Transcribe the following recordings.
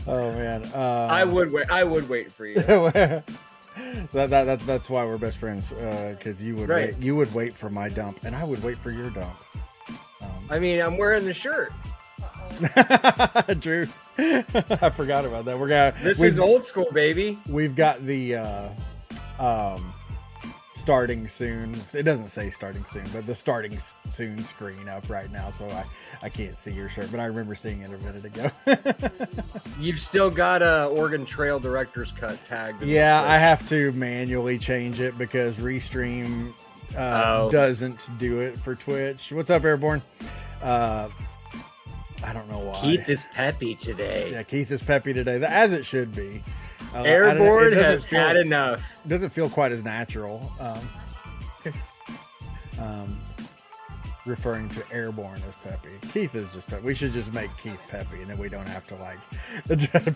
Oh man, I would wait for you. So that's why we're best friends, because you would Right. wait, wait for my dump, and I would wait for your dump. I mean, I'm wearing the shirt. True. I forgot about that. This is old school, baby. We've got the starting soon. It doesn't say starting soon, but the starting soon screen up right now, so I can't see your shirt, but I remember seeing it a minute ago. You've still got a Oregon Trail Director's Cut tagged. Yeah, I have to manually change it because Restream doesn't do it for Twitch. What's up, Airborne? I don't know why. Keith is peppy today. Yeah, Keith is peppy today, as it should be. Airborne has had enough. It doesn't feel quite as natural. Referring to Airborne as peppy. Keith is just peppy. We should just make Keith peppy, and then we don't have to like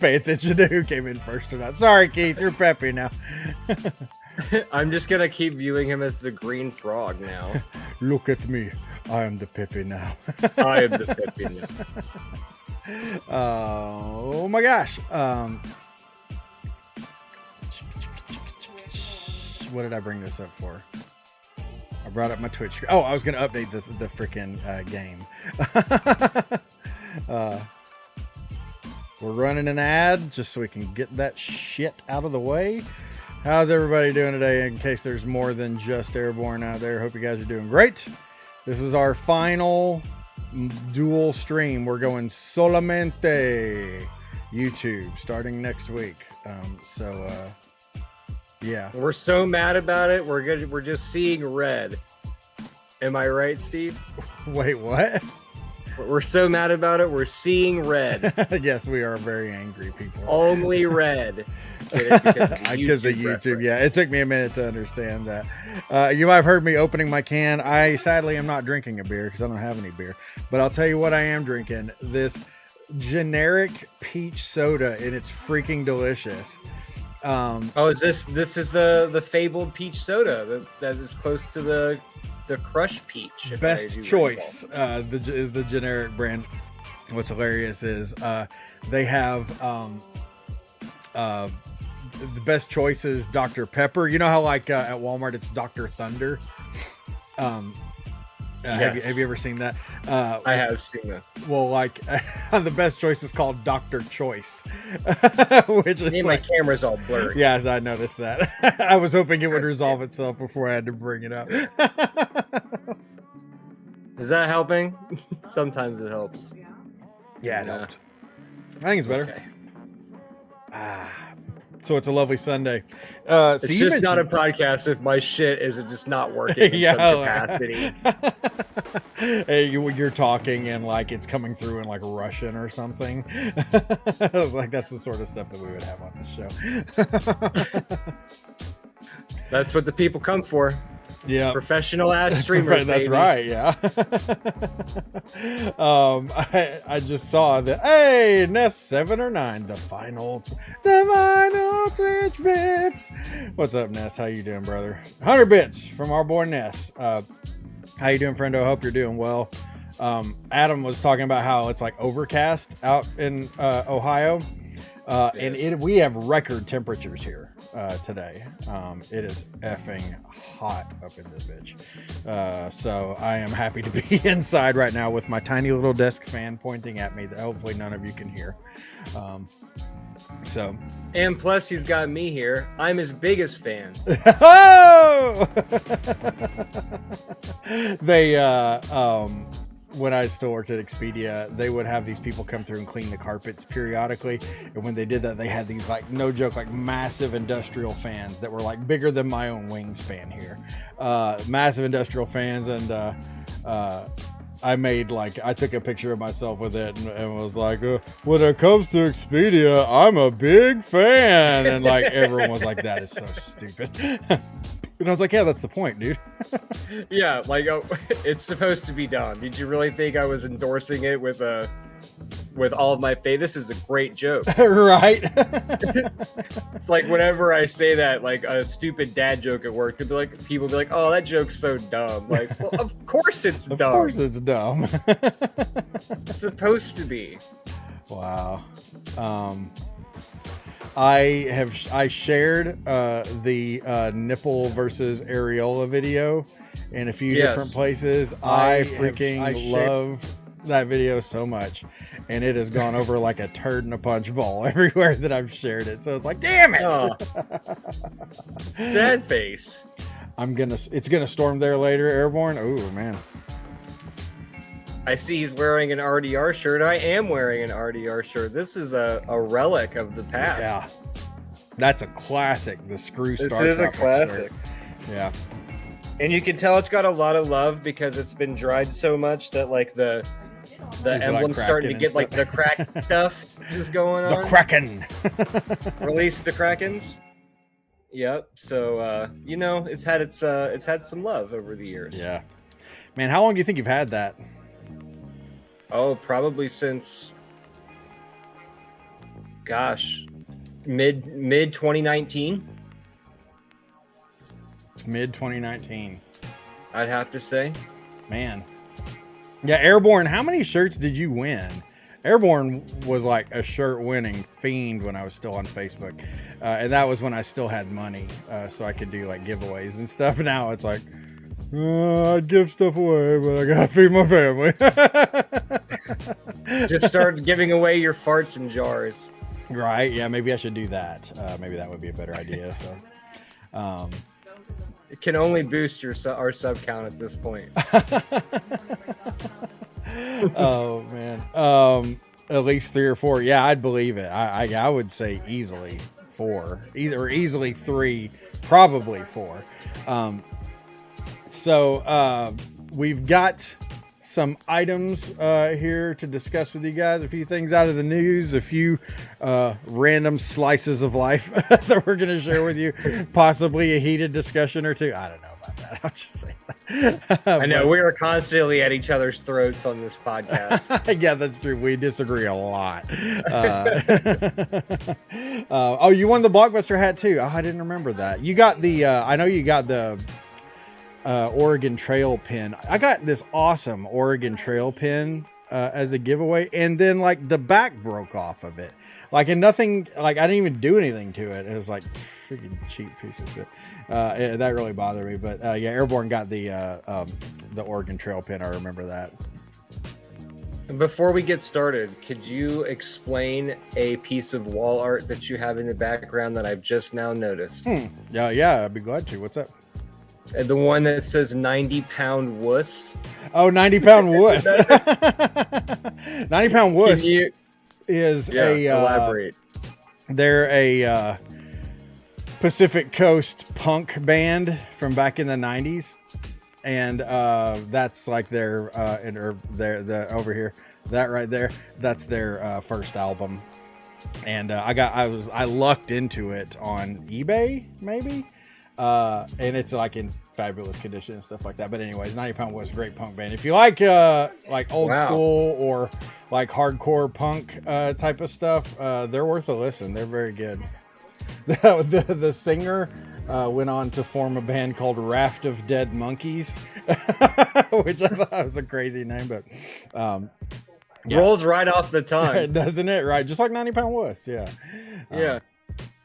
pay attention to who came in first or not. Sorry, Keith, you're peppy now. I'm just gonna keep viewing him as the green frog now. Look at me. I am the peppy now. I am the peppy now. Oh my gosh. What did I bring this up for? I brought up my Twitch. Oh, I was going to update the freaking game. We're running an ad just so we can get that shit out of the way. How's everybody doing today? In case there's more than just Airborne out there, hope you guys are doing great. This is our final dual stream. We're going solamente YouTube starting next week. Yeah. We're so mad about it. We're just seeing red. Am I right, Steve? Wait, what? We're so mad about it. We're seeing red. Yes, we are very angry people. Only red. Because of YouTube. Yeah, it took me a minute to understand that. You might have heard me opening my can. I sadly am not drinking a beer because I don't have any beer. But I'll tell you what I am drinking. This generic peach soda, and it's freaking delicious. Is this is the fabled peach soda that is close to the Crush Peach. Best Choice is the generic brand. What's hilarious is they have the Best Choice is Dr. Pepper. You know how like at Walmart it's Dr. Thunder. Yes. Have you ever seen that? I have seen that. Well, like the Best Choice is called Dr. Choice, which is my camera's all blurry. Yes, I noticed that. I was hoping it would resolve itself before I had to bring it up. Is that helping? Sometimes it helps. Yeah, it helped. I think it's better. Okay. So it's a lovely Sunday. It's just not a podcast if my shit is just not working in some capacity. Hey, you're talking and like it's coming through in like Russian or something. Like that's the sort of stuff that we would have on this show. That's what the people come for. Yeah, professional ass streamers. That's baby. Right. Yeah. I just saw that. Hey, Ness 7 or 9, the final Twitch bits. What's up, Ness? How you doing, brother? 100 bits from our boy Ness. How you doing, friendo? Hope you're doing well. Adam was talking about how it's like overcast out in Ohio. And we have record temperatures here today. It is effing hot up in this bitch. So I am happy to be inside right now with my tiny little desk fan pointing at me that hopefully none of you can hear. And plus he's got me here. I'm his biggest fan. Oh! They when I still worked at Expedia, they would have these people come through and clean the carpets periodically. And when they did that, they had these like, no joke, like massive industrial fans that were like bigger than my own wingspan here. Massive industrial fans. And I took a picture of myself with it and was like, when it comes to Expedia, I'm a big fan. And like, everyone was like, that is so stupid. And I was like, yeah, that's the point, dude. Yeah, like it's supposed to be done. Did you really think I was endorsing it with all of my faith? This is a great joke. Right? It's like whenever I say that, like a stupid dad joke at work, people be like, oh, that joke's so dumb. Like, well, of course it's dumb. Of course it's dumb. It's supposed to be. Wow. I shared the nipple versus areola video in a few different places. I love that video so much, and it has gone over like a turd in a punch bowl everywhere that I've shared it. So it's like, damn it! Oh. Sad face. It's gonna storm there later. Airborne. Oh man. I see he's wearing an RDR shirt. I am wearing an RDR shirt. This is a relic of the past. Yeah. That's a classic. The screw This Star is a Tropic classic. shirt. Yeah. And you can tell it's got a lot of love because it's been dried so much that like the emblem's starting to get like the crack stuff is going on. The Kraken. Release the Krakens. Yep. So you know, it's had some love over the years. Yeah. Man, how long do you think you've had that? Oh, probably since, gosh, mid 2019. Mid 2019. I'd have to say. Man. Yeah, Airborne, how many shirts did you win? Airborne was like a shirt winning fiend when I was still on Facebook. And that was when I still had money. So I could do like giveaways and stuff. Now it's like, I'd give stuff away, but I gotta feed my family. Just start giving away your farts in jars. Right. Yeah, maybe I should do that. Maybe that would be a better idea. So, it can only boost our sub count at this point. Oh man. At least 3 or 4. Yeah, I'd believe it. I would say easily 4, easily 3, probably 4. So we've got some items here to discuss with you guys. A few things out of the news, a few random slices of life that we're going to share with you. Possibly a heated discussion or two. I don't know about that. I'm just saying that. I know we are constantly at each other's throats on this podcast. Yeah, that's true. We disagree a lot. Oh, you won the Blockbuster hat too. Oh, I didn't remember that. You got the. I know you got the. Oregon Trail pin. I got this awesome Oregon Trail pin as a giveaway, and then like the back broke off of it, like, and nothing, like I didn't even do anything to it. It was like freaking cheap piece of shit. That really bothered me. But yeah, Airborne got the Oregon Trail pin. I remember that. Before we get started, could you explain a piece of wall art that you have in the background that I've just now noticed? Yeah, I'd be glad to. What's up? The one that says 90-pound wuss. Oh, 90-pound wuss. 90-pound wuss is elaborate. They're a Pacific Coast punk band from back in the 90s. And that's like their over here, that right there, that's their first album. And I lucked into it on eBay, maybe. And it's like in fabulous condition and stuff like that. But anyways, 90-pound was a great punk band. If you like old school or like hardcore punk type of stuff, they're worth a listen. They're very good. The singer went on to form a band called Raft of Dead Monkeys, which I thought was a crazy name, but yeah. Rolls right off the tongue, doesn't it? Right, just like 90-pound wuss. Yeah.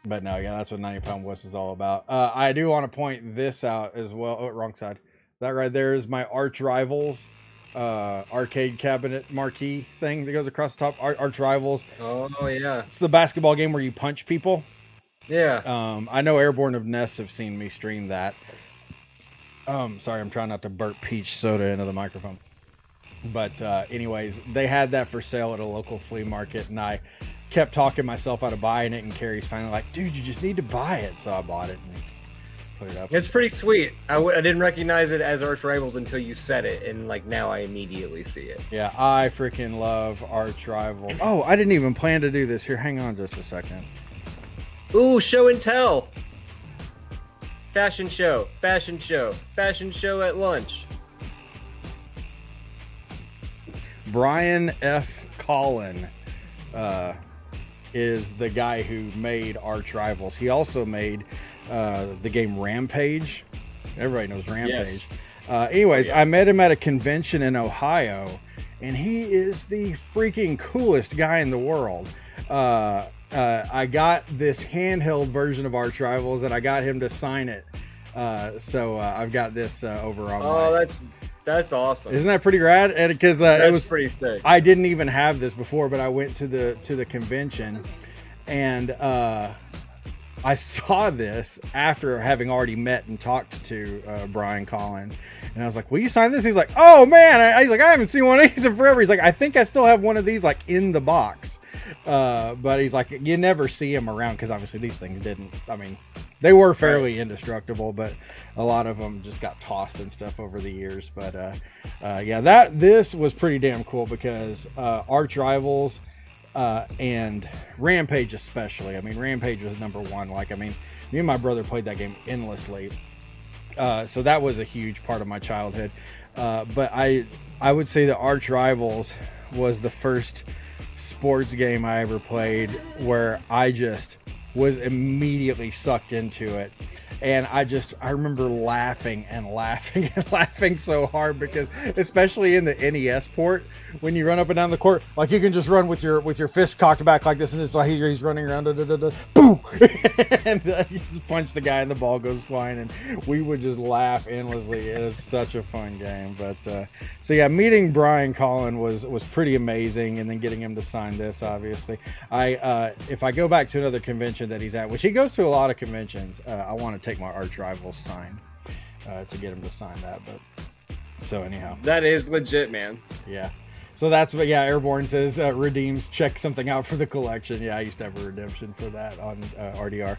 But no, yeah, that's what 90-pound wuss is all about. I do want to point this out as well. Oh, wrong side. That right there is my Arch Rivals arcade cabinet marquee thing that goes across the top. Arch Rivals. Oh yeah. It's the basketball game where you punch people. Yeah. I know Airborne of Ness have seen me stream that. Sorry, I'm trying not to burp peach soda into the microphone. But anyways, they had that for sale at a local flea market, and I kept talking myself out of buying it, and Carrie's finally like, dude, you just need to buy it. So I bought it and put it up. It's pretty sweet. I didn't recognize it as Arch Rivals until you said it, and like now I immediately see it. Yeah, I freaking love Arch Rivals. Oh, I didn't even plan to do this. Here, hang on just a second. Ooh, show and tell. Fashion show at lunch. Brian F. Collin is the guy who made Arch Rivals. He also made the game Rampage. Everybody knows Rampage. Yes. Anyways, I met him at a convention in Ohio, and he is the freaking coolest guy in the world. I got this handheld version of Arch Rivals, and I got him to sign it. So I've got this over on. Oh, that's awesome! Isn't that pretty rad? And because it was pretty sick. I didn't even have this before, but I went to the convention, and I saw this after having already met and talked to Brian Collin, and I was like, "Will you sign this?" He's like, "Oh man!" He's like, "I haven't seen one of these in forever." He's like, "I think I still have one of these like in the box," but he's like, "You never see them around because obviously these things didn't. I mean, they were fairly indestructible, but a lot of them just got tossed and stuff over the years." But yeah, this was pretty damn cool because Arch Rivals. And Rampage especially. I mean, Rampage was number one. Like, I mean, me and my brother played that game endlessly. So that was a huge part of my childhood. But I would say that Arch Rivals was the first sports game I ever played where I just was immediately sucked into it. And I remember laughing and laughing and laughing so hard because, especially in the NES port, when you run up and down the court, like you can just run with your fist cocked back like this, and it's like he's running around, boom, and you just punch the guy and the ball goes flying, and we would just laugh endlessly. It was such a fun game. But so yeah, meeting Brian Collin was pretty amazing, and then getting him to sign this, obviously. If I go back to another convention that he's at, which he goes to a lot of conventions, I want to take my Arch Rivals sign to get him to sign that. But so anyhow, that is legit, man. Yeah. So that's what, yeah, Airborne says redeems, check something out for the collection. Yeah, I used to have a redemption for that on RDR.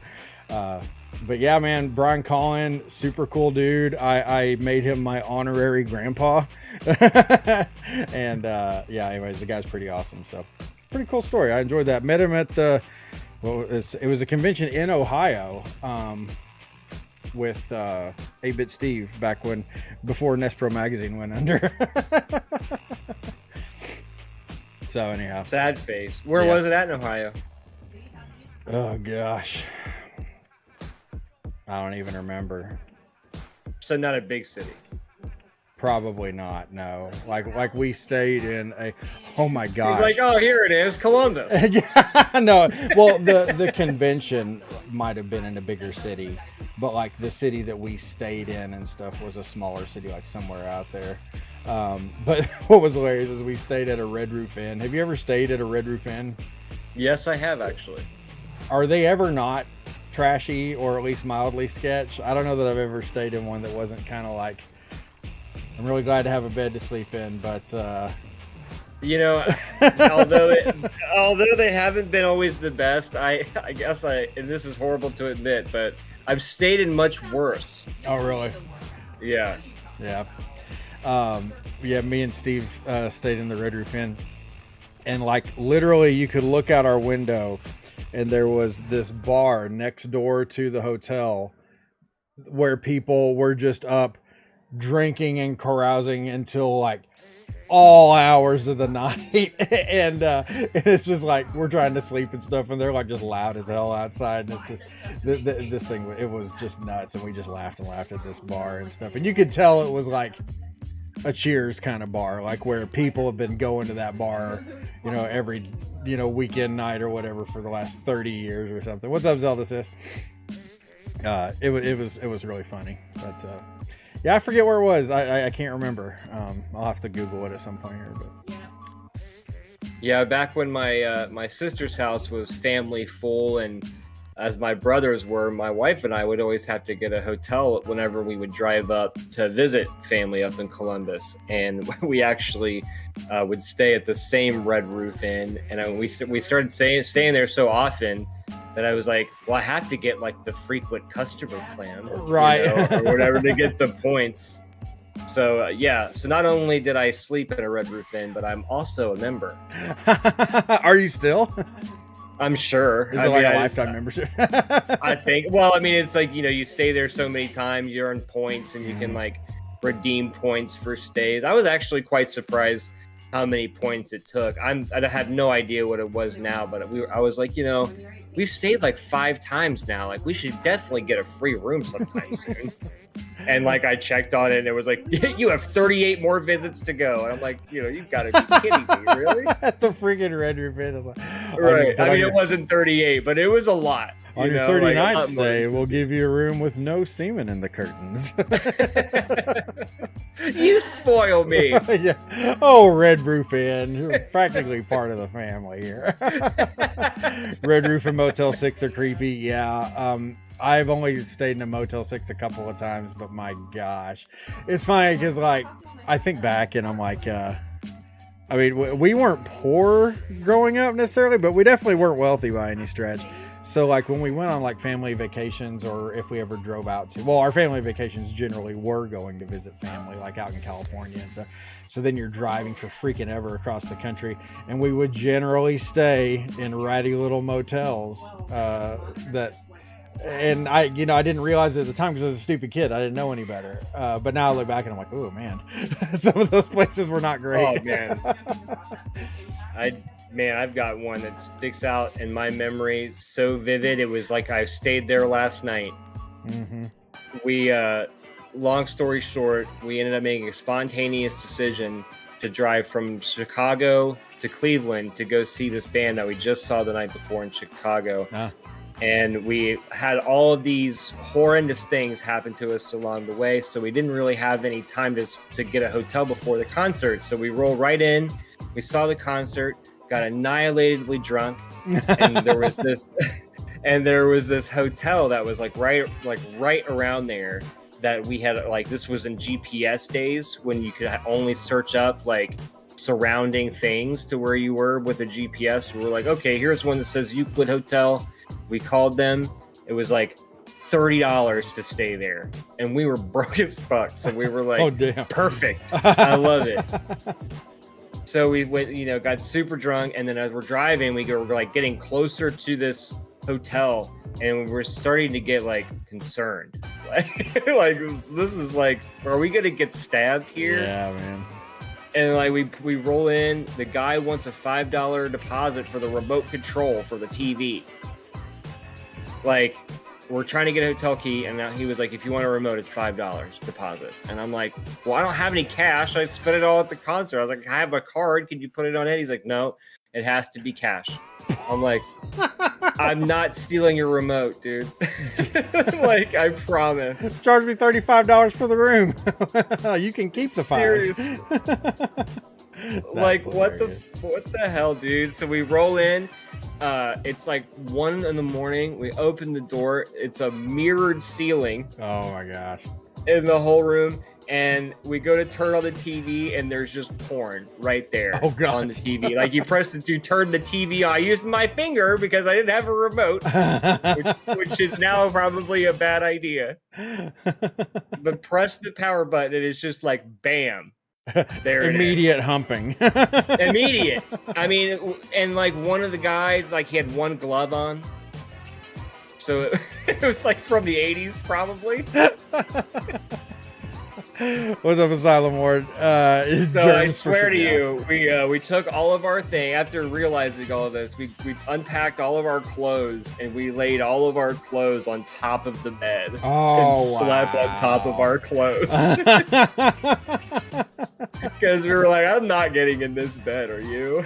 But yeah, man, Brian Collin, super cool dude. I made him my honorary grandpa. And yeah, anyways, the guy's pretty awesome. So pretty cool story. I enjoyed that. Met him at it was a convention in Ohio. With 8-Bit Steve back before Nespro magazine went under. So anyhow, sad face. Where was it at in Ohio? Oh gosh, I don't even remember. So not a big city. Probably not. No, like we stayed in a. Oh my gosh! He's like, oh, here it is, Columbus. Yeah, no. Well, the convention might have been in a bigger city, but like the city that we stayed in and stuff was a smaller city, like somewhere out there. But what was hilarious is we stayed at a Red Roof Inn. Have you ever stayed at a Red Roof Inn? Yes, I have actually. Are they ever not trashy or at least mildly sketch? I don't know that I've ever stayed in one that wasn't kind of like. I'm really glad to have a bed to sleep in, but you know, although they haven't been always the best, I guess and this is horrible to admit, but I've stayed in much worse. Oh, really? Yeah. Yeah. Yeah, me and Steve stayed in the Red Roof Inn, and like literally you could look out our window and there was this bar next door to the hotel where people were just up drinking and carousing until like all hours of the night. And it's just like we're trying to sleep and stuff, and they're like just loud as hell outside, and it's just this thing, it was just nuts, and we just laughed and laughed at this bar and stuff, and you could tell it was like a Cheers kind of bar, like where people have been going to that bar, you know, every, you know, weekend night or whatever for the last 30 years or something. What's up, Zelda sis? It was really funny, but yeah, I forget where it was. I can't remember. I'll have to Google it at some point here. But yeah, back when my sister's house was family full, and as my brothers were, my wife and I would always have to get a hotel whenever we would drive up to visit family up in Columbus. And we actually would stay at the same Red Roof Inn. And we started staying there so often that I was like, well, I have to get like the frequent customer plan, right, you know, or whatever to get the points. So yeah, so not only did I sleep at a Red Roof Inn, but I'm also a member. Are you still? I'm sure. Is it like a lifetime membership? I think. Well, I mean, it's like, you know, you stay there so many times, you earn points, and you can like redeem points for stays. I was actually quite surprised how many points it took. I have no idea what it was now, but I was like, you know, we've stayed like 5 times now. Like, we should definitely get a free room sometime soon. And like I checked on it and it was like, you have 38 more visits to go. And I'm like, you've got to be kidding me, really? At the freaking Red Roof Inn. Like, right. I mean, it wasn't 38, but it was a lot. On your 39th stay, we'll give you a room with no semen in the curtains. You spoil me. Yeah. Oh, Red Roof Inn. You're practically part of the family here. Red Roof and Motel 6 are creepy. Yeah. I've only stayed in a Motel 6 a couple of times, but my gosh. It's funny because, like, I think back and I'm like, I mean, we weren't poor growing up necessarily, but we definitely weren't wealthy by any stretch. So like when we went on like family vacations or if we ever drove out to, well, our family vacations generally were going to visit family like out in California and stuff. So then you're driving for freaking ever across the country and we would generally stay in ratty little motels and I didn't realize it at the time because I was a stupid kid. I didn't know any better. But now I look back and I'm like, oh man, some of those places were not great. Oh man. I've got one that sticks out in my memory so vivid. It was like I stayed there last night. Mm-hmm. We, long story short, we ended up making a spontaneous decision to drive from Chicago to Cleveland to go see this band that we just saw the night before in Chicago. And we had all of these horrendous things happen to us along the way. So we didn't really have any time to get a hotel before the concert. So we rolled right in. We saw the concert. Got annihilatedly drunk, and there was this hotel that was like right around there that we had, like, this was in GPS days when you could only search up like surrounding things to where you were with a GPS. We were like, okay, here's one that says Euclid Hotel. We called them. It was like $30 to stay there, and we were broke as fuck. So we were like, oh damn, perfect. I love it. So we went, got super drunk, and then as we're driving, we're like getting closer to this hotel, and we're starting to get like concerned. Like this is like, are we gonna get stabbed here? Yeah, man. And like we roll in, the guy wants a $5 deposit for the remote control for the TV. Like, we're trying to get a hotel key, and now he was like, if you want a remote, it's $5 deposit. And I'm like, well, I don't have any cash. I spent it all at the concert. I was like, I have a card. Could you put it on it? He's like, no, it has to be cash. I'm like, I'm not stealing your remote, dude. Like, I promise. Charge me $35 for the room. You can keep the Seriously. Like, what the hell, dude? So we roll in. It's like 1 a.m. We open the door. It's a mirrored ceiling. Oh my gosh. In the whole room. And we go to turn on the TV, and there's just porn right there on the TV. Like, you press it to turn the TV on. I used my finger because I didn't have a remote, which is now probably a bad idea. But press the power button, and it's just like, bam. There it Immediate is. Humping. Immediate. I mean, and like one of the guys, like, he had one glove on. So it was like from the 80s, probably. What's up, Asylum Ward? So I swear to you, we took all of our thing after realizing all of this. We unpacked all of our clothes, and we laid all of our clothes on top of the bed and slept on top of our clothes. Because we were like, I'm not getting in this bed, are you?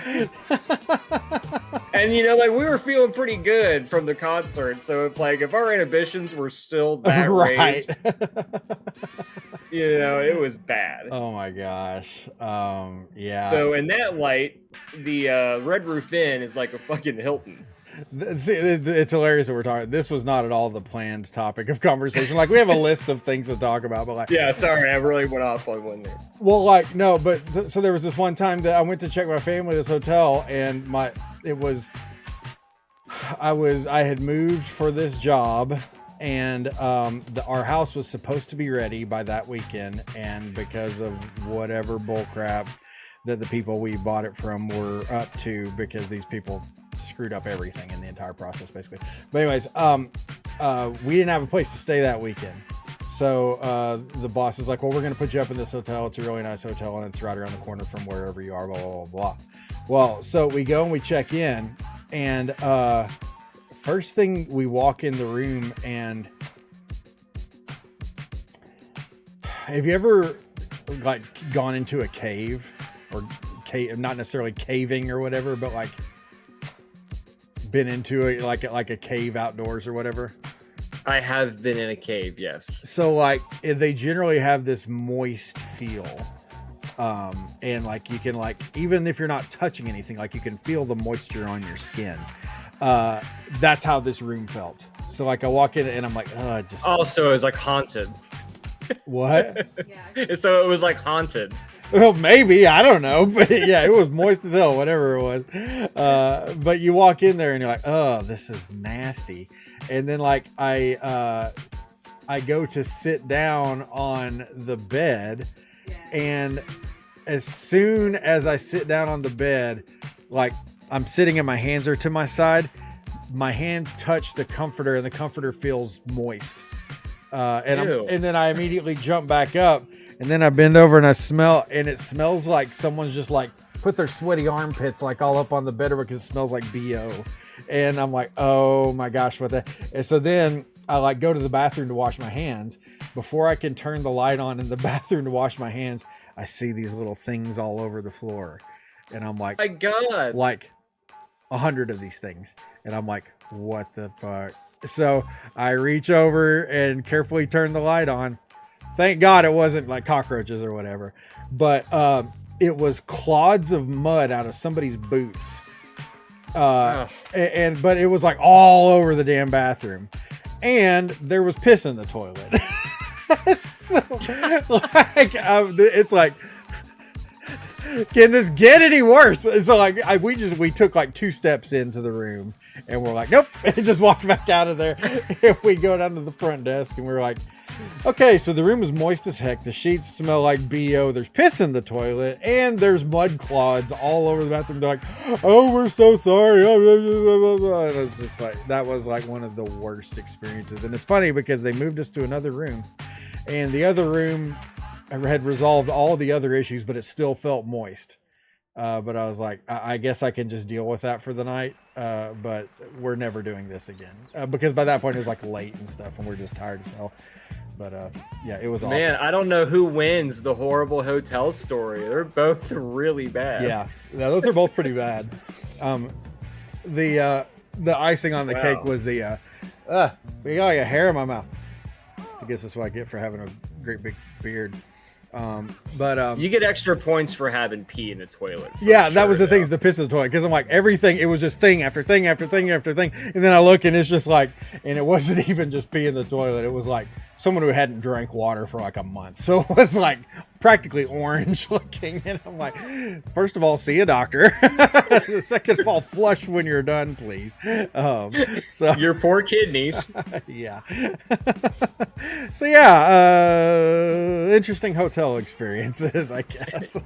And like, we were feeling pretty good from the concert. So if our inhibitions were still that raised, it was bad. Oh my gosh. Yeah. So in that light, the Red Roof Inn is like a fucking Hilton. See, it's hilarious that we're talking. This was not at all the planned topic of conversation. Like, we have a list of things to talk about, but like, yeah, sorry, I really went off on one there. Well, like, no, but so there was this one time that I went to check my family at this hotel, and I had moved for this job, and our house was supposed to be ready by that weekend, and because of whatever bullcrap that the people we bought it from were up to, because these people screwed up everything in the entire process, basically. But anyways, we didn't have a place to stay that weekend. So the boss is like, well, we're going to put you up in this hotel. It's a really nice hotel, and it's right around the corner from wherever you are, blah, blah, blah, blah. Well, so we go and we check in, and first thing, we walk in the room, and have you ever like gone into a cave or cave, not necessarily caving or whatever, but like been into it like a cave outdoors or whatever? I have been in a cave, yes. So like they generally have this moist feel. And like you can like, even if you're not touching anything, like you can feel the moisture on your skin. That's how this room felt. So like I walk in and I'm like, just. Oh, so it was like haunted. What? So it was like haunted. Well, maybe, I don't know, but yeah, it was moist as hell, whatever it was. But you walk in there and you're like, oh, this is nasty. And then like I go to sit down on the bed, and as soon as I sit down on the bed, like I'm sitting and my hands are to my side, my hands touch the comforter and the comforter feels moist. And then I immediately jump back up, and then I bend over and I smell, and it smells like someone's just like put their sweaty armpits like all up on the bed because it smells like BO. And I'm like, oh my gosh, what the? And so then I like go to the bathroom to wash my hands. Before I can turn the light on in the bathroom to wash my hands, I see these little things all over the floor. And I'm like, my God, like 100 of these things. And I'm like, what the fuck? So I reach over and carefully turn the light on. Thank God it wasn't like cockroaches or whatever, but it was clods of mud out of somebody's boots. But it was like all over the damn bathroom, and there was piss in the toilet. So like it's like, can this get any worse? So like we took like 2 steps into the room and we're like, nope, and just walked back out of there. And we go down to the front desk and we're like, okay, so the room is moist as heck. The sheets smell like BO. There's piss in the toilet and there's mud clods all over the bathroom. They're like, oh, we're so sorry. And it's just like, that was like one of the worst experiences. And it's funny because they moved us to another room, and the other room had resolved all the other issues, but it still felt moist. But I was like, I guess I can just deal with that for the night. But we're never doing this again. Because by that point it was like late and stuff and we're just tired as hell. But yeah, it was awful. Man, I don't know who wins the horrible hotel story. They're both really bad. Yeah, those are both pretty bad. The icing on the cake was we got like a hair in my mouth. I guess that's what I get for having a great big beard. But you get extra points for having pee in the toilet. Yeah, that was the thing, the piss in the toilet, because I'm like, everything, it was just thing after thing after thing after thing, and then I look and it's just like, and it wasn't even just pee in the toilet, it was like someone who hadn't drank water for like a month, so it was like practically orange looking, and I'm like, first of all, see a doctor. Second of all, flush when you're done, please. So your poor kidneys. Yeah. So yeah, interesting hotel experiences, I guess.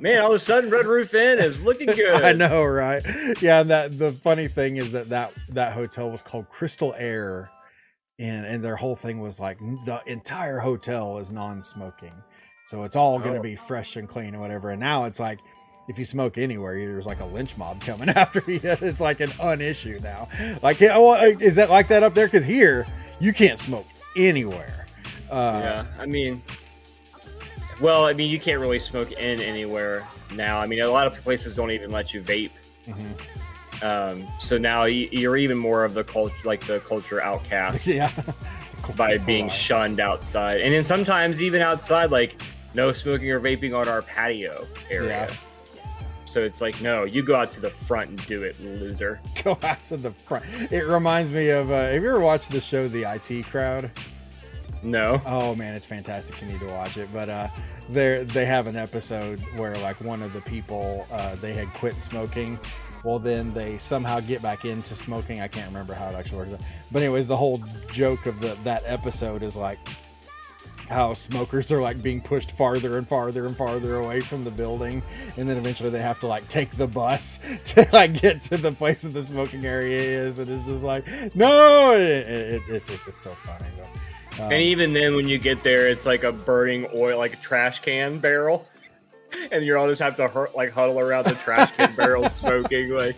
Man, all of a sudden Red Roof Inn is looking good. I know, right? Yeah, and the funny thing is that hotel was called Crystal Air, and their whole thing was like the entire hotel is non-smoking. So it's all going to be fresh and clean and whatever. And now it's like, if you smoke anywhere, there's like a lynch mob coming after you. It's like an unissue now. Like, is that like that up there? Because here, you can't smoke anywhere. Yeah, I mean, you can't really smoke in anywhere now. I mean, a lot of places don't even let you vape. Mm-hmm. So now you're even more of the culture outcast. Yeah. By being shunned outside. And then sometimes even outside, like, no smoking or vaping on our patio area. Yeah. So it's like, no, you go out to the front and do it, loser. Go out to the front. It reminds me of, have you ever watched the show The IT Crowd? No. Oh man, it's fantastic. You need to watch it. But they have an episode where like one of the people, they had quit smoking. Well, then they somehow get back into smoking. I can't remember how it actually works. But anyways, the whole joke of that episode is like how smokers are like being pushed farther and farther and farther away from the building, and then eventually they have to like take the bus to like get to the place that the smoking area is, and it's just like, no, it's just so funny though. And even then, when you get there, it's like a burning oil, like a trash can barrel. And you all just have to huddle around the trash can barrel smoking. Like,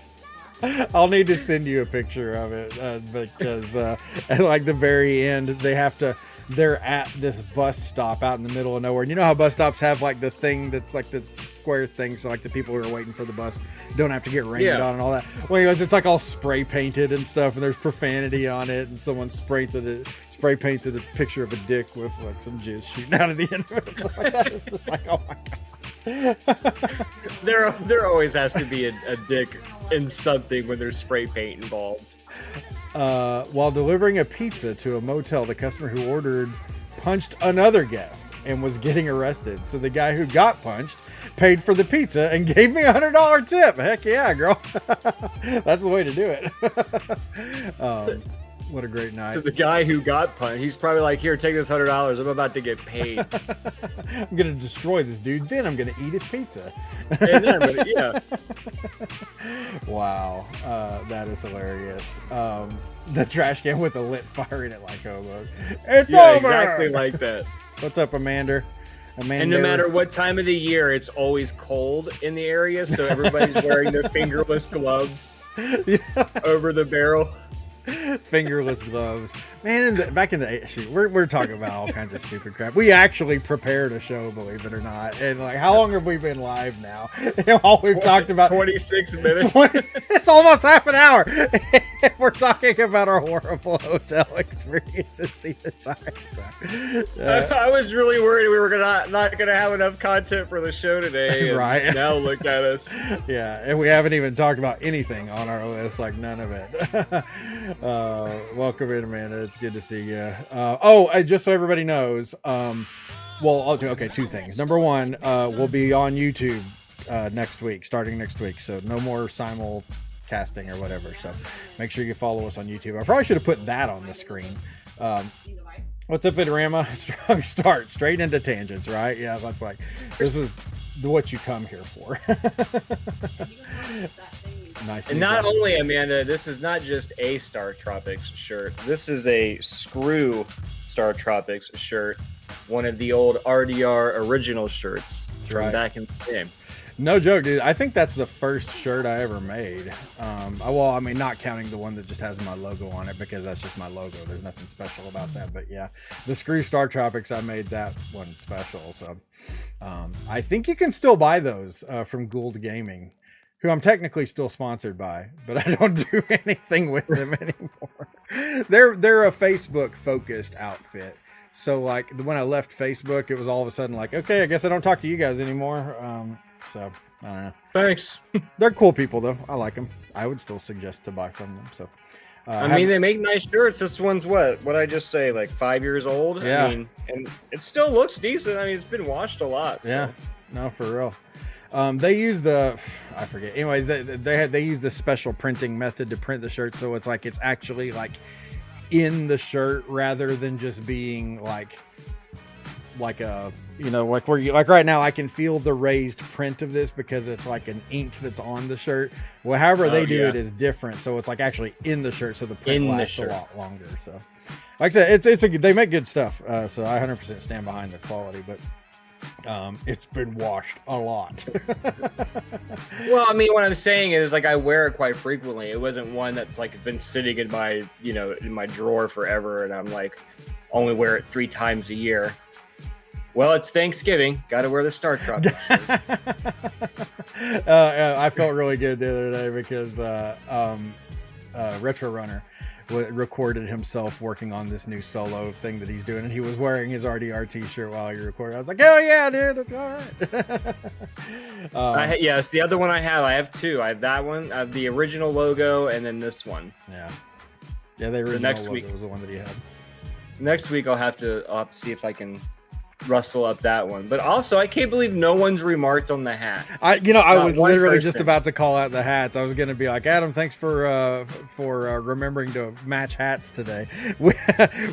I'll need to send you a picture of it because at like the very end, they have to they're at this bus stop out in the middle of nowhere. And you know how bus stops have like the thing that's like the square thing, so like the people who are waiting for the bus don't have to get rained on and all that. Well, anyways, it's like all spray painted and stuff, and there's profanity on it, and someone spray painted a picture of a dick with like some jizz shooting out of the end of it. Stuff like that. It's just like, oh my god. There always has to be a dick in something when there's spray paint involved. While delivering a pizza to a motel, the customer who ordered punched another guest and was getting arrested. So the guy who got punched paid for the pizza and gave me $100 tip. Heck yeah, girl. That's the way to do it. What a great night. So the guy who got punched, he's probably like, here, take this $100. I'm about to get paid. I'm going to destroy this dude. Then I'm going to eat his pizza. And then I'm gonna, yeah. Wow. That is hilarious. The trash can with a lit fire in it like hobos. It's over! Exactly like that. What's up, Amanda? And no matter what time of the year, it's always cold in the area, so everybody's wearing their fingerless gloves over the barrel. Fingerless gloves, man. Back in the shoot, we're talking about all kinds of stupid crap. We actually prepared a show, believe it or not. And like, how long have we been live now? All we've talked about 26 minutes. It's almost half an hour. We're talking about our horrible hotel experiences the entire time. I was really worried we were not gonna have enough content for the show today. Right now, look at us. Yeah, and we haven't even talked about anything on our list. Like none of it. Welcome in, Amanda. It's good to see you. Just so everybody knows, okay, two things. Number one, we'll be on YouTube starting next week. So no more simulcasting or whatever. So make sure you follow us on YouTube. I probably should have put that on the screen. What's up, Idarama? Strong start, straight into tangents, right? Yeah, that's like, this is what you come here for. Nice. And not only, Amanda, this is not just a Star Tropics shirt. This is a screw Star Tropics shirt. One of the old RDR original shirts from back in the game. No joke, dude. I think that's the first shirt I ever made. Not counting the one that just has my logo on it, because that's just my logo. There's nothing special about that. But yeah, the Screw Star Tropics, I made that one special. So I think you can still buy those from Gould Gaming, who I'm technically still sponsored by, but I don't do anything with them anymore. They're a Facebook focused outfit. So like when I left Facebook, it was all of a sudden like, okay, I guess I don't talk to you guys anymore. So I don't know. Thanks. They're cool people though. I like them. I would still suggest to buy from them. So they make nice shirts. This one's what I just say, like 5 years old. Yeah. I mean, and it still looks decent. I mean, it's been washed a lot. So. Yeah. No, for real. They use I forget. Anyways, they use the special printing method to print the shirt, so it's like it's actually like in the shirt rather than just being like a, like where you, like right now I can feel the raised print of this because it's like an ink that's on the shirt. Well, however they do it is different, so it's like actually in the shirt, so the print lasts a lot longer. So like I said, they make good stuff, so I 100% stand behind the quality, but it's been washed a lot. Well, I mean, what I'm saying is like I wear it quite frequently. It wasn't one that's like been sitting in my in my drawer forever, and I'm like only wear it 3 times a year. Well, it's Thanksgiving. Got to wear the Star Tropics shirt. I felt really good the other day because Retro Runner recorded himself working on this new solo thing that he's doing, and he was wearing his RDR t-shirt while he recorded. I was like, oh yeah, dude, that's all right. Yes, the other one I have 2. I have that one, I have the original logo, and then this one. Yeah, the original logo was the one that he had. Next week I'll have to see if I can rustle up that one. But also, I can't believe no one's remarked on the hat. I was literally just about to call out the hats. I was going to be like, Adam, thanks for remembering to match hats today.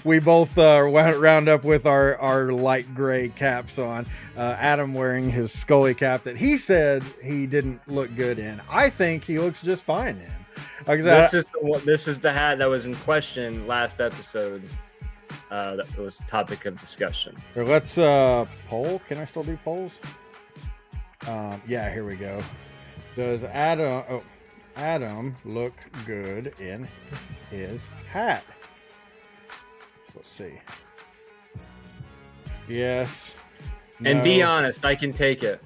We both round up with our light gray caps on. Adam wearing his Scully cap that he said he didn't look good in. I think he looks just fine in. Like I said, this is the hat that was in question last episode. That was topic of discussion. Let's poll. Can I still do polls? Yeah, here we go. Does Adam look good in his hat? Let's see. Yes. And be No. honest, I can take it.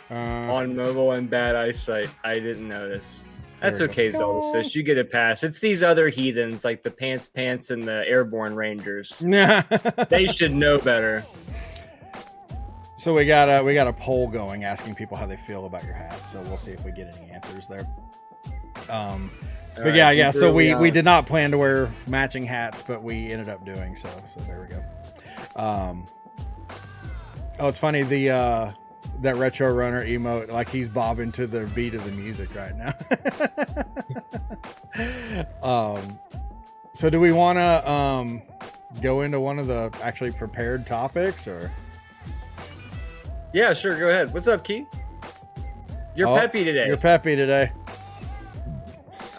On mobile and bad eyesight, I didn't notice. That's There we okay, go. Zelda. You get a pass. It's these other heathens like the Pants and the Airborne Rangers. They should know better. So we got a poll going asking people how they feel about your hat. So we'll see if we get any answers there. But All yeah, right, yeah. So keep we really did not plan to wear matching hats, but we ended up doing so. So there we go. Oh, it's funny, the that retro runner emote, like he's bobbing to the beat of the music right now. So do we want to go into one of the actually prepared topics, or? Yeah, sure. Go ahead. What's up, Keith? You're Oh, peppy today. You're peppy today.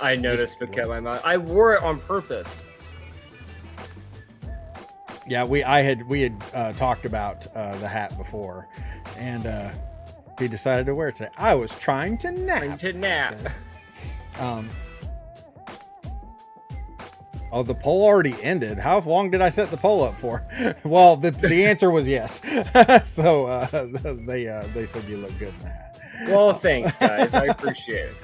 I noticed, but kept my mouth. I wore it on purpose. Yeah, we had talked about the hat before, and he decided to wear it today. I was trying to nap. Trying to nap. Says. Oh, the poll already ended. How long did I set the poll up for? Well, the answer was yes. So they said you look good in the hat. Well, thanks, guys. I appreciate it.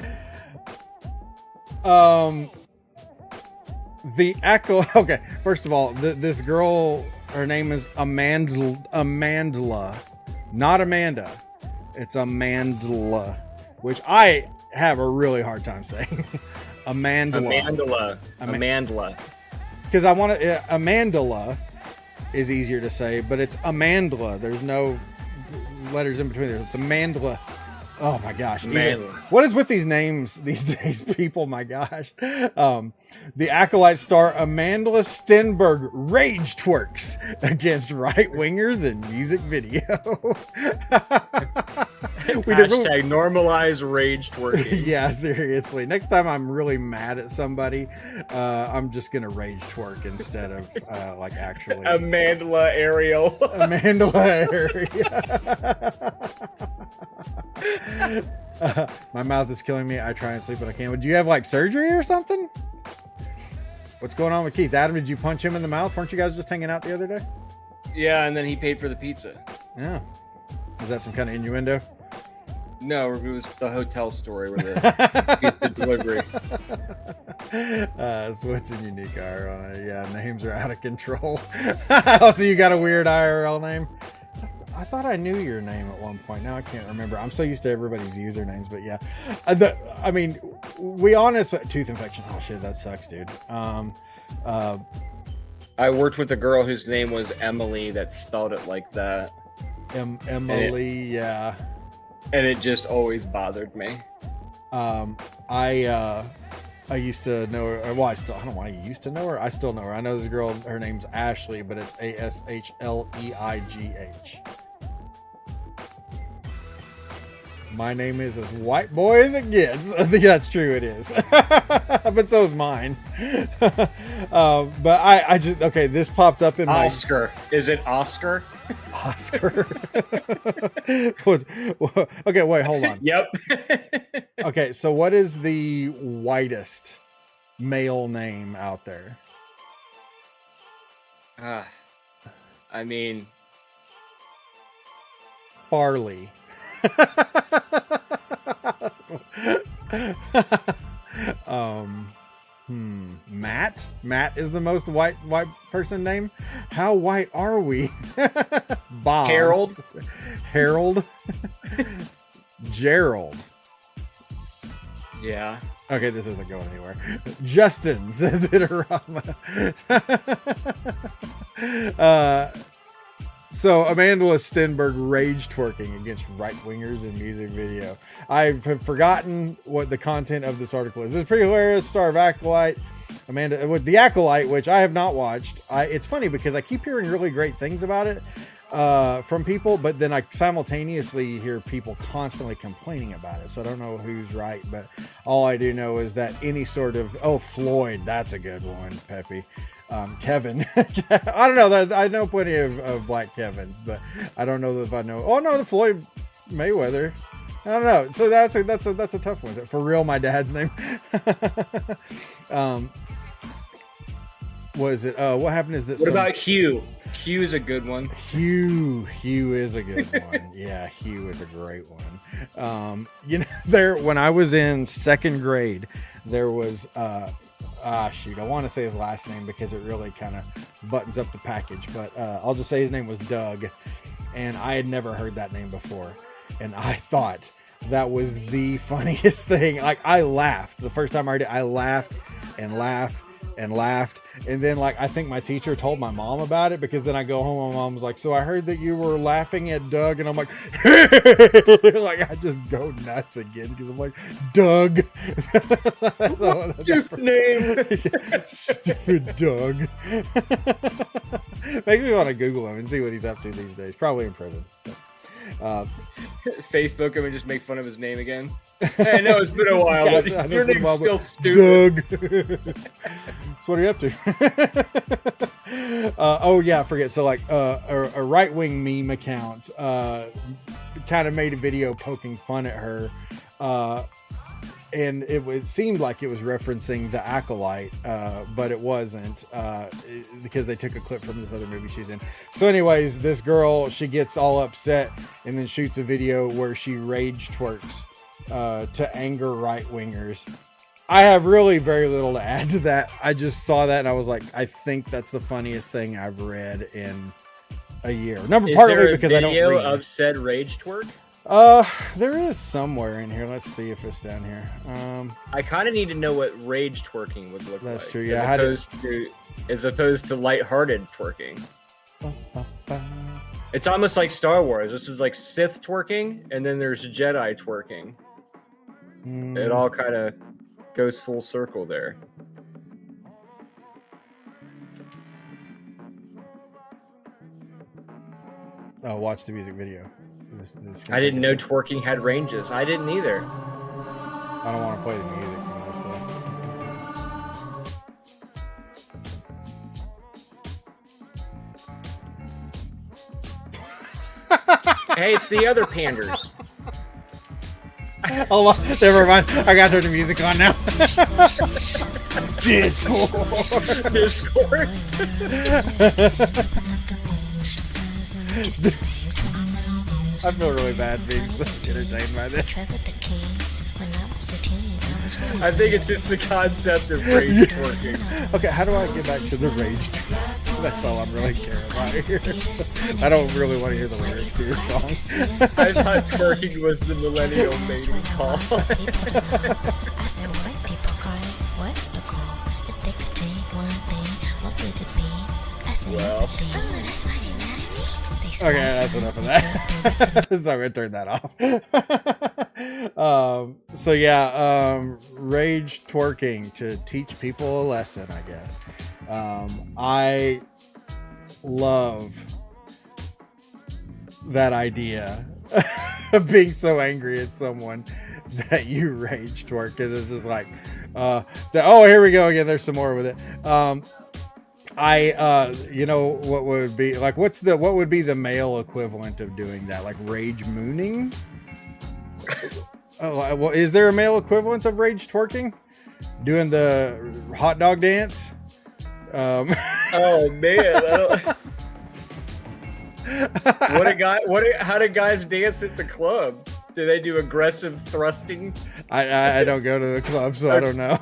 The echo. Okay, first of all, this girl, her name is Amandla, not Amanda. It's Amandla, which I have a really hard time saying. Amandla. Amandla. Because I want to. Amandla is easier to say, but it's Amandla. There's no letters in between there. It's Amandla. Oh my gosh. What is with these names these days, people? My gosh. The Acolyte star Amandla Stenberg rage twerks against right-wingers in music video. Hashtag normalize rage twerking. Yeah, seriously. Next time I'm really mad at somebody, I'm just going to rage twerk instead of like actually. Amandla Ariel. Amandla Ariel. My mouth is killing me. I try and sleep, but I can't. Would you have like surgery or something? What's going on with Keith? Adam, did you punch him in the mouth? Weren't you guys just hanging out the other day? Yeah, and then he paid for the pizza. Yeah. Is that some kind of innuendo? No, it was the hotel story with the pizza delivery. Switz and Unique IRL. Yeah, names are out of control. Also, you got a weird IRL name. I thought I knew your name at one point. Now I can't remember. I'm so used to everybody's usernames, but yeah. I mean, we honest tooth infection. Oh shit, that sucks, dude. I worked with a girl whose name was Emily that spelled it like that. Emily, yeah. And it just always bothered me. I used to know her. Well, I don't know why I used to know her. I still know her. I know this girl. Her name's Ashley, but it's ASHLEIGH. My name is as white boy as it gets. I think that's true. It is, but so is mine. But I just okay. This popped up in my Oscar. Is it Oscar? Oscar. Okay, wait, hold on. Yep. Okay, so what is the whitest male name out there? I mean, Farley. Matt? Matt is the most white person name. How white are we? Bob. Harold. Gerald. yeah. Okay, this isn't going anywhere. Justin says Itarama. So Amandla Stenberg rage twerking against right-wingers in music video. I've forgotten what the content of this article is. It's pretty hilarious. Star of Acolyte. Amanda with the Acolyte, which I have not watched. It's funny because I keep hearing really great things about it from people, but then I simultaneously hear people constantly complaining about it. So I don't know who's right, but all I do know is that any sort of Floyd, that's a good one, Peppy. Kevin. I don't know. I know plenty of black Kevins, but I don't know if I know. Oh no, the Floyd Mayweather. I don't know. So that's a tough one. For real, my dad's name. Was it? What happened is that. What about Hugh? Hugh's a good one. Hugh is a good one. Yeah, Hugh is a great one. There when I was in second grade, there was shoot, I want to say his last name because it really kind of buttons up the package, but I'll just say his name was Doug, and I had never heard that name before, and I thought that was the funniest thing. Like, I laughed the first time I heard it. I laughed and laughed and laughed, and then I think my teacher told my mom about it, because then I go home and my mom was like, so I heard that you were laughing at Doug, and I'm like I just go nuts again because I'm like, Doug. Stupid name. Stupid Doug. Makes me want to Google him and see what he's up to these days. Probably in prison. Facebook him and just make fun of his name again. Hey, no, it's been a while, but your name's still stupid. Doug. So what are you up to? I forget. So a right-wing meme account kind of made a video poking fun at her, and it seemed like it was referencing The Acolyte, but it wasn't, because they took a clip from this other movie she's in. So anyways, this girl, she gets all upset and then shoots a video where she rage twerks to anger right-wingers. I have really very little to add to that. I just saw that and I was like, I think that's the funniest thing I've read in a year. Partly because I don't read. Of said rage twerk? There is somewhere in here. Let's see if it's down here. I kind of need to know what rage twerking would look like. That's true. Yeah, as opposed to lighthearted twerking. It's almost like Star Wars. This is like Sith twerking, and then there's Jedi twerking. It all kind of goes full circle there. Oh, watch the music video. I didn't know twerking had ranges. I didn't either. I don't want to play the music from this, Hey, it's the other panders. Hold on, never mind. I got to turn the music on now. Discord. I feel really bad being entertained by this. I think it's just the concept of rage twerking. Okay, how do I get back to the rage? That's all I'm really caring about here. I don't really want to hear the lyrics to your song. I thought twerking was the millennial mating call. I said, white people call it, what's the call? If they could take one thing, what would it be? I said, well. that's why they mad at me. Okay, that's enough of that. So I'm gonna turn that off. Rage twerking to teach people a lesson, I guess. I love that idea of being so angry at someone that you rage twerk, because it's just like, here we go again. There's some more with it. What would be like, what would be the male equivalent of doing that? Like rage mooning? Well, is there a male equivalent of rage twerking? Doing the hot dog dance? Oh man, how do guys dance at the club? Do they do aggressive thrusting? I don't go to the club, so I don't know.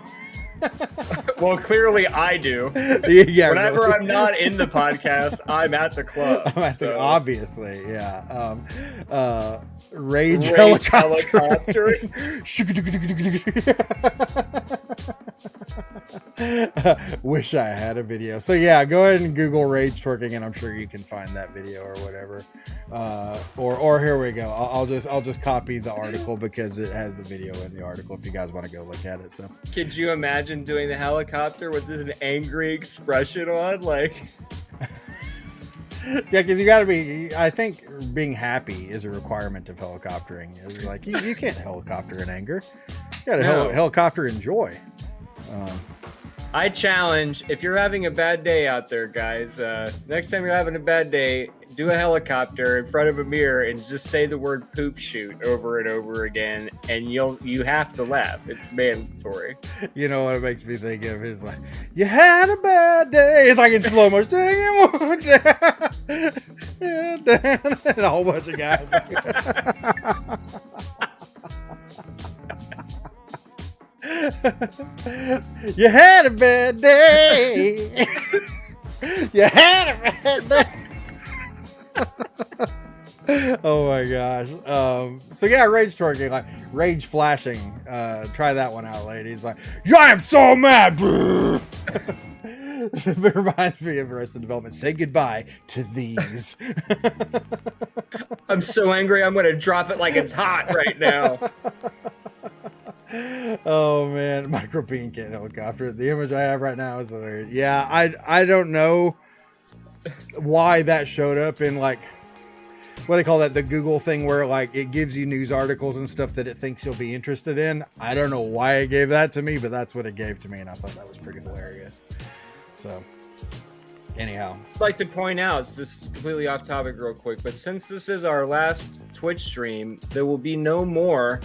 Well, clearly I do. Yeah. Whenever really. I'm not in the podcast, I'm at the club. Obviously, yeah. Rage helicopter. Wish I had a video. So yeah, go ahead and Google rage twerking, and I'm sure you can find that video or whatever. Or here we go. I'll just copy the article because it has the video in the article if you guys want to go look at it. So could you imagine doing the helicopter with an angry expression on, like? Yeah, because you got to be. I think being happy is a requirement of helicoptering. It's like you can't helicopter in anger. You got to helicopter in joy. I challenge, if you're having a bad day out there, guys, next time you're having a bad day, do a helicopter in front of a mirror and just say the word poop shoot over and over again, and you have to laugh. It's mandatory. You know what it makes me think of is like, you had a bad day. It's like in slow motion. Take it one down, yeah, down, and a whole bunch of guys. You had a bad day. You had a bad day. Oh my gosh. So yeah, rage twerking, like rage flashing. Try that one out, ladies. Like, I am so mad. It reminds me of Arrested Development. Say goodbye to these. I'm so angry, I'm going to drop it like it's hot right now. Oh man, Micro Bean Can helicopter. The image I have right now is hilarious. Yeah, I don't know why that showed up in like what they call that, the Google thing where like it gives you news articles and stuff that it thinks you'll be interested in. I don't know why it gave that to me, but that's what it gave to me, and I thought that was pretty hilarious. So anyhow, I'd like to point out, it's just completely off topic real quick, but since this is our last Twitch stream, there will be no more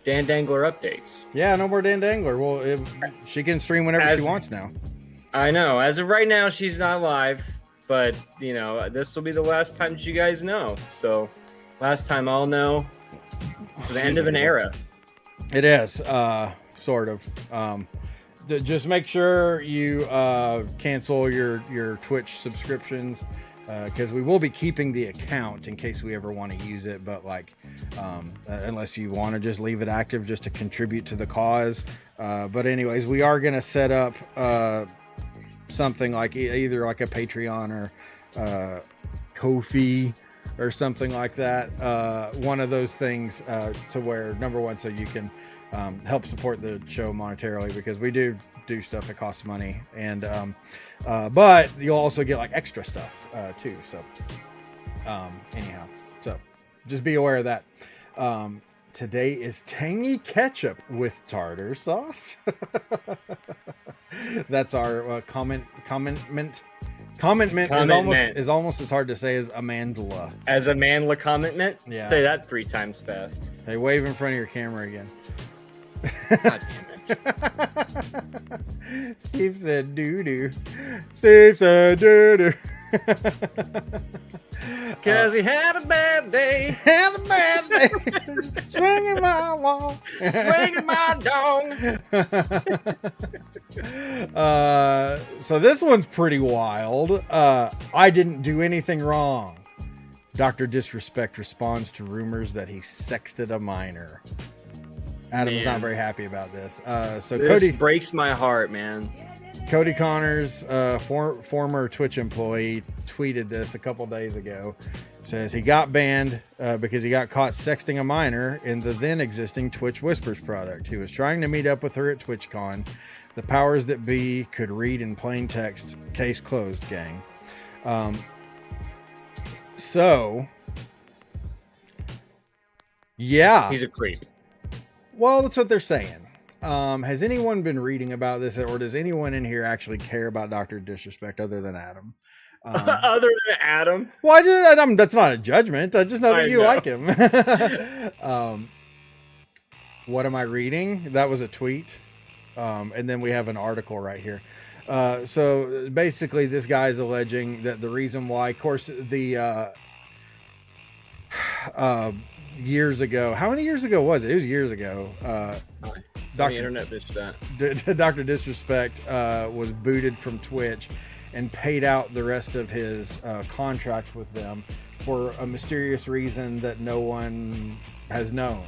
Dan Dangler updates. yeah, no more Dan Dangler. Well, she can stream whenever she wants now. I know. As of right now, she's not live, but you know, this will be the last time you guys know. So, last time I'll know. It's the end of an era. It is, sort of. Just make sure you cancel your Twitch subscriptions, because we will be keeping the account in case we ever want to use it, but like unless you want to just leave it active just to contribute to the cause. But anyways, we are going to set up something like either like a Patreon or Ko-fi or something like that, one of those things, to where, number one, so you can help support the show monetarily, because we do stuff that costs money, and but you'll also get like extra stuff too. So anyhow, so just be aware of that. Today is tangy ketchup with tartar sauce. That's our commitment is almost as hard to say as amandla. As a manla commitment? Yeah. Say that 3 times fast. Hey, wave in front of your camera again. God damn it. Steve said doo-doo. Steve said doo-doo. Cause he had a bad day. Had a bad day. Swinging my wall. Swinging my dong. So this one's pretty wild. I didn't do anything wrong. Dr. Disrespect responds to rumors that he sexted a minor. Adam's not very happy about this. So This Cody breaks my heart, man. Cody Connors, former Twitch employee, tweeted this a couple days ago. Says he got banned because he got caught sexting a minor in the then existing Twitch Whispers product. He was trying to meet up with her at TwitchCon. The powers that be could read in plain text, case closed, gang. So, yeah. He's a creep. Well, that's what they're saying. Has anyone been reading about this, or does anyone in here actually care about Dr. Disrespect other than Adam? Other than Adam? Well, that's not a judgment. I just know that you like him. What am I reading? That was a tweet. And then we have an article right here. So basically, this guy's alleging that the reason why, of course, the years ago, how many years ago was it? It was years ago. Internet bitch that. Dr. Disrespect was booted from Twitch and paid out the rest of his contract with them for a mysterious reason that no one has known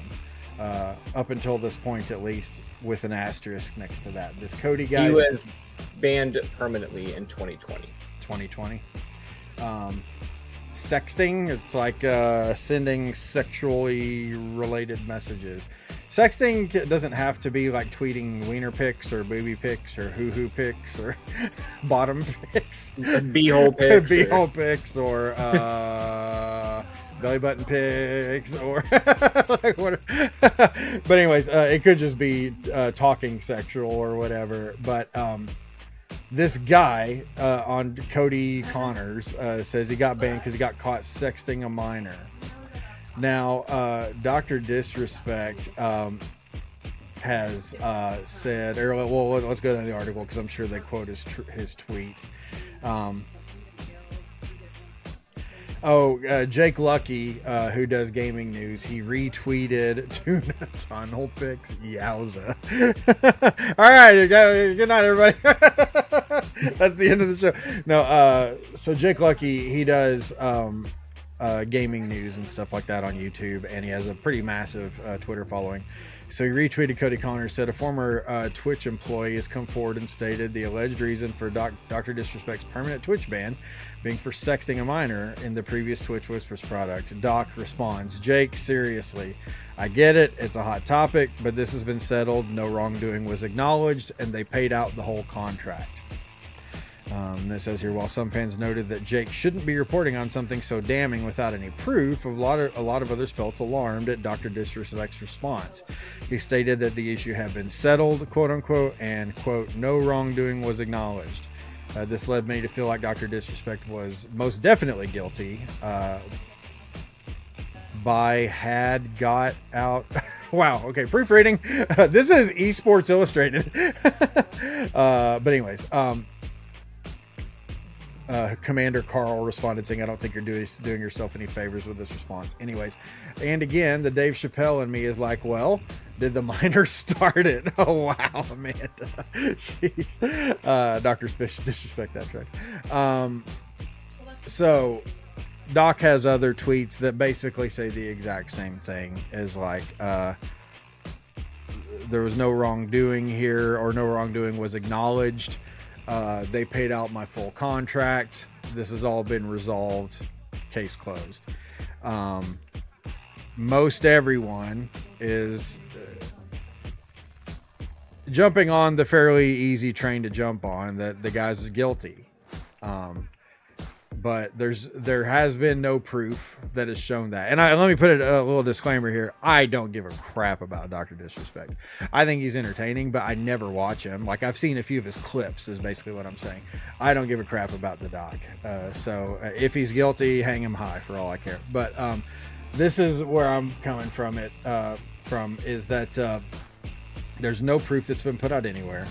up until this point, at least, with an asterisk next to that. This Cody guy He was banned permanently in 2020. 2020. Sexting, it's like sending sexually related messages. Sexting doesn't have to be like tweeting wiener pics or booby pics or hoo-hoo pics or bottom pics. Beehole pics. Beehole pics or belly button pics or like what. But anyways, it could just be talking sexual or whatever. But this guy on Cody Connors says he got banned because he got caught sexting a minor. Now, Dr. Disrespect has said, or well, let's go to the article because I'm sure they quote his tweet. Jake Lucky, who does gaming news, he retweeted Tuna Tunnel pics. Yowza. All right, good night, everybody. That's the end of the show. No, so Jake Lucky, he does gaming news and stuff like that on YouTube, and he has a pretty massive Twitter following. So he retweeted Cody Connors, said a former Twitch employee has come forward and stated the alleged reason for Dr. Disrespect's permanent Twitch ban being for sexting a minor in the previous Twitch Whispers product. Doc responds, Jake, seriously, I get it, it's a hot topic, but this has been settled, no wrongdoing was acknowledged, and they paid out the whole contract. And it says here, while some fans noted that Jake shouldn't be reporting on something so damning without any proof, a lot of others felt alarmed at Dr. Disrespect's response. He stated that the issue had been settled, quote unquote, and quote, no wrongdoing was acknowledged. This led me to feel like Dr. Disrespect was most definitely guilty. Had got out. Wow. Okay. Proofreading. This is Esports Illustrated. But anyways, Commander Carl responded saying, I don't think you're doing yourself any favors with this response. Anyways, and again, the Dave Chappelle in me is like, well, did the minor start it? Oh, wow, Amanda. Jeez. Dr. Disrespect that track. So Doc has other tweets that basically say the exact same thing as like, there was no wrongdoing here, or no wrongdoing was acknowledged. They paid out my full contract. This has all been resolved. Case closed. Most everyone is jumping on the fairly easy train to jump on that the guy's guilty. But there has been no proof that has shown that. And let me put it a little disclaimer here. I don't give a crap about Dr. Disrespect. I think he's entertaining, but I never watch him. Like, I've seen a few of his clips is basically what I'm saying. I don't give a crap about the doc. So if he's guilty, hang him high for all I care. But this is where I'm coming from is that there's no proof that's been put out anywhere.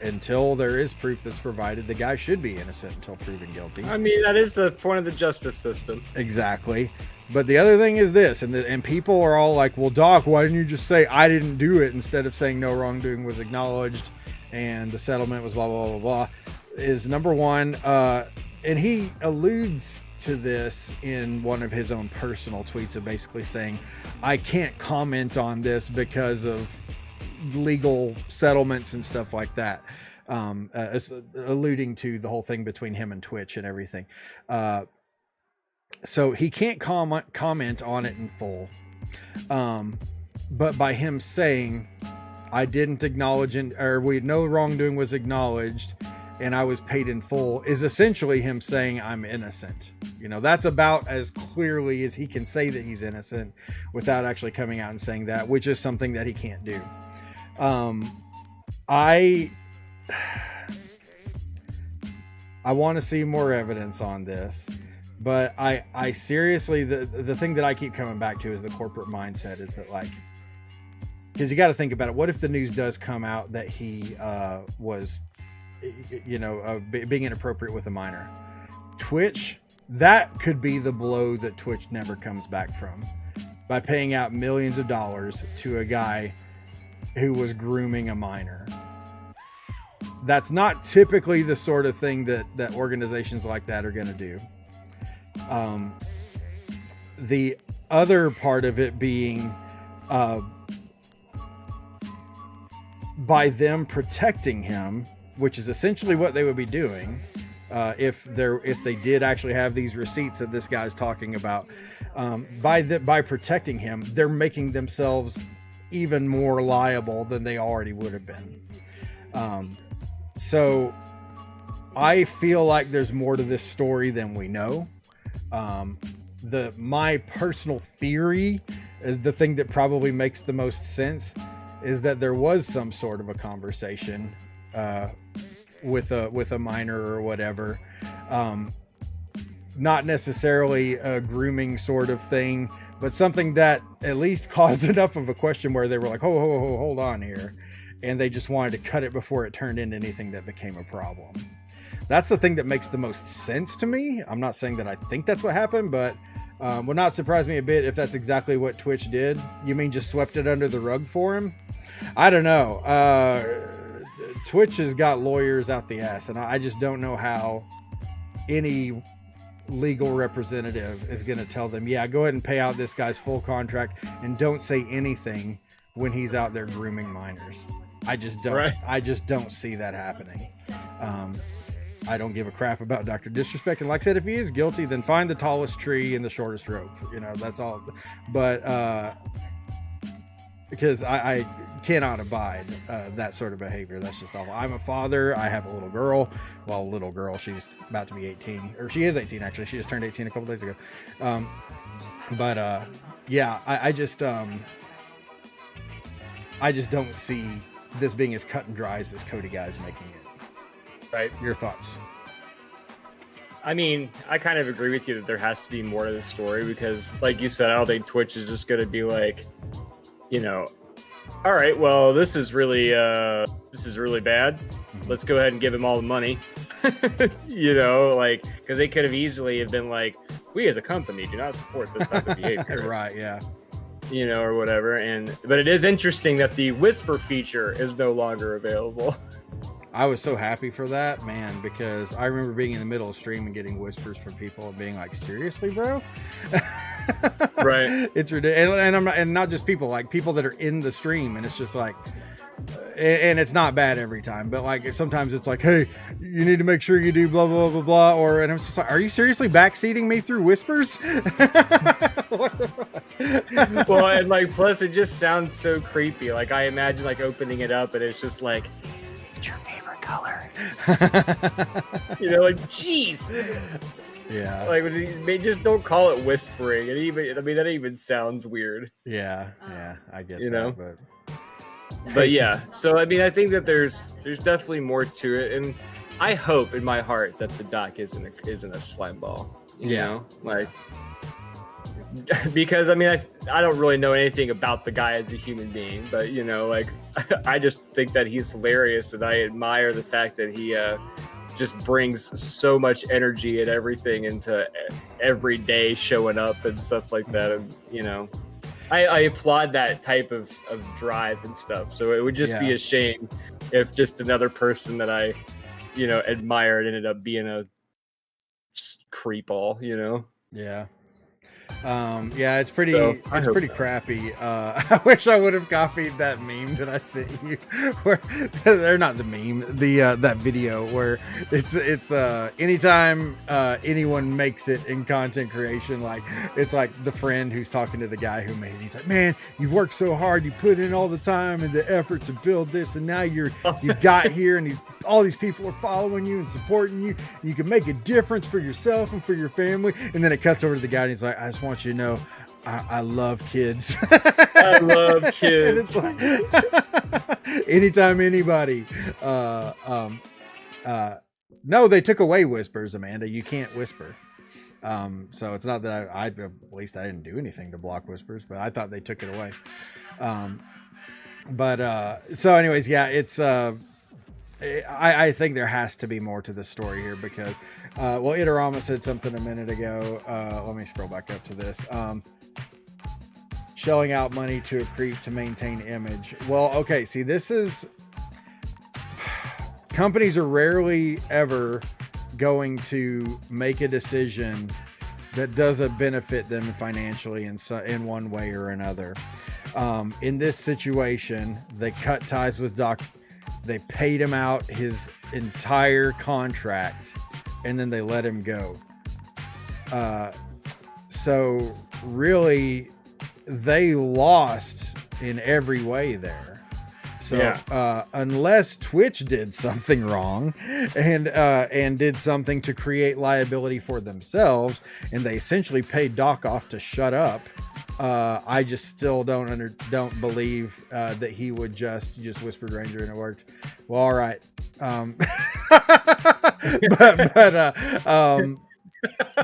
Until there is proof that's provided, the guy should be innocent until proven guilty. I mean, that is the point of the justice system. Exactly. But the other thing is this, and people are all like, well, Doc, why didn't you just say I didn't do it instead of saying no wrongdoing was acknowledged and the settlement was blah, blah, blah, blah, is number one. And he alludes to this in one of his own personal tweets of basically saying, I can't comment on this because of legal settlements and stuff like that, alluding to the whole thing between him and Twitch and everything. So he can't comment on it in full. But by him saying, I didn't acknowledge no wrongdoing was acknowledged and I was paid in full, is essentially him saying I'm innocent. You know, that's about as clearly as he can say that he's innocent without actually coming out and saying that, which is something that he can't do. I want to see more evidence on this, but I seriously, the thing that I keep coming back to is the corporate mindset is that, like, because you got to think about it. What if the news does come out that he was, being inappropriate with a minor? Twitch, that could be the blow that Twitch never comes back from, by paying out millions of dollars to a guy who was grooming a minor. That's not typically the sort of thing that organizations like that are going to do. The other part of it being by them protecting him, which is essentially what they would be doing if they did actually have these receipts that this guy's talking about. By protecting him, they're making themselves even more liable than they already would have been. So I feel like there's more to this story than we know. my personal theory is the thing that probably makes the most sense is that there was some sort of a conversation with a minor or whatever, not necessarily a grooming sort of thing, but something that at least caused enough of a question where they were like, hold on here, and they just wanted to cut it before it turned into anything that became a problem. That's the thing that makes the most sense to me. I'm not saying that I think that's what happened, but would not surprise me a bit if that's exactly what Twitch did. You mean just swept it under the rug for him? I don't know. Twitch has got lawyers out the ass, and I just don't know how any legal representative is going to tell them, yeah, go ahead and pay out this guy's full contract and don't say anything when he's out there grooming minors. I just don't. Right. I just don't see that happening. I don't give a crap about Dr. Disrespect. And like I said, if he is guilty, then find the tallest tree and the shortest rope. You know, that's all. But because I cannot abide that sort of behavior. That's just awful. I'm a father. I have a little girl. Well, little girl. She's about to be 18. Or she is 18, actually. She just turned 18 a couple days ago. Yeah, I just don't see this being as cut and dry as this Cody guy is making it. Right. Your thoughts? I mean, I kind of agree with you that there has to be more to the story because, like you said, I don't think Twitch is just going to be like, you know, all right, well, this is really bad. Let's go ahead and give him all the money. You know, like, because they could have easily have been like, we as a company do not support this type of behavior. Right, yeah. You know, or whatever. But it is interesting that the whisper feature is no longer available. I was so happy for that, man, because I remember being in the middle of stream and getting whispers from people and being like, seriously, bro? Right. It's ridiculous. And not just people, like people that are in the stream, and it's just like, and it's not bad every time, but like sometimes it's like, hey, you need to make sure you do blah, blah, blah, blah. And I'm just like, are you seriously backseating me through whispers? Well, and like, plus it just sounds so creepy. Like I imagine like opening it up and it's just like, it's your favorite color. You know, like, jeez. Yeah. Like, they just don't call it whispering. And even, I mean, that even sounds weird. Yeah. I get you that, know? But yeah. So, I mean, I think that there's definitely more to it. And I hope in my heart that the doc isn't a slime ball. You know? Like, because I mean, I don't really know anything about the guy as a human being, but you know, like I just think that he's hilarious, and I admire the fact that he just brings so much energy and everything into every day showing up and stuff like that. And you know, I applaud that type of drive and stuff. So it would just be a shame if just another person that I, you know, admired ended up being a creepball, you know? Yeah. It's pretty crappy. I wish I would have copied that meme that I sent you, where they're not the meme, that video where it's anytime anyone makes it in content creation, like it's like the friend who's talking to the guy who made it. He's like, man, you've worked so hard, you put in all the time and the effort to build this, and now you got here, and all these people are following you and supporting you. You can make a difference for yourself and for your family. And then it cuts over to the guy and he's like, I just want you to know, I love kids. I love kids. And it's like, anytime anybody, no, they took away whispers, Amanda. You can't whisper. So it's not that at least I didn't do anything to block whispers, but I thought they took it away. So anyways, yeah, it's, I think there has to be more to the story here because, Itarama said something a minute ago. Let me scroll back up to this. Shelling out money to a creep to maintain image. Well, okay, see, this is... Companies are rarely ever going to make a decision that doesn't benefit them financially in one way or another. In this situation, they cut ties with Doc. They paid him out his entire contract, and then they let him go. So really, they lost in every way there. So unless Twitch did something wrong and did something to create liability for themselves, and they essentially paid Doc off to shut up, I just still don't believe that he would just whisper Granger and it worked. Well, all right.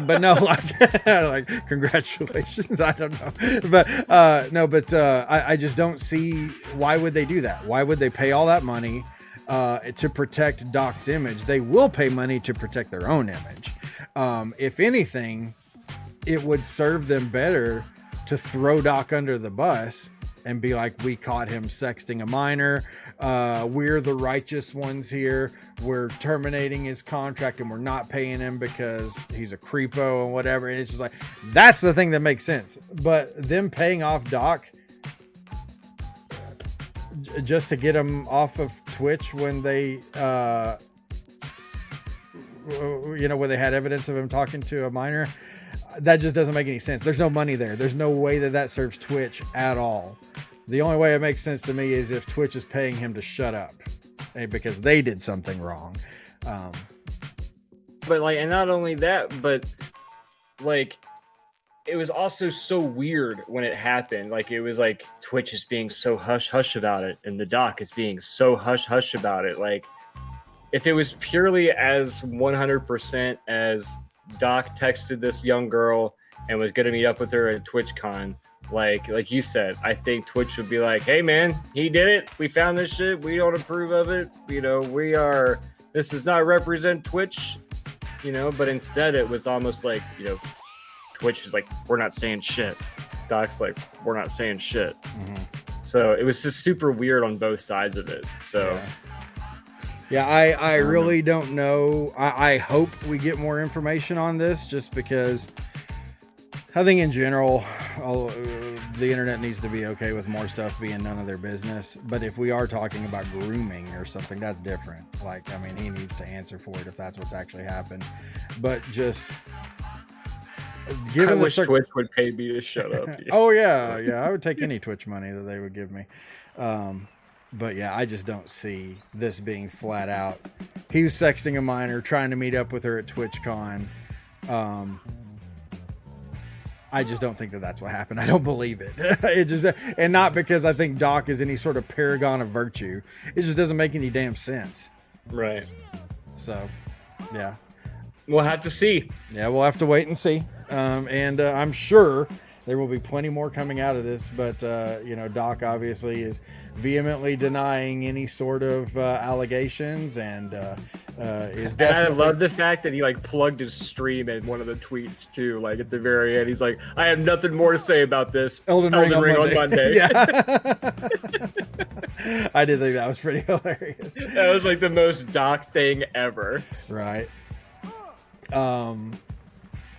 But no, like congratulations. I don't know, but no, but I just don't see why would they do that. Why would they pay all that money to protect Doc's image? They will pay money to protect their own image. If anything, it would serve them better to throw Doc under the bus and be like, we caught him sexting a minor. We're the righteous ones here. We're terminating his contract and we're not paying him because he's a creepo and whatever. And it's just like, that's the thing that makes sense. But them paying off Doc just to get him off of Twitch when they, when they had evidence of him talking to a minor, that just doesn't make any sense. There's no money there. There's no way that serves Twitch at all. The only way it makes sense to me is if Twitch is paying him to shut up because they did something wrong. But like, and not only that, but like, it was also so weird when it happened. Like, it was like Twitch is being so hush hush about it, and the Doc is being so hush hush about it. Like, if it was purely as 100% as Doc texted this young girl and was gonna meet up with her at TwitchCon, like you said, I think Twitch would be like, hey man, he did it, we found this shit, we don't approve of it, this does not represent Twitch, but instead it was almost like, Twitch is like, we're not saying shit, Doc's like, we're not saying shit. So it was just super weird on both sides of it. So yeah, I really don't know. I hope we get more information on this, just because I think in general, the internet needs to be okay with more stuff being none of their business. But if we are talking about grooming or something, that's different. Like, I mean, he needs to answer for it if that's what's actually happened. But just given I wish Twitch would pay me to shut up. Yeah. Oh yeah, I would take any Twitch money that they would give me. But yeah, I just don't see this being flat out. He was sexting a minor, trying to meet up with her at TwitchCon. I just don't think that that's what happened. I don't believe it. And not because I think Doc is any sort of paragon of virtue. It just doesn't make any damn sense. Right. So, yeah. We'll have to see. Yeah, we'll have to wait and see. And I'm sure there will be plenty more coming out of this, but Doc obviously is vehemently denying any sort of allegations, and is definitely. And I love the fact that he plugged his stream in one of the tweets too. Like at the very end, he's like, "I have nothing more to say about this." Elden Ring on Monday. Yeah. I did think that was pretty hilarious. That was like the most Doc thing ever. Right.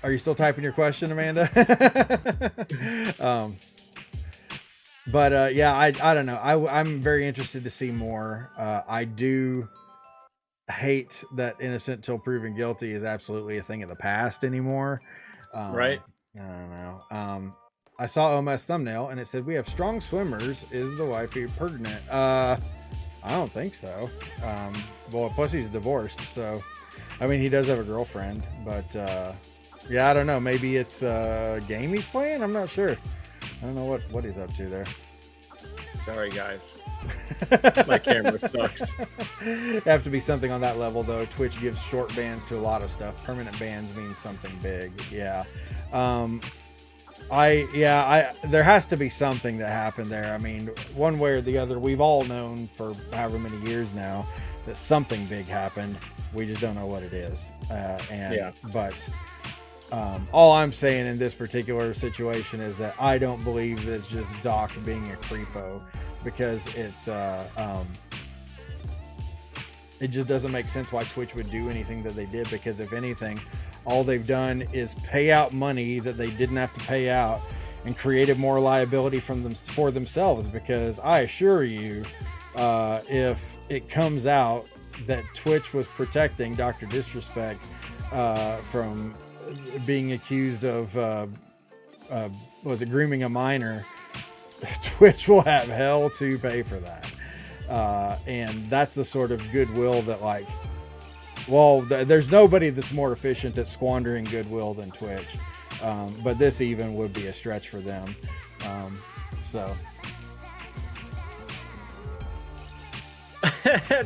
Are you still typing your question, Amanda? Yeah, I don't know. I'm very interested to see more. I do hate that innocent till proven guilty is absolutely a thing of the past anymore. Right. I don't know. I saw Oma's thumbnail and it said, we have strong swimmers. Is the wifey pregnant? I don't think so. Well, plus he's divorced. So, I mean, he does have a girlfriend, but, yeah, I don't know. Maybe it's a game he's playing. I'm not sure. I don't know what he's up to there. Sorry, guys. My camera sucks. Have to be something on that level, though. Twitch gives short bans to a lot of stuff. Permanent bans means something big. Yeah. There has to be something that happened there. I mean, one way or the other, we've all known for however many years now that something big happened. We just don't know what it is. But all I'm saying in this particular situation is that I don't believe that it's just Doc being a creepo, because it just doesn't make sense why Twitch would do anything that they did, because if anything, all they've done is pay out money that they didn't have to pay out and created more liability for themselves. Because I assure you, if it comes out that Twitch was protecting Dr. Disrespect from being accused of grooming a minor, Twitch will have hell to pay for that. And that's the sort of goodwill that like, well, there's nobody that's more efficient at squandering goodwill than Twitch. But this even would be a stretch for them. So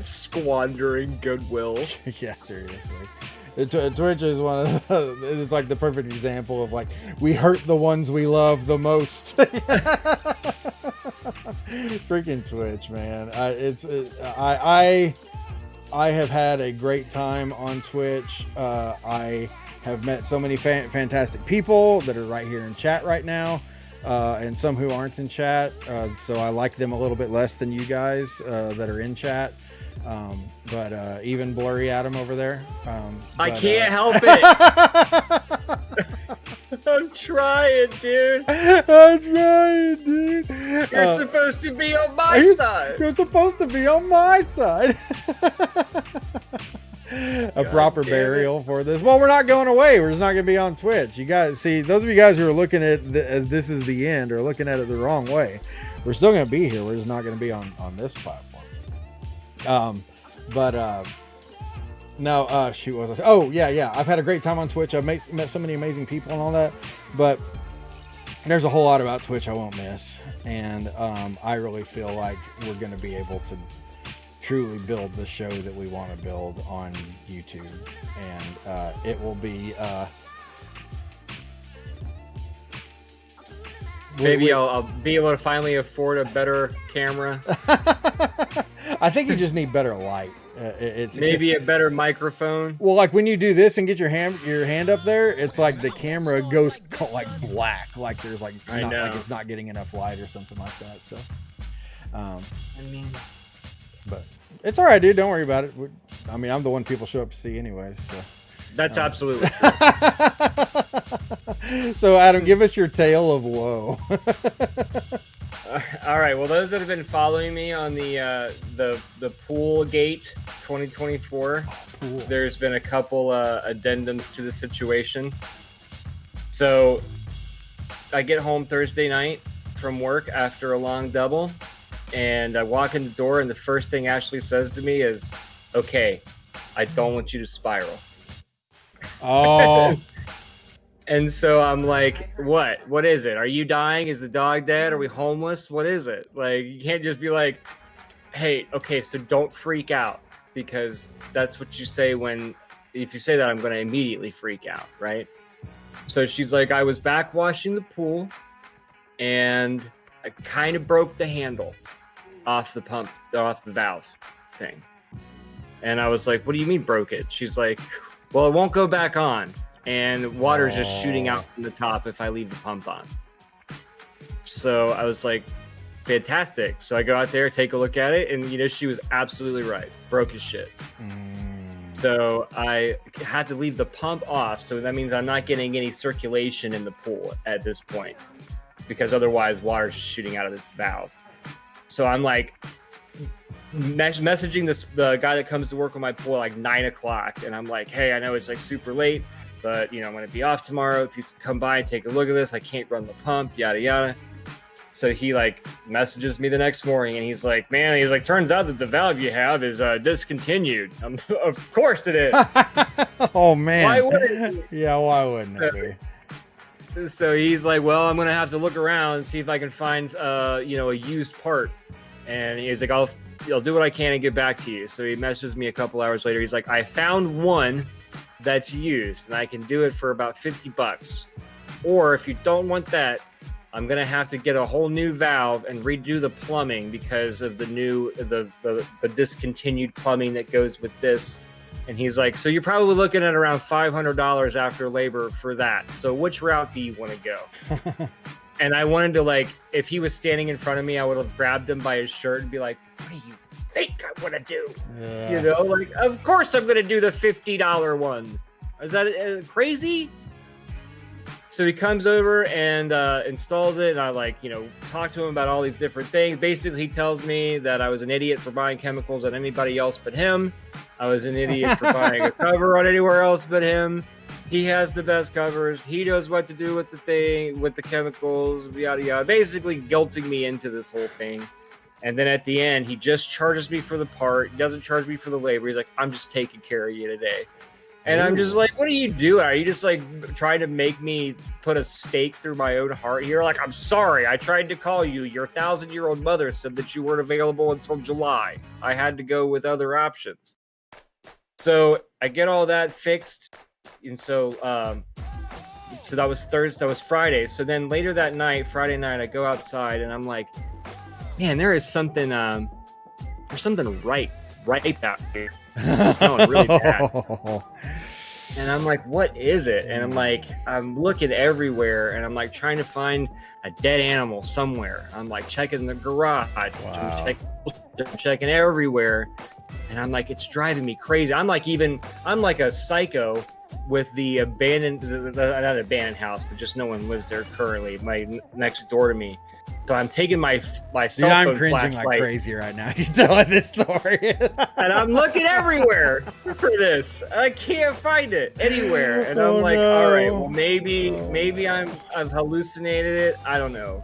Squandering goodwill. yeah, seriously. Twitch is one of the, it's like the perfect example of like we hurt the ones we love the most. Freaking Twitch, man. I have had a great time on Twitch. I have met so many fantastic people that are right here in chat right now, and some who aren't in chat. So I like them a little bit less than you guys that are in chat. But even Blurry Adam over there. I can't help it. I'm trying, dude. You're supposed to be on my side. You're supposed to be on my side. A proper burial for this. Well, we're not going away. We're just not going to be on Twitch. You guys see, those of you guys who are looking at as this is the end are looking at it the wrong way. We're still going to be here. We're just not going to be on this platform. No, shoot, what was I saying? Oh, yeah. I've had a great time on Twitch. I've met so many amazing people and all that, but there's a whole lot about Twitch I won't miss. And I really feel like we're going to be able to truly build the show that we want to build on YouTube. And it will be... Maybe I'll be able to finally afford a better camera. I think you just need better light. It's maybe a better microphone. Well, like when you do this and get your hand up there, it's like the camera goes like black, like there's like like it's not getting enough light or something like that. So, but it's all right, dude. Don't worry about it. I'm the one people show up to see anyways. So. That's absolutely true. So, Adam, give us your tale of woe. All right. Well, those that have been following me on the Pool Gate 2024, there's been a couple addendums to the situation. So, I get home Thursday night from work after a long double, and I walk in the door, and the first thing Ashley says to me is, "Okay, I don't want you to spiral." Oh. And so I'm like, what is it? Are you dying? Is the dog dead? Are we homeless? What is it? Like, you can't just be like, hey, okay, so don't freak out, because that's what you say if you say that, I'm going to immediately freak out, right? So she's like, I was back washing the pool and I kind of broke the handle off the valve thing. And I was like, what do you mean broke it? She's like, well, it won't go back on. And water's just shooting out from the top if I leave the pump on. So I was like, fantastic. So I go out there, take a look at it, and she was absolutely right. Broke as shit. So I had to leave the pump off. So that means I'm not getting any circulation in the pool at this point, because otherwise water's just shooting out of this valve. So I'm like messaging the guy that comes to work on my pool at like 9 o'clock. And I'm like, hey, I know it's like super late, but I'm going to be off tomorrow. If you could come by and take a look at this, I can't run the pump, yada, yada. So he like messages me the next morning, and he's like, turns out that the valve you have is discontinued. Of course it is. Oh man. Why wouldn't it? Yeah, why wouldn't it be? So he's like, well, I'm going to have to look around and see if I can find, a used part. And he's like, I'll do what I can and get back to you. So he messages me a couple hours later. He's like, I found one that's used, and I can do it for about $50. Or if you don't want that, I'm gonna have to get a whole new valve and redo the plumbing because of the discontinued plumbing that goes with this. And he's like, so you're probably looking at around $500 after labor for that. So which route do you want to go? And I wanted to, like, if he was standing in front of me, I would have grabbed him by his shirt and be like, what do you think I want to do? Yeah. Like, of course I'm going to do the $50 one. Is that crazy? So he comes over and installs it, and I talk to him about all these different things. Basically, he tells me that I was an idiot for buying chemicals on anybody else but him. I was an idiot for buying a cover on anywhere else but him. He has the best covers. He knows what to do with the chemicals, yada yada. Basically, guilting me into this whole thing. And then at the end, he just charges me for the part. He doesn't charge me for the labor. He's like, I'm just taking care of you today. And I'm just like, what are you doing? Are you just like trying to make me put a stake through my own heart here? Like, I'm sorry. I tried to call you. Your 1,000-year-old mother said that you weren't available until July. I had to go with other options. So I get all that fixed. And so that was Thursday. That was Friday. So then later that night, Friday night, I go outside and I'm like, man, there is something, there's something right out here. It's smelling really bad. And I'm like, what is it? And I'm like, I'm looking everywhere and I'm like trying to find a dead animal somewhere. I'm like checking the garage, I'm checking everywhere. And I'm like, it's driving me crazy. I'm like a psycho with the not abandoned house, but just no one lives there currently, next door to me. So I'm taking my cell phone I'm cringing flashlight, like crazy right now. You're telling this story. and I'm looking everywhere for this. I can't find it anywhere. And I'm like, no. all right, well maybe I've hallucinated it. I don't know.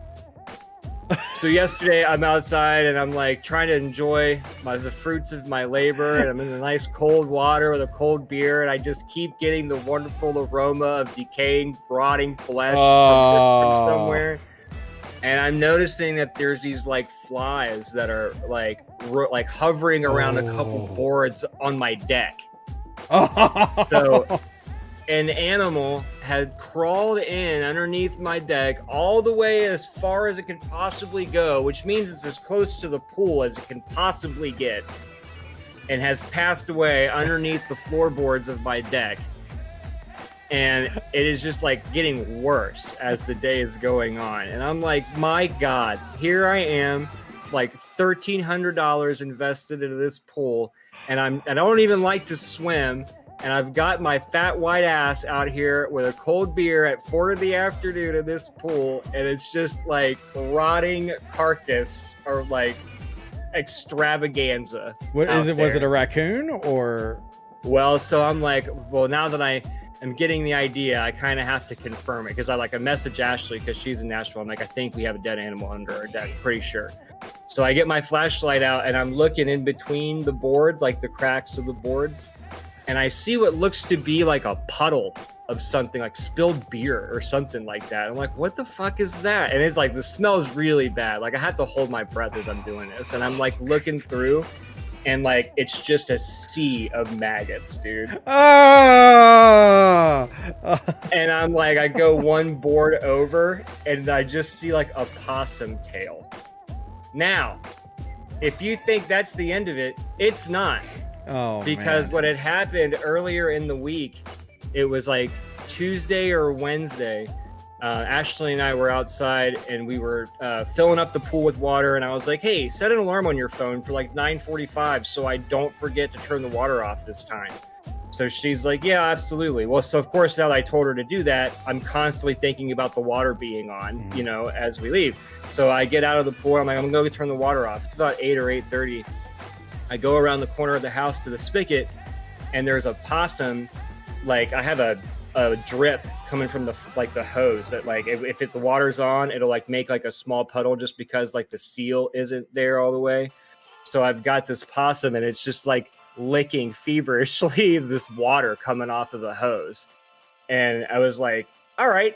So yesterday I'm outside and I'm like trying to enjoy the fruits of my labor, and I'm in a nice cold water with a cold beer, and I just keep getting the wonderful aroma of decaying, rotting flesh from somewhere. And I'm noticing that there's these like flies that are like hovering around a couple boards on my deck. So an animal had crawled in underneath my deck all the way as far as it could possibly go, which means it's as close to the pool as it can possibly get, and has passed away underneath the floorboards of my deck. And it is just like getting worse as the day is going on. And I'm like, my God, here I am, like $1,300 invested into this pool, and I don't even like to swim. And I've got my fat white ass out here with a cold beer at 4 in the afternoon in this pool, and it's just like rotting carcass or like extravaganza. What is it? Was it a raccoon or? Well, so I'm like, well, now that I am getting the idea, I kind of have to confirm it, because I message Ashley because she's in Nashville. I'm like, I think we have a dead animal under our deck, pretty sure. So I get my flashlight out and I'm looking in between the board, like the cracks of the boards. And I see what looks to be like a puddle of something, like spilled beer or something like that. I'm like, what the fuck is that? And it's like, the smell is really bad. Like, I have to hold my breath as I'm doing this. And I'm like looking through, and like, it's just a sea of maggots, dude. And I'm like, I go one board over and I just see like a possum tail. Now, if you think that's the end of it, it's not. Oh, because man. what had happened earlier in the week, it was like Tuesday or Wednesday. Ashley and I were outside and we were filling up the pool with water, and I was like, hey, set an alarm on your phone for like 9:45 so I don't forget to turn the water off this time. So she's like, yeah, absolutely. Well, so of course, now that I told her to do that, I'm constantly thinking about the water being on, you know, as we leave. So I get out of the pool, I'm like, I'm gonna go turn the water off. It's about 8 or 8:30. I go around the corner of the house to the spigot, and there's a possum. Like, I have a drip coming from the hose that, like, if the water's on, it'll like make like a small puddle just because like the seal isn't there all the way. So I've got this possum, and it's just like licking feverishly this water coming off of the hose. And I was like, all right,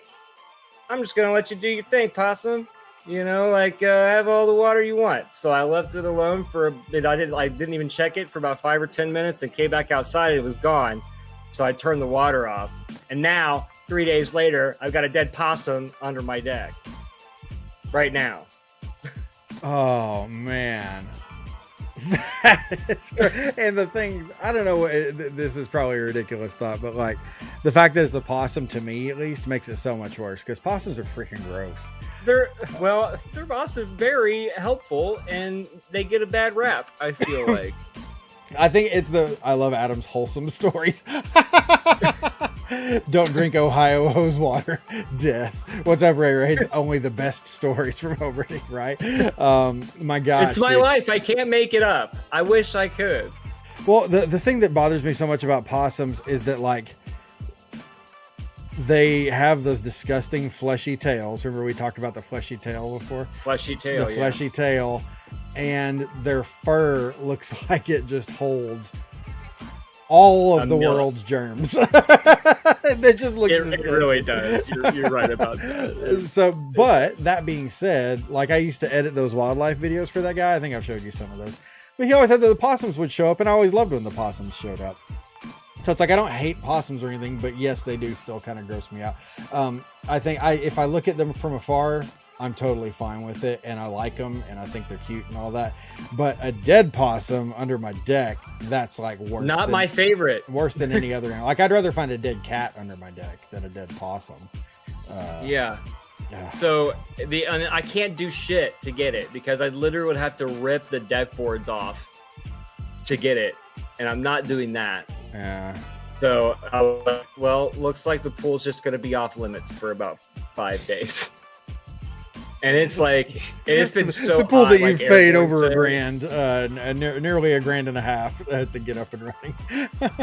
I'm just gonna let you do your thing, possum. You know, like, have all the water you want. So I left it alone for a bit. I didn't even check it for about 5 or 10 minutes, and came back outside and it was gone. So I turned the water off. And now, 3 days later, I've got a dead possum under my deck. Right now. Oh, man. And the thing, I don't know, this is probably a ridiculous thought, but like the fact that it's a possum, to me at least, makes it so much worse, because possums are freaking gross. They're also very helpful, and they get a bad rap, I feel like. I think I love Adam's wholesome stories. Don't drink Ohio hose water. Death. What's up, Ray Ray? It's only the best stories from Oberty, right? My gosh. It's my life. I can't make it up. I wish I could. Well, the thing that bothers me so much about possums is that, like, they have those disgusting fleshy tails. Remember we talked about the fleshy tail before? Fleshy tail, The fleshy tail. and their fur looks like it just holds all of the world's germs. It just looks It really does. You're right about that. So, but that being said, like I used to edit those wildlife videos for that guy. I think I've showed you some of those. But he always said that the possums would show up, and I always loved when the possums showed up. So it's like I don't hate possums or anything, but yes, they do still kind of gross me out. I think if I look at them from afar, I'm totally fine with it, and I like them, and I think they're cute and all that. But a dead possum under my deck, that's like worse. Not my favorite. Worse than any other animal. Like I'd rather find a dead cat under my deck than a dead possum. Yeah. So I can't do shit to get it because I literally would have to rip the deck boards off to get it, and I'm not doing that. Yeah. So, well, looks like the pool's just going to be off limits for about 5 days. And it's like, it's been so the pool hot, that like you've paid airport over today. $1,000, nearly $1.5 to get up and running.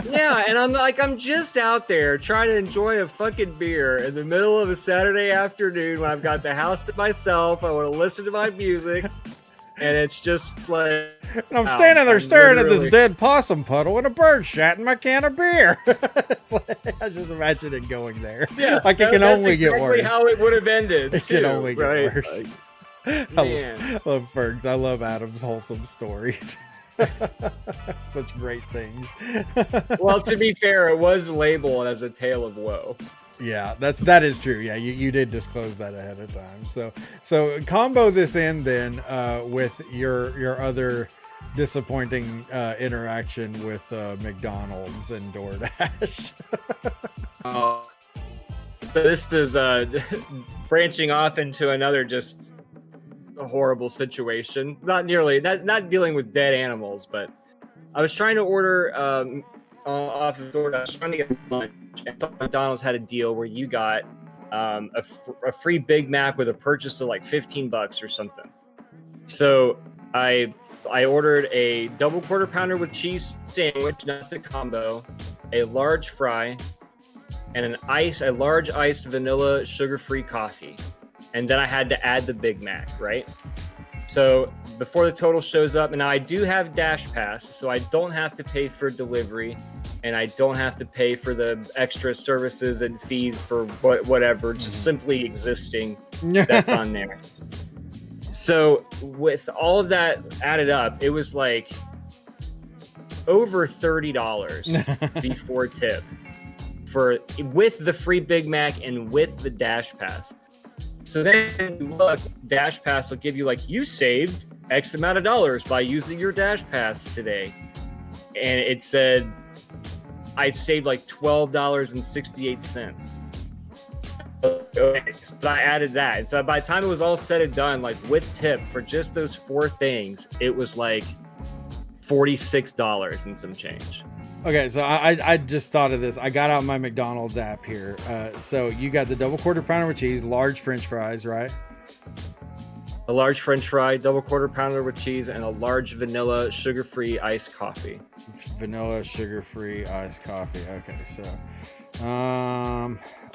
Yeah, and I'm just out there trying to enjoy a fucking beer in the middle of a Saturday afternoon when I've got the house to myself. I want to listen to my music, and it's just like, And I'm standing there staring at this literally- dead possum puddle and a bird shat in my can of beer. It's like, I just imagine it going there. Yeah, like it can that's only get exactly worse. how it would have ended. It can too, only get right? worse. Like, I man. love Fergs. I love Adam's wholesome stories. Such great things. Well, to be fair, it was labeled as a tale of woe. Yeah, that is true. Yeah, you did disclose that ahead of time. So combo this in then with your other disappointing interaction with McDonald's and DoorDash. So this is branching off into another just a horrible situation. Not dealing with dead animals, but I was trying to order off of DoorDash. I was trying to get lunch. And McDonald's had a deal where you got a free Big Mac with a purchase of like $15 or something. So I ordered a double quarter pounder with cheese sandwich, not the combo, a large fry, and a large iced vanilla sugar-free coffee. And then I had to add the Big Mac, right? So before the total shows up, and now I do have Dash Pass, so I don't have to pay for delivery, and I don't have to pay for the extra services and fees for whatever, just simply existing that's on there. So with all of that added up, it was like over $30 before tip with the free Big Mac and with the Dash Pass. So then look, Dash Pass will give you like, you saved X amount of dollars by using your Dash Pass today. And it said I saved like $12.68. Okay, so I added that. And so by the time it was all said and done, like with tip for just those 4 things, it was like $46 and some change. Okay, so I just thought of this. I got out my McDonald's app here. So you got the double quarter pounder with cheese, large French fries, right? A large French fry, double quarter pounder with cheese, and a large vanilla sugar-free iced coffee. Vanilla sugar-free iced coffee. Okay, so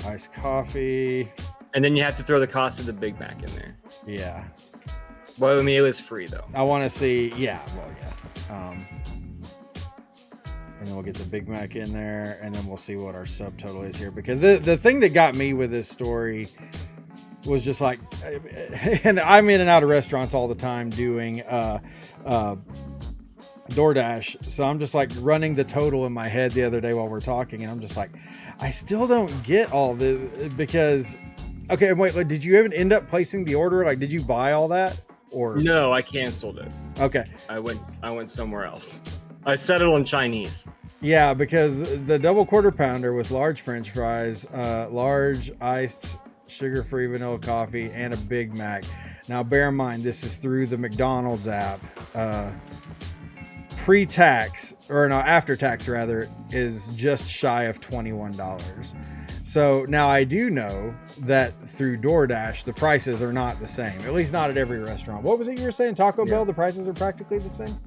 iced coffee. And then you have to throw the cost of the Big Mac in there. Yeah. Well, I mean, it was free though. I want to see. Yeah. Well, yeah. And then we'll get the Big Mac in there, and then we'll see what our subtotal is here. Because the thing that got me with this story was just like, and I'm in and out of restaurants all the time doing DoorDash. So I'm just like running the total in my head the other day while we're talking, and I'm just like, I still don't get all this because, okay, wait, did you even end up placing the order? Like, did you buy all that? Or no, I canceled it. Okay. I went somewhere else. I settled on Chinese. Yeah, because the double quarter pounder with large French fries, large iced sugar-free vanilla coffee, and a Big Mac. Now, bear in mind, this is through the McDonald's app. Pre-tax, or no, after tax rather, is just shy of $21. So now I do know that through DoorDash, the prices are not the same, at least not at every restaurant. What was it you were saying? Taco Bell, the prices are practically the same?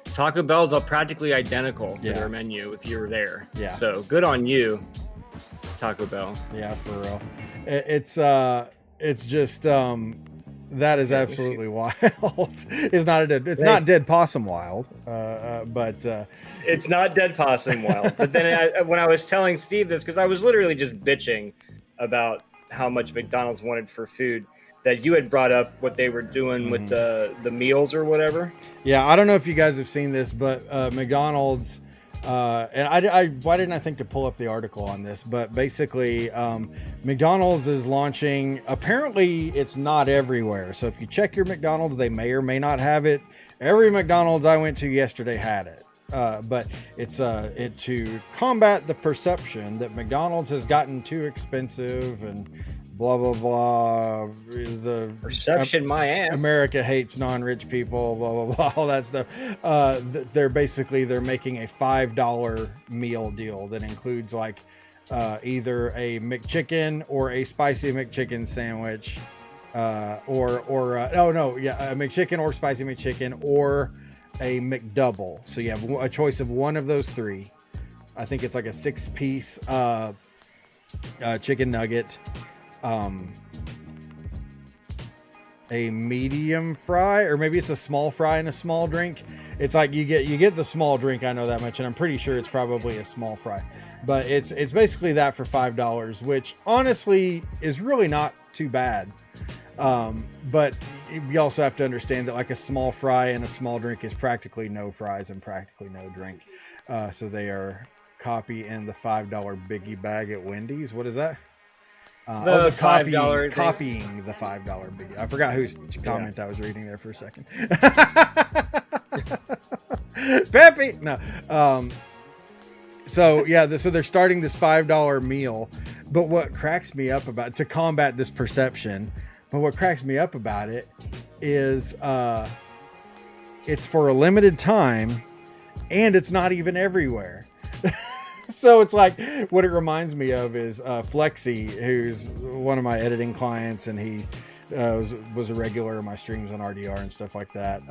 Taco Bell's are practically identical to Yeah. their menu if you were there. Yeah. So good on you, Taco Bell. Yeah, for real. It's just That is absolutely wild. It's not not dead possum wild, but it's not dead possum wild. But then when I was telling Steve this, because I was literally just bitching about how much McDonald's wanted for food, that you had brought up what they were doing with the meals or whatever. Yeah, I don't know if you guys have seen this, but McDonald's. And I why didn't I think to pull up the article on this? But basically, McDonald's is launching. Apparently, it's not everywhere. So if you check your McDonald's, they may or may not have it. Every McDonald's I went to yesterday had it. But it's to combat the perception that McDonald's has gotten too expensive and blah blah blah. The perception, my ass. America hates non-rich people. Blah blah blah. All that stuff. They're making a $5 meal deal that includes like either a McChicken or a spicy McChicken sandwich, a McChicken or spicy McChicken or a McDouble. So you have a choice of one of those three. I think it's like a 6-piece chicken nugget. A medium fry, or maybe it's a small fry and a small drink. It's like you get the small drink, I know that much, and I'm pretty sure it's probably a small fry. But it's basically that for $5, which honestly is really not too bad. But you also have to understand that like a small fry and a small drink is practically no fries and practically no drink. So they are copying the $5 biggie bag at Wendy's. What is that? The $5 copying the $5 biggie. I forgot whose comment I was reading there for a second. Peppy. No. So they're starting this $5 meal, but what cracks me up about to combat this perception, but what cracks me up about it is it's for a limited time and it's not even everywhere. So it's like, what it reminds me of is Flexi, who's one of my editing clients, and he was a regular in my streams on RDR and stuff like that.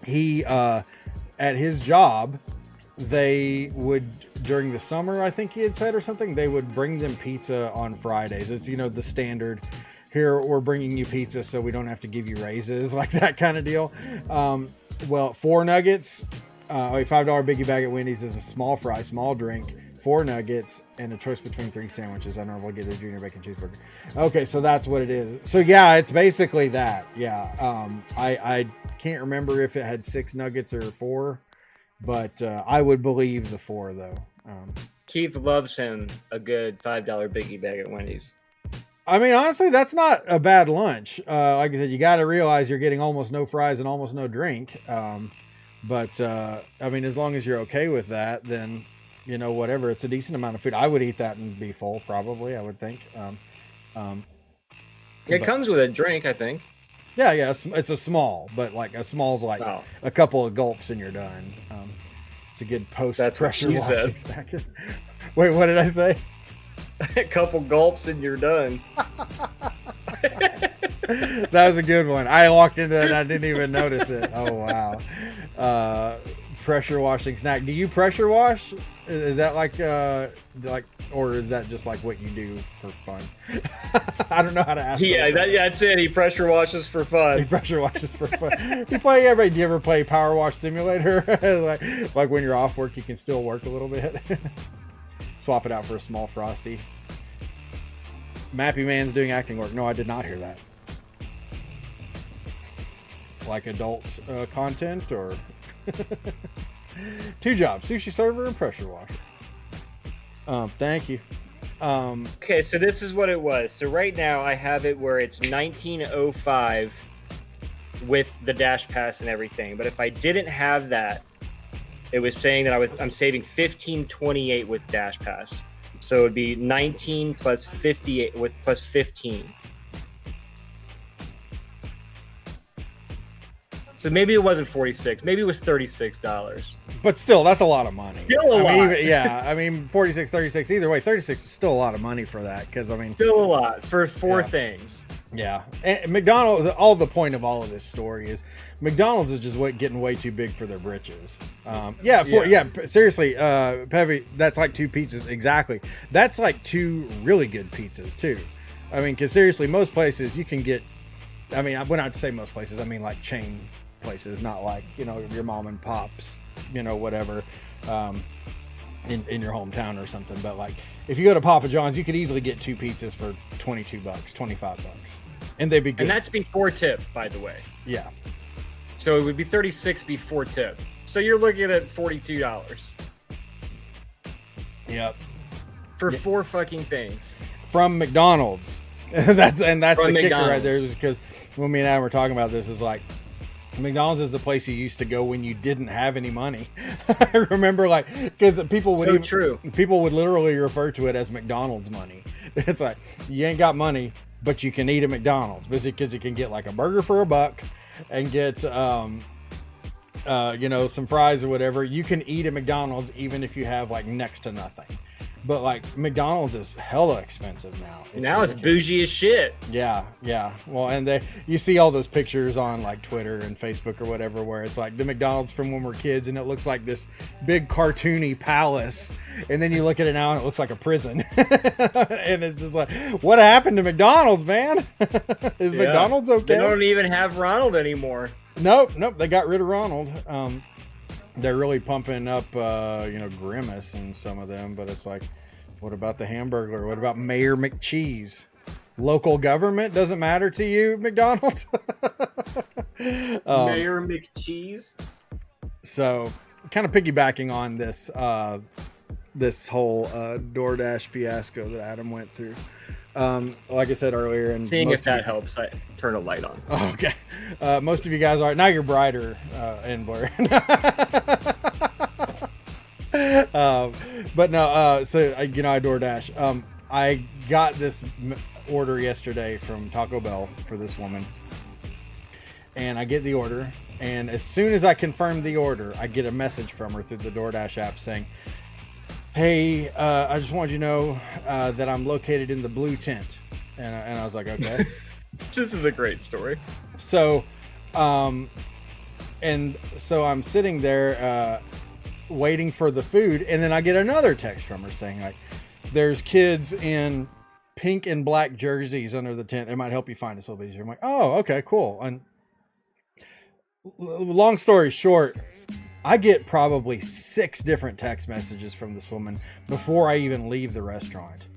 He at his job, they would, during the summer, I think he had said or something, they would bring them pizza on Fridays. It's, the standard, here we're bringing you pizza so we don't have to give you raises, like that kind of deal. Well, 4 nuggets, a $5 biggie bag at Wendy's is a small fry, small drink, 4 nuggets, and a choice between 3 sandwiches. I don't know if we'll get a junior bacon cheeseburger. Okay, so that's what it is. So yeah, it's basically that. Yeah. I can't remember if it had 6 nuggets or 4, but I would believe the 4 though. Keith loves him a good $5 biggie bag at Wendy's. I mean, honestly, that's not a bad lunch. Like I said, you got to realize you're getting almost no fries and almost no drink. But I mean, as long as you're okay with that, then, whatever, it's a decent amount of food. I would eat that and be full, probably, I would think. It comes with a drink, I think. Yeah, it's a small, but like a small's like a couple of gulps and you're done. It's a good post-pressure washing snack. Wait, what did I say? A couple gulps and you're done. That was a good one. I walked into that and I didn't even notice it. Oh, wow. Pressure washing snack. Do you pressure wash? Is that like, or is that just like what you do for fun? I don't know how to ask. Yeah, that's it. He pressure washes for fun. He pressure washes for fun. Do you ever play Power Wash Simulator? like when you're off work, you can still work a little bit. Swap it out for a small Frosty. Mappy Man's doing acting work. No, I did not hear that. Like adult content or 2 jobs: sushi server and pressure washer. Thank you. Okay, so this is what it was. So right now I have it where it's 1905 with the Dash Pass and everything. But if I didn't have that, it was saying that I'm saving $15.28 with Dash Pass. So it would be 19 plus 58 with plus 15. So maybe it wasn't 46. Maybe it was $36. But still, that's a lot of money. Still a lot. Yeah, I mean, 46, 36. Either way, 36 is still a lot of money for that. Because still a lot for 4 things. Yeah, and McDonald's. All the point of all of this story is McDonald's is just getting way too big for their britches. Seriously, Peppy, that's like 2 pizzas exactly. That's like 2 really good pizzas too. I mean, because seriously, most places you can get I mean, when I say most places, I mean like chain places, not like, you know, your mom and pops, you know, whatever, in your hometown or something. But like, if you go to Papa John's, you could easily get 2 pizzas for $22, $25, and they'd be good. And that's before tip, by the way. Yeah. So it would be $36 before tip. So you're looking at $42 Yep. for 4 fucking things. From McDonald's. that's From the kicker right McDonald's. there, because when me and Adam were talking about this, is like, McDonald's is the place you used to go when you didn't have any money. I remember, like, because people would people would literally refer to it as McDonald's money. It's like, you ain't got money, but you can eat at McDonald's, because you can get like a burger for $1 and get you know, some fries or whatever. You can eat at McDonald's even if you have like next to nothing. But like, McDonald's is hella expensive now. Now it's bougie as shit. Yeah. Well, and you see all those pictures on like Twitter and Facebook or whatever, where it's like the McDonald's from when we're kids, and it looks like this big cartoony palace, and then you look at it now and it looks like a prison. And it's just like, what happened to McDonald's, man? Is McDonald's okay? They don't even have Ronald anymore. Nope. They got rid of Ronald. They're really pumping up, you know, Grimace in some of them, but it's like, what about the Hamburglar? What about Mayor McCheese? Local government doesn't matter to you, McDonald's? Mayor McCheese. So, kind of piggybacking on this, this whole DoorDash fiasco that Adam went through. Like I said earlier, and seeing if that helps, I turn a light on. Okay. Most of you guys are now. You're brighter, and Blair. But no. So you know, I DoorDash. I got this order yesterday from Taco Bell for this woman, and I get the order, and as soon as I confirm the order, I get a message from her through the DoorDash app saying, "Hey, I just wanted you to know that I'm located in the blue tent." And I was like, okay. This is a great story. So, and so I'm sitting there waiting for the food, and then I get another text from her saying, like, there's kids in pink and black jerseys under the tent. It might help you find us a little bit easier. I'm like, oh, okay, cool. And long story short, I get probably 6 different text messages from this woman before I even leave the restaurant.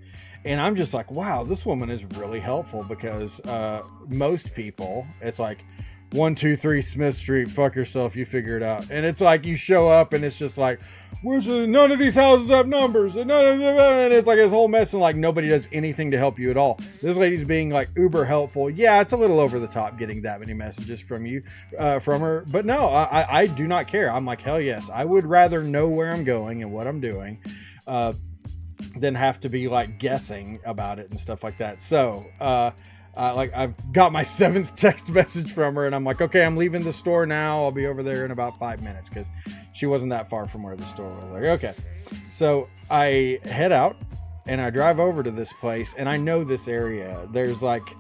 And I'm just like, wow, this woman is really helpful, because most people, it's like 123 Smith Street, fuck yourself, you figure it out. And it's like, you show up and it's just like, none of these houses have numbers, and none of them, and it's like this whole mess, and like nobody does anything to help you at all. This lady's being like uber helpful. Yeah, it's a little over the top getting that many messages from you, from her, but no, I do not care. I'm like, hell yes, I would rather know where I'm going and what I'm doing, than have to be like guessing about it and stuff like that. So, like, I've got my 7th text message from her, and I'm like, okay, I'm leaving the store now. I'll be over there in about 5 minutes, because she wasn't that far from where the store was. Like, okay. So I head out and I drive over to this place, and I know this area. There's like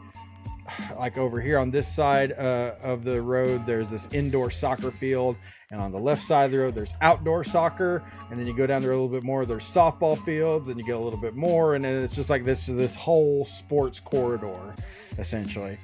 over here on this side of the road, there's this indoor soccer field, and on the left side of the road, there's outdoor soccer, and then you go down there a little bit more, there's softball fields, and you go a little bit more, and then it's just like this whole sports corridor, essentially.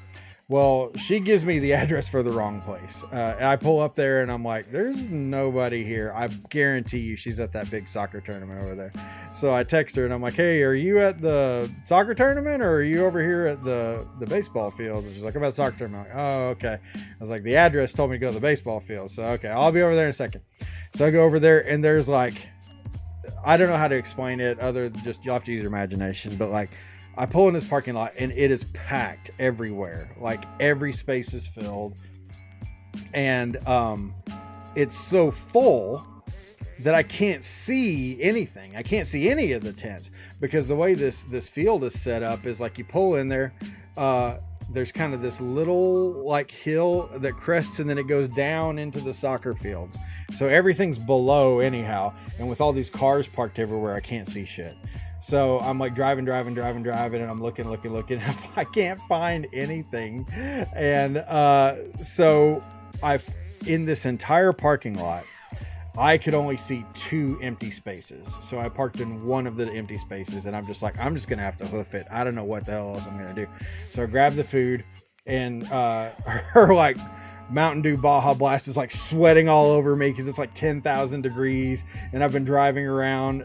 Well, she gives me the address for the wrong place. And I pull up there, and I'm like, there's nobody here. I guarantee you she's at that big soccer tournament over there. So I text her, and I'm like, hey, are you at the soccer tournament, or are you over here at the baseball field? And she's like, I'm at the soccer tournament. I'm like, oh, okay. I was like, the address told me to go to the baseball field. So, okay, I'll be over there in a second. So I go over there, and there's like, I don't know how to explain it other than just, you'll have to use your imagination, but like, I pull in this parking lot, and it is packed everywhere. Like, every space is filled, and it's so full that I can't see anything. I can't see any of the tents, because the way this field is set up is like, you pull in there, there's kind of this little like hill that crests, and then it goes down into the soccer fields. So everything's below anyhow, and with all these cars parked everywhere, I can't see shit. So I'm like driving, and I'm looking. I can't find anything. And so in this entire parking lot, I could only see 2 empty spaces. So I parked in one of the empty spaces, and I'm just like, I'm just going to have to hoof it. I don't know what the hell else I'm going to do. So I grab the food, and her like Mountain Dew Baja Blast is like sweating all over me because it's like 10,000 degrees, and I've been driving around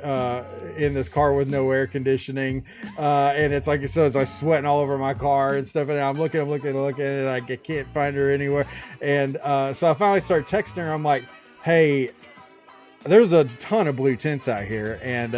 in this car with no air conditioning, and it's like so it's like sweating all over my car and stuff. And I'm looking, and I can't find her anywhere. And so I finally start texting her. I'm like, "Hey, there's a ton of blue tents out here," and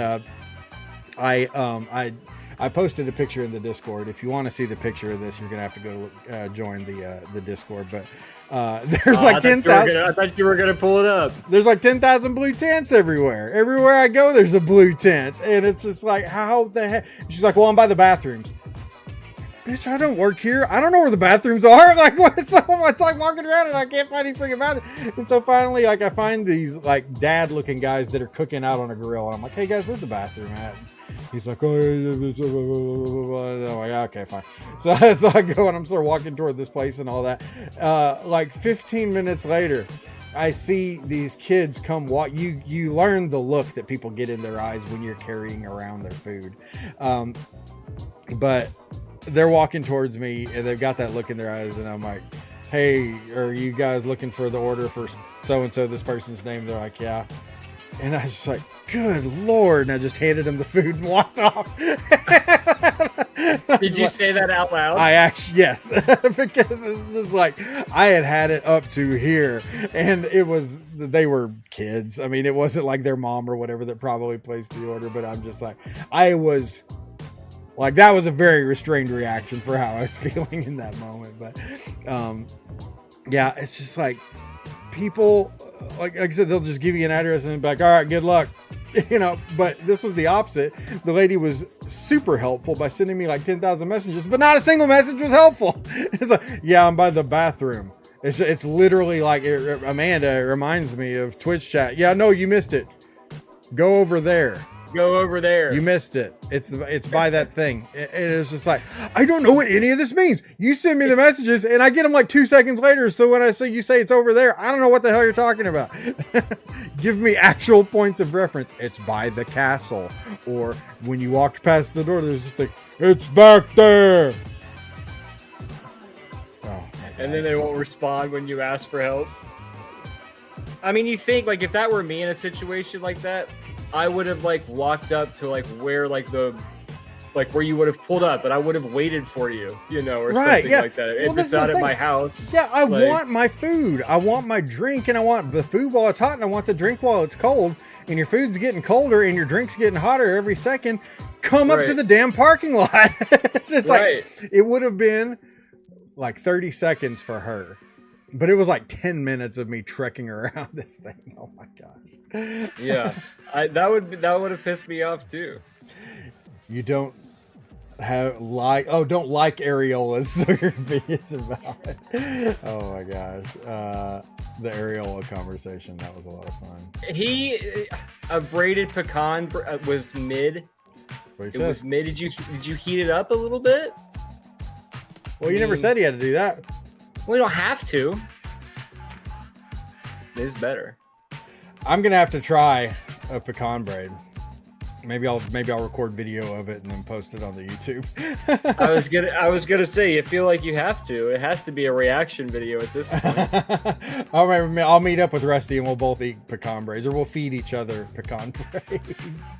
I posted a picture in the Discord. If you want to see the picture of this, you're gonna have to go join the Discord. But there's like 10,000. I thought you were gonna pull it up. There's like 10,000 blue tents everywhere. Everywhere I go, there's a blue tent, and it's just like, how the heck? She's like, "Well, I'm by the bathrooms." Bitch, I don't work here. I don't know where the bathrooms are. Like, what's it's like walking around and I can't find any freaking bathroom. And so finally, like, I find these like dad-looking guys that are cooking out on a grill, and I'm like, "Hey guys, where's the bathroom at?" He's like, "Oh," and I'm like, "Okay, fine." So I go and I'm sort of walking toward this place and all that. Like 15 minutes later, I see these kids come walk. You learn the look that people get in their eyes when you're carrying around their food. But they're walking towards me and they've got that look in their eyes, and I'm like, "Hey, are you guys looking for the order for so-and-so, this person's name?" They're like, "Yeah." And I was just like, "Good Lord." And I just handed him the food and walked off. Did you say that out loud? I actually, yes, because it's just like, I had it up to here, and they were kids. I mean, it wasn't like their mom or whatever that probably placed the order, but I'm just like, that was a very restrained reaction for how I was feeling in that moment. But, yeah, it's just like people, like I said, they'll just give you an address and be like, "All right, good luck." But this was the opposite. The lady was super helpful by sending me like 10,000 messages, but not a single message was helpful. It's like, "Yeah, I'm by the bathroom." It's literally like, Amanda, it reminds me of Twitch chat. "Yeah, no, you missed it. Go over there. Go over there. You missed it. It's by that thing." And it's just like, I don't know what any of this means. You send me the messages and I get them like 2 seconds later. So when you say it's over there, I don't know what the hell you're talking about. Give me actual points of reference. "It's by the castle." Or when you walked past the door, there's this thing, "It's back there." Oh, and then they won't respond when you ask for help. I mean, you think like if that were me in a situation like that, I would have like walked up to like where where you would have pulled up, but I would have waited for you, or something like that. If it's not at my house. Yeah, I want my food. I want my drink, and I want the food while it's hot, and I want the drink while it's cold. And your food's getting colder, and your drink's getting hotter every second. Come up to the damn parking lot. It's like, it would have been like 30 seconds for her. But it was like 10 minutes of me trekking around this thing. Oh my gosh. Yeah. That would have pissed me off too. You don't don't like areolas, so your opinion's about it. Oh my gosh. The areola conversation, that was a lot of fun. A braided pecan was mid. It was mid. Did you heat it up a little bit? Well, you never said you had to do that. We don't have to. It is better. I'm gonna have to try a pecan braid. Maybe I'll record video of it and then post it on the YouTube. I was gonna say, you feel like you have to. It has to be a reaction video at this point. All right, I'll meet up with Rusty and we'll both eat pecan braids, or we'll feed each other pecan braids.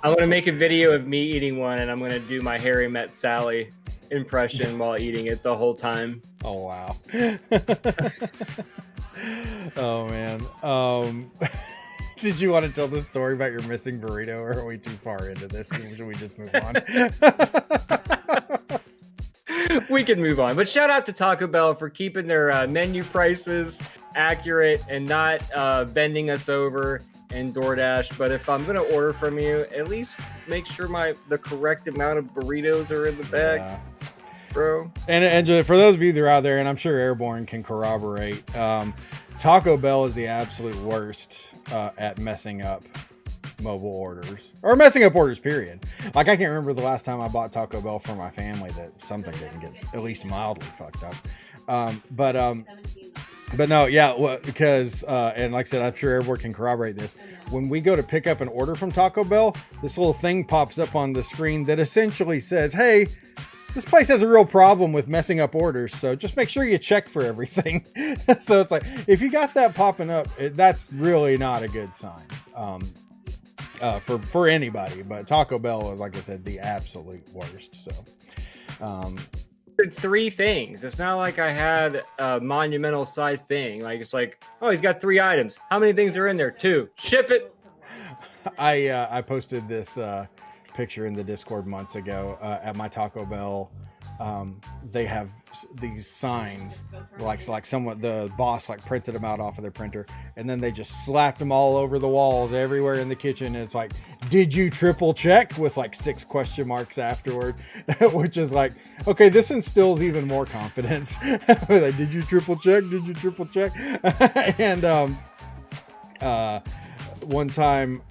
I'm gonna make a video of me eating one, and I'm gonna do my Harry Met Sally impression while eating it the whole time. Oh wow. Oh man. Did you want to tell the story about your missing burrito, or are we too far into this? Should we just move on? We can move on. But shout out to Taco Bell for keeping their menu prices accurate and not bending us over, and DoorDash. But if I'm going to order from you, at least make sure the correct amount of burritos are in the bag. Bro. And for those of you that are out there, and I'm sure Airborne can corroborate, Taco Bell is the absolute worst at messing up mobile orders, or messing up orders, period. Like, I can't remember the last time I bought Taco Bell for my family that something didn't get at least mildly fucked up. But no, yeah, well, because and like I said, I'm sure Airborne can corroborate this. When we go to pick up an order from Taco Bell, this little thing pops up on the screen that essentially says, "Hey, this place has a real problem with messing up orders, so just make sure you check for everything. So it's like, if you got that popping up, that's really not a good sign for anybody. But Taco Bell is, like I said, the absolute worst. So 3 things. It's not like I had a monumental size thing. Like, it's like, oh, he's got 3 items. How many things are in there? 2. Ship it. I posted this picture in the Discord months ago at my Taco Bell. They have these signs, like someone, the boss, like printed them out off of their printer, and then they just slapped them all over the walls everywhere in the kitchen. And it's like, did you triple check, with like 6 question marks afterward, which is like, okay, this instills even more confidence. Like, did you triple check? Did you triple check? And one time,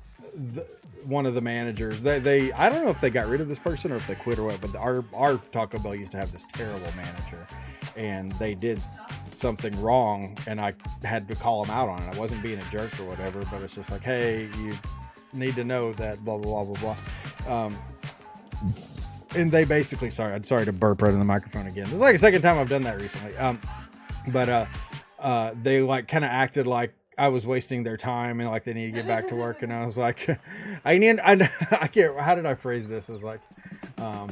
one of the managers, they I don't know if they got rid of this person or if they quit or what, but our Taco Bell used to have this terrible manager, and they did something wrong, and I had to call them out on it. I wasn't being a jerk or whatever, but it's just like, hey, you need to know that blah blah blah blah blah. And they basically, I'm sorry to burp right in the microphone again. It's like the second time I've done that recently. But they like kind of acted like I was wasting their time and like they need to get back to work. And I was like, I can't, how did I phrase this? It was like, I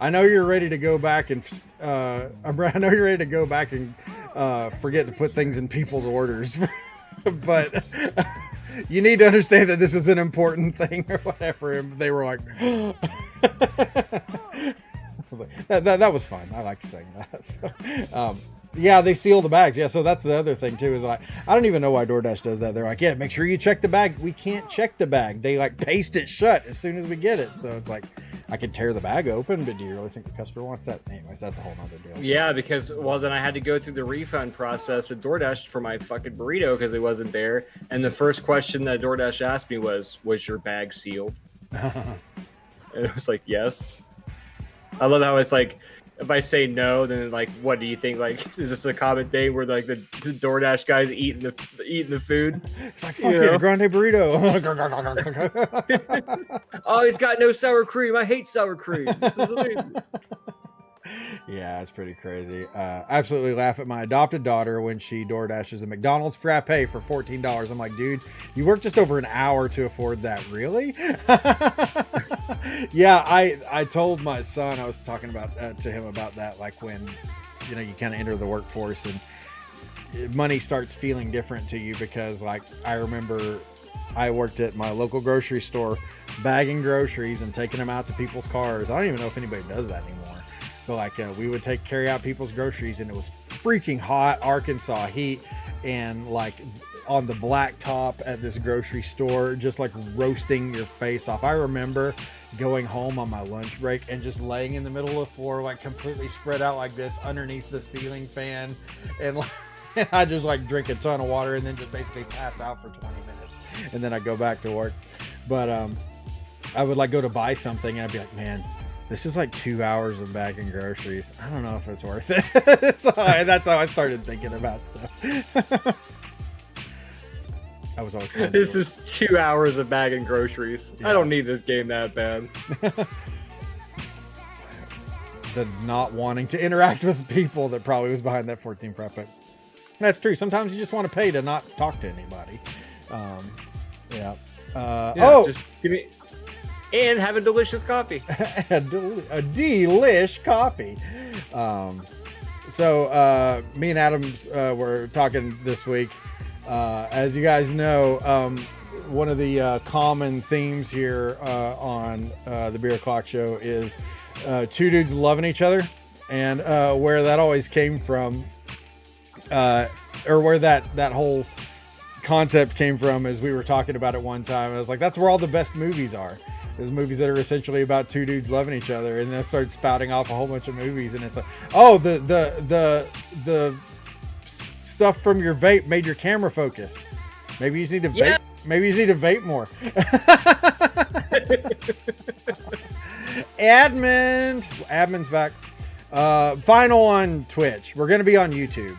know you're ready to go back and, I know you're ready to go back and, forget to put things in people's orders, but you need to understand that this is an important thing or whatever. And they were like, I was like, that was fun. I like saying that. So, yeah, they seal the bags. Yeah, so that's the other thing too, is like, I don't even know why DoorDash does that. They're like, yeah, make sure you check the bag. We can't check the bag. They like paste it shut as soon as we get it. So it's like, I could tear the bag open, but do you really think the customer wants that? Anyways, that's a whole nother deal. Yeah, because, well, then I had to go through the refund process at DoorDash for my fucking burrito because it wasn't there. And the first question that DoorDash asked me was your bag sealed? And it was like, yes. I love how it's like, if I say no, then like, what do you think? Like, is this a common thing where like the DoorDash guys eating the food? It's like, fuck yeah, grande burrito. Oh, he's got no sour cream. I hate sour cream. This is amazing. Yeah, it's pretty crazy. Absolutely laugh at my adopted daughter when she DoorDashes a McDonald's frappe for $14. I'm like, dude, you work just over an hour to afford that, really? Yeah, I told my son, I was talking about to him about that, like when, you know, you kind of enter the workforce and money starts feeling different to you, because like I remember I worked at my local grocery store bagging groceries and taking them out to people's cars. I don't even know if anybody does that anymore. But like we would carry out people's groceries, and it was freaking hot Arkansas heat, and like on the black top at this grocery store, just like roasting your face off. I remember going home on my lunch break and just laying in the middle of the floor, like completely spread out like this underneath the ceiling fan, and like, and I just like drink a ton of water and then just basically pass out for 20 minutes, and then I go back to work. But I would like go to buy something and I'd be like, man, this is like 2 hours of bagging groceries. I don't know if it's worth it. So that's how I started thinking about stuff. I was always kind of this is 2 hours of bagging groceries. Yeah. I don't need this game that bad. The not wanting to interact with people that probably was behind that 14 frappe. That's true. Sometimes you just want to pay to not talk to anybody. Yeah. Just give me. And have a delicious coffee. a delish coffee. So me and Adams were talking this week. As you guys know, one of the common themes here on the Beer O'Clock Show is two dudes loving each other. And where that always came from, or where that whole concept came from, is we were talking about it one time. I was like, that's where all the best movies are. There's movies that are essentially about two dudes loving each other, and then start spouting off a whole bunch of movies, and it's like, oh, the stuff from your vape made your camera focus. Maybe you just need to vape. Yeah. Maybe you just need to vape more. Admin's back. Final on Twitch. We're going to be on YouTube,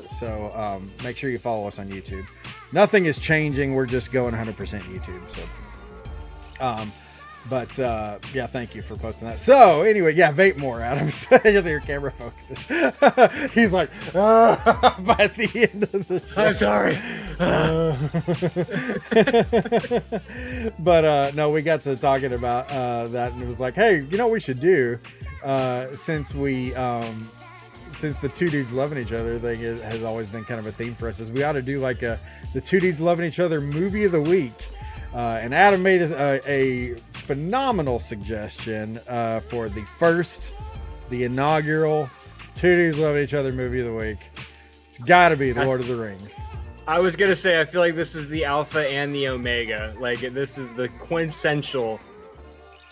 so make sure you follow us on YouTube. Nothing is changing. We're just going 100% YouTube. So, But yeah, thank you for posting that. So anyway, yeah, vape more, Adam. Just your camera focuses. He's like, by the end of the show. I'm sorry. But no, we got to talking about that, and it was like, hey, you know what we should do, since the two dudes loving each other thing has always been kind of a theme for us, is we ought to do like the two dudes loving each other movie of the week. And Adam made a phenomenal suggestion for the inaugural two dudes loving each other movie of the week. It's got to be The Lord of the Rings. I was gonna say, I feel like this is the alpha and the omega. Like, this is the quintessential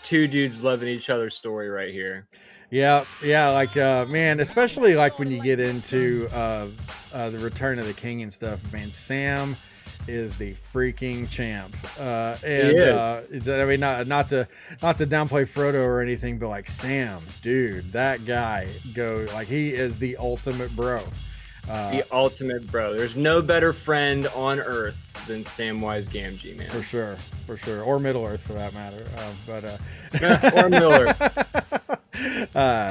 two dudes loving each other story right here. Yeah, like man, especially like when you get into the Return of the King and stuff, man. Sam is the freaking champ, I mean, not to downplay Frodo or anything, but like Sam, dude, that guy he is the ultimate bro. The ultimate bro. There's no better friend on earth than Samwise Gamgee, man. For sure, or Middle Earth for that matter. Or Miller.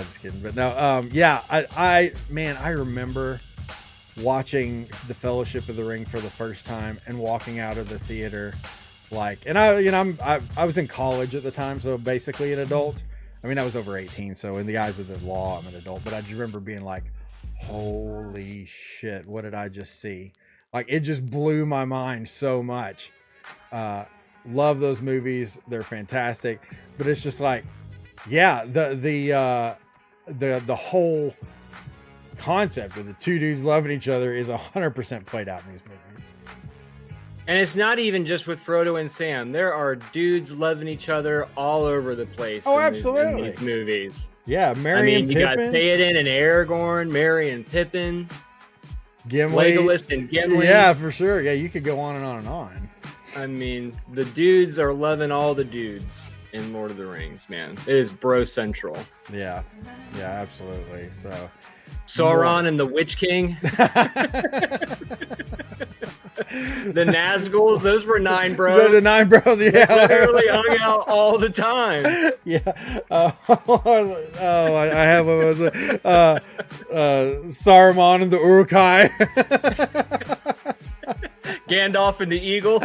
Just kidding, but no. Yeah, I remember watching The Fellowship of the Ring for the first time and walking out of the theater I was in college at the time, so basically an adult. I mean, I was over 18, so in the eyes of the law, I'm an adult. But I just remember being like, holy shit, what did I just see? Like, it just blew my mind so much. Love those movies. They're fantastic. But it's just like, yeah, the whole concept of the two dudes loving each other is 100% played out in these movies. And it's not even just with Frodo and Sam. There are dudes loving each other all over the place. Oh, in absolutely. these movies. Yeah, Merry and you got Pippin. Theoden and Aragorn, Merry and Pippin, Gimli. Legolas and Gimli. Yeah, for sure. Yeah, you could go on and on and on. I mean, the dudes are loving all the dudes in Lord of the Rings, man. It is bro central. Yeah, absolutely. So Sauron and the Witch King. The Nazguls, those were 9 bros. The 9 bros, yeah. They literally hung out all the time. Yeah. I have, what was it? Saruman and the Uruk-hai. Gandalf and the Eagle.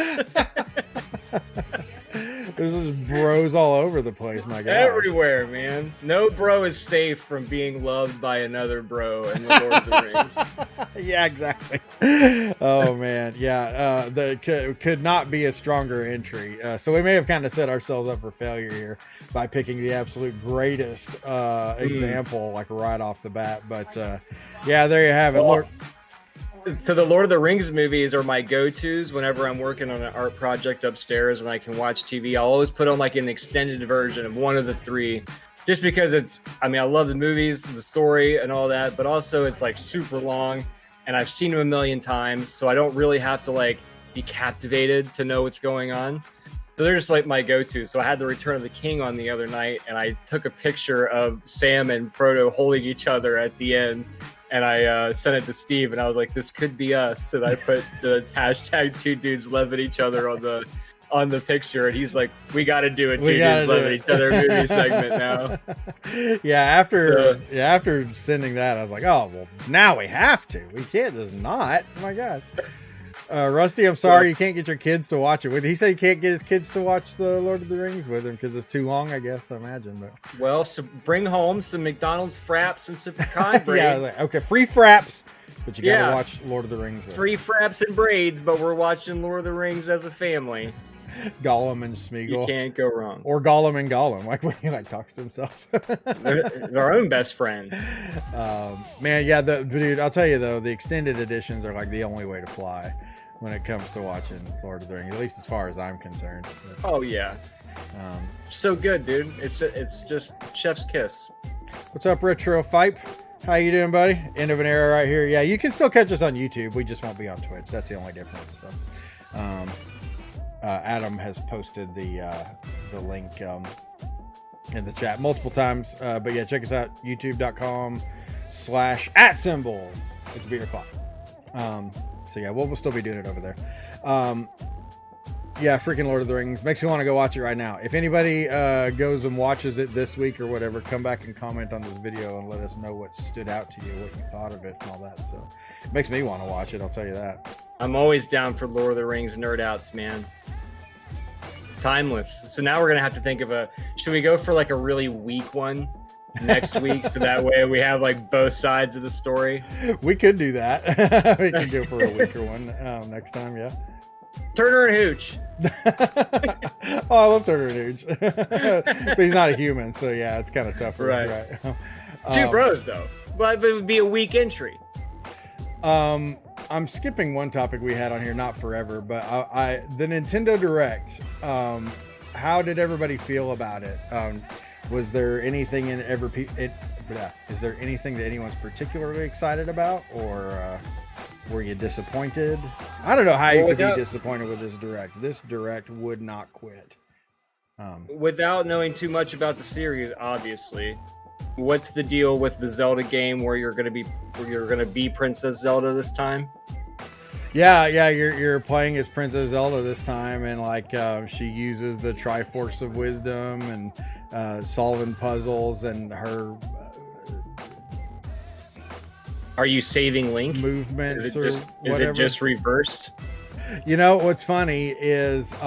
There's just bros all over the place, my God. Everywhere, man. No bro is safe from being loved by another bro in the Lord of the Rings. Yeah, exactly. Oh man, yeah. Could not be a stronger entry. So we may have kind of set ourselves up for failure here by picking the absolute greatest example, like right off the bat. But yeah, there you have it. Lord. So the Lord of the Rings movies are my go-tos whenever I'm working on an art project upstairs and I can watch TV. I'll always put on like an extended version of one of the 3, just because I love the movies, the story and all that, but also it's like super long and I've seen them a million times, so I don't really have to like be captivated to know what's going on. So they're just like my go-to. So I had the Return of the King on the other night and I took a picture of Sam and Frodo holding each other at the end. And I sent it to Steve, and I was like, "This could be us." And I put the hashtag two dudes loving each other on the picture, and he's like, "We got to do a two dudes loving each other movie segment now." Yeah, after sending that, I was like, "Oh well, now we have to. We can't just not." Oh my gosh. Rusty, I'm sorry you can't get your kids to watch it with. He said he can't get his kids to watch the Lord of the Rings with him because it's too long, I guess. I imagine, but well, so bring home some McDonald's fraps and some pecan braids. Yeah, okay, free fraps, but you gotta watch Lord of the Rings with free fraps and braids, but we're watching Lord of the Rings as a family. Gollum and Smeagol. You can't go wrong. Or Gollum and Gollum, like when he like talks to himself. They're our own best friend. Man, yeah, dude, I'll tell you though, the extended editions are like the only way to fly when it comes to watching Lord of the Rings, at least as far as I'm concerned. Oh yeah, so good, dude. It's just chef's kiss. What's up, Retro Fipe? How you doing, buddy? End of an era right here. Yeah, you can still catch us on YouTube. We just won't be on Twitch. That's the only difference. So, Adam has posted the link in the chat multiple times. But yeah, check us out, youtube.com/@symbol. It's beer o'clock. So yeah, we'll still be doing it over there. Yeah, freaking Lord of the Rings makes me want to go watch it right now. If anybody goes and watches it this week or whatever, come back and comment on this video and let us know what stood out to you, what you thought of it, and all that. So it makes me want to watch it. I'll tell you that. I'm always down for Lord of the Rings nerd outs, man. Timeless. So now we're gonna have to think of should we go for like a really weak one next week, so that way we have like both sides of the story? We could do that. We could go for a weaker one next time. Yeah. Turner and Hooch. Oh, I love Turner and Hooch. But he's not a human, so yeah, it's kind of tough. Right. Two bros though, but it would be a weak entry. I'm skipping one topic we had on here, not forever, but the Nintendo Direct. How did everybody feel about it? Was there anything is there anything that anyone's particularly excited about, or were you disappointed? I don't know how you could be disappointed with this Direct. This Direct would not quit. Without knowing too much about the series, obviously, what's the deal with the Zelda game where you're gonna be Princess Zelda this time? Yeah, you're playing as Princess Zelda this time, and like she uses the Triforce of Wisdom and solving puzzles, and her are you saving Link? Movements is it just reversed? You know what's funny is this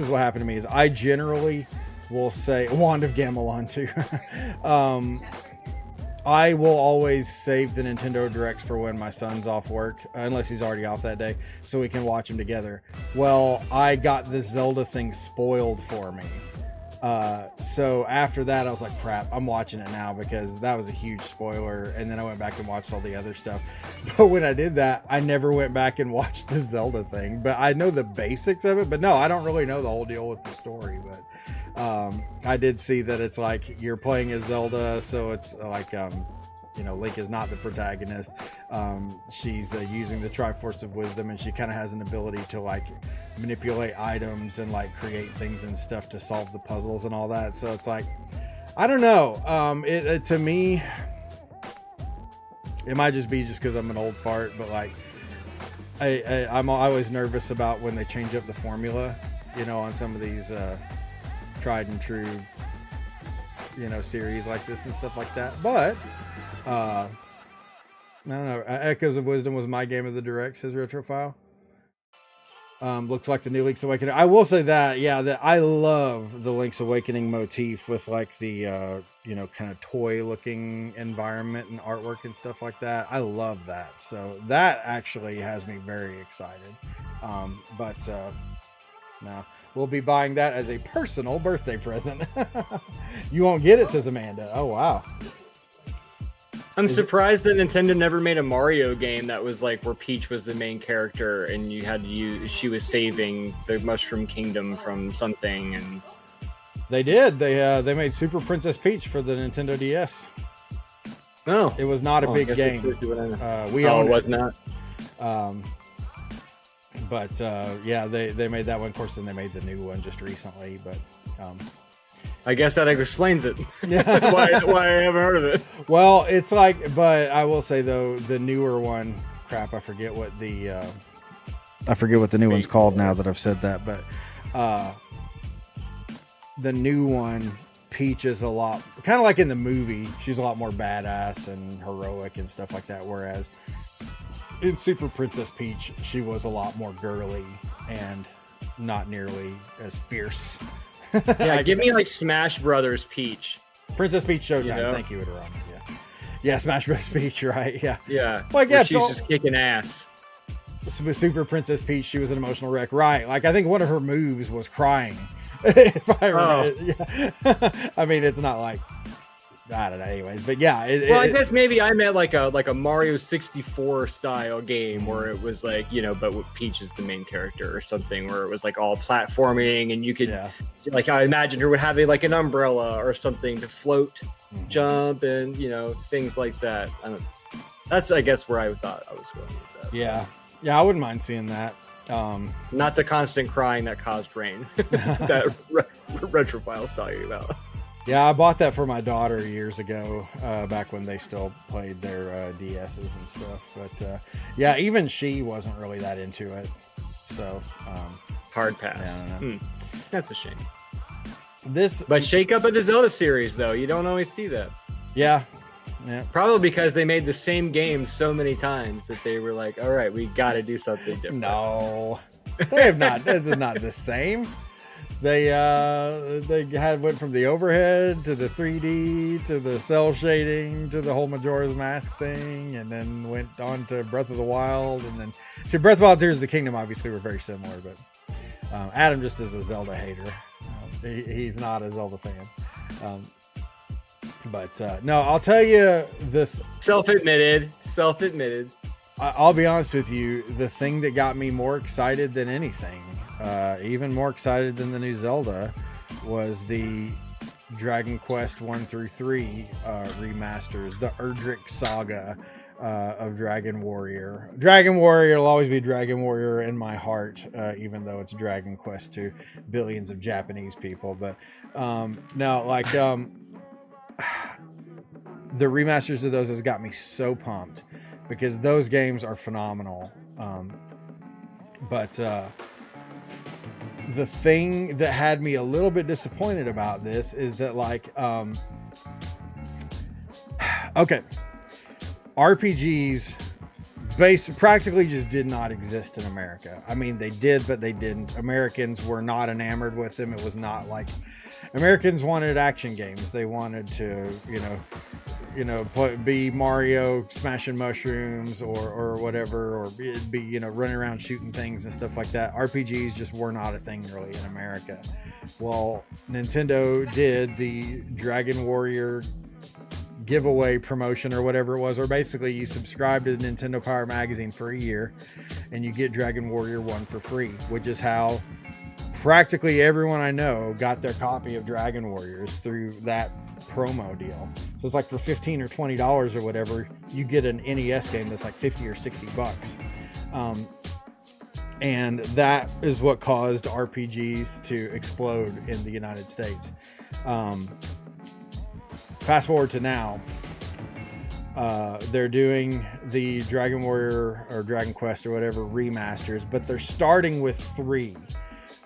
is what happened to me is I generally will say Wand of Gamelon too. I will always save the Nintendo Directs for when my son's off work, unless he's already off that day, so we can watch them together. Well, I got this Zelda thing spoiled for me. So after that, I was like, crap, I'm watching it now because that was a huge spoiler. And then I went back and watched all the other stuff. But when I did that, I never went back and watched the Zelda thing. But I know the basics of it. But no, I don't really know the whole deal with the story. But I did see that it's like you're playing as Zelda. So it's like, Link is not the protagonist. She's using the Triforce of Wisdom, and she kind of has an ability to like manipulate items and like create things and stuff to solve the puzzles and all that. So it's like, I don't know. To me, it might just be just because I'm an old fart, but like I'm always nervous about when they change up the formula, on some of these tried and true, series like this and stuff like that. But I don't know. Echoes of Wisdom was my game of the Direct, says Retrofile. Looks like the new Link's Awakening. I will say that, that I love the Link's Awakening motif with like the, kind of toy looking environment and artwork and stuff like that. I love that. So that actually has me very excited. No, we'll be buying that as a personal birthday present. You won't get it, says Amanda. Oh, wow. I'm surprised that Nintendo never made a Mario game that was like where Peach was the main character and you had to she was saving the Mushroom Kingdom from something. And they did. They made Super Princess Peach for the Nintendo DS. Oh, it was not a big game. It was not. They made that one. Of course, then they made the new one just recently. But I guess that explains it. Yeah. why I haven't heard of it. Well, it's like, but I will say though, the newer one, crap, I forget what the new one's called now that I've said that, but the new one, Peach is a lot, kind of like in the movie, she's a lot more badass and heroic and stuff like that, whereas in Super Princess Peach, she was a lot more girly and not nearly as fierce. Yeah, give me like Smash Brothers Peach. Princess Peach Showtime. Thank you, Itaron. Yeah, Smash Brothers Peach, right? Yeah. Like, she's just kicking ass. With Super Princess Peach, she was an emotional wreck, right? Like, I think one of her moves was crying. If I remember. Yeah. I mean, it's not like, I don't know. Anyways, but yeah. I guess maybe I meant like a Mario 64 style game where it was like, but with Peach is the main character or something, where it was like all platforming and you could, like, I imagine her would have like an umbrella or something to float, jump, and things like that. That's I guess where I thought I was going with that. Yeah, I wouldn't mind seeing that. Not the constant crying that caused rain that Retrofile's talking about. Yeah, I bought that for my daughter years ago, back when they still played their DSs and stuff. But even she wasn't really that into it. So Hard pass. Yeah, I don't know. That's a shame. This, But shake up of the Zelda series, though. You don't always see that. yeah. Probably because they made the same game so many times that they were like, all right, we got to do something different. No, they have not. It's not the same. They went from the overhead to the 3D to the cell shading to the whole Majora's Mask thing, and then went on to Breath of the Wild, and then to Breath of the Wild, Tears of the Kingdom. Obviously, were very similar, but Adam just is a Zelda hater. He's not a Zelda fan. But no, I'll tell you Self-admitted. I'll be honest with you. The thing that got me more excited than anything, even more excited than the new Zelda, was the Dragon Quest 1 through 3 remasters, the Erdrick Saga of Dragon Warrior. Dragon Warrior will always be Dragon Warrior in my heart, even though it's Dragon Quest to billions of Japanese people. But no, like the remasters of those has got me so pumped because those games are phenomenal. But the thing that had me a little bit disappointed about this is that, like, okay, RPGs practically just did not exist in America. I mean, they did, but they didn't. Americans were not enamored with them. It was not like Americans wanted action games. They wanted to, be Mario smashing mushrooms or whatever, or be, running around shooting things and stuff like that. RPGs just were not a thing really in America. Well, Nintendo did the Dragon Warrior giveaway promotion or whatever it was, or basically you subscribe to the Nintendo Power Magazine for a year and you get Dragon Warrior 1 for free, which is how practically everyone I know got their copy of Dragon Warriors through that promo deal. So it's like for $15 or $20 or whatever, you get an NES game that's like 50 or 60 bucks. And that is what caused RPGs to explode in the United States. Fast forward to now, they're doing the Dragon Warrior or Dragon Quest or whatever remasters, but they're starting with 3.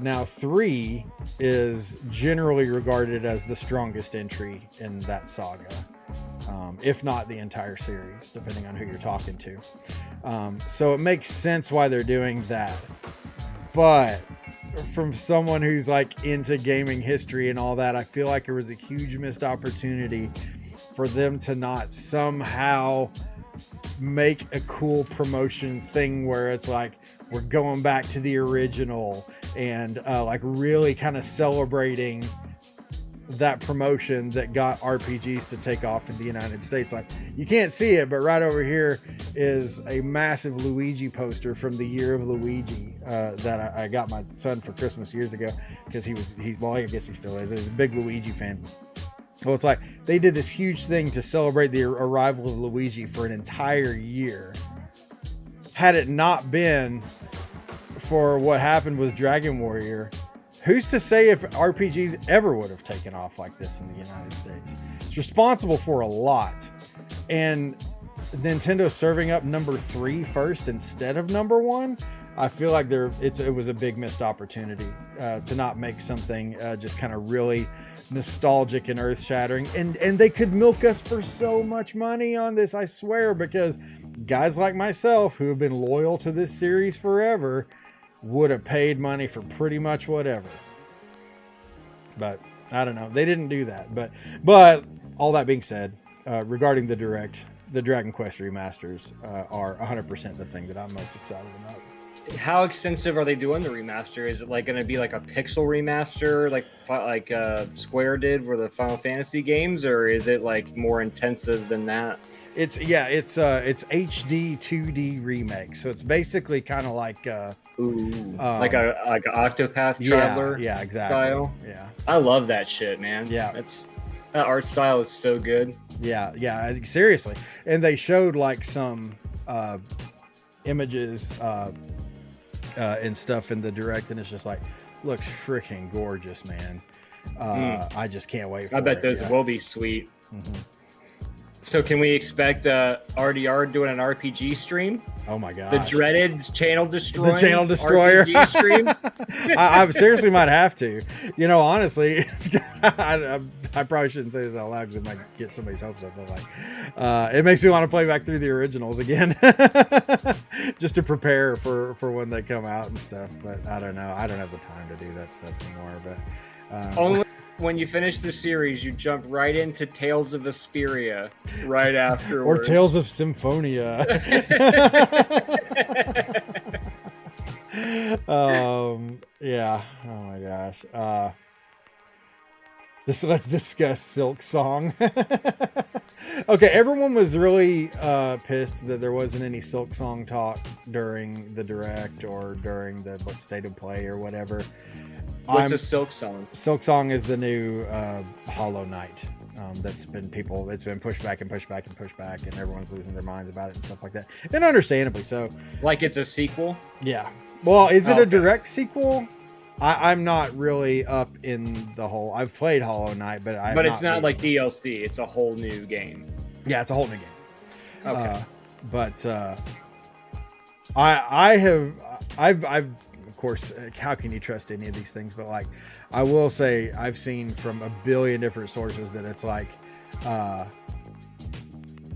Now 3 is generally regarded as the strongest entry in that saga, if not the entire series, depending on who you're talking to. So it makes sense why they're doing that. But from someone who's like into gaming history and all that, I feel like there was a huge missed opportunity for them to not somehow make a cool promotion thing where it's like we're going back to the original and like really kind of celebrating that promotion that got RPGs to take off in the United States. Like, you can't see it, but right over here is a massive Luigi poster from the Year of Luigi that I got my son for Christmas years ago because well, I guess he still is. He's a big Luigi fan. Well, it's like they did this huge thing to celebrate the arrival of Luigi for an entire year. Had it not been for what happened with Dragon Warrior, who's to say if RPGs ever would have taken off like this in the United States? It's responsible for a lot. And Nintendo serving up number 3 first instead of number 1, I feel like it was a big missed opportunity to not make something just kind of really nostalgic and earth-shattering. And they could milk us for so much money on this, I swear, because guys like myself who have been loyal to this series forever would have paid money for pretty much whatever. But I don't know. They didn't do that. But all that being said, regarding the Direct, the Dragon Quest remasters are 100% the thing that I'm most excited about. How extensive are they doing the remaster? Is it like going to be like a pixel remaster, like Square did for the Final Fantasy games, or is it like more intensive than that? It's HD 2D remake, so it's basically kind of like like a Octopath Traveler, yeah, exactly. Style. Yeah, I love that shit, man. Yeah, that art style is so good. Yeah, seriously. And they showed like some images and stuff in the Direct, and it's just like looks freaking gorgeous, man. I just can't wait for it. I bet those will be sweet. Mm-hmm. So can we expect RDR doing an RPG stream? Oh my god. The dreaded channel destroyer. The channel destroyer RPG stream. I seriously might have to. Honestly, I probably shouldn't say this out loud because it might get somebody's hopes up. But like, it makes me want to play back through the originals again, just to prepare for when they come out and stuff. But I don't know. I don't have the time to do that stuff anymore. But only when you finish the series, you jump right into Tales of Vesperia right afterwards. Or Tales of Symphonia. Yeah. Oh my gosh. Let's discuss Silk Song. Okay, everyone was really pissed that there wasn't any Silk Song talk during the direct or during the state of play or whatever. What's a Silk Song? Silk Song is the new Hollow Knight. It's been pushed back and pushed back and pushed back, and everyone's losing their minds about it and stuff like that, and understandably so. Like it's a sequel? Yeah. Well, is it Okay. a direct sequel? I'm not really up in the whole. I've played Hollow Knight, but it's not like DLC. It's a whole new game. Yeah, it's a whole new game. Okay. I've of course, how can you trust any of these things? But like, I will say I've seen from a billion different sources that it's like,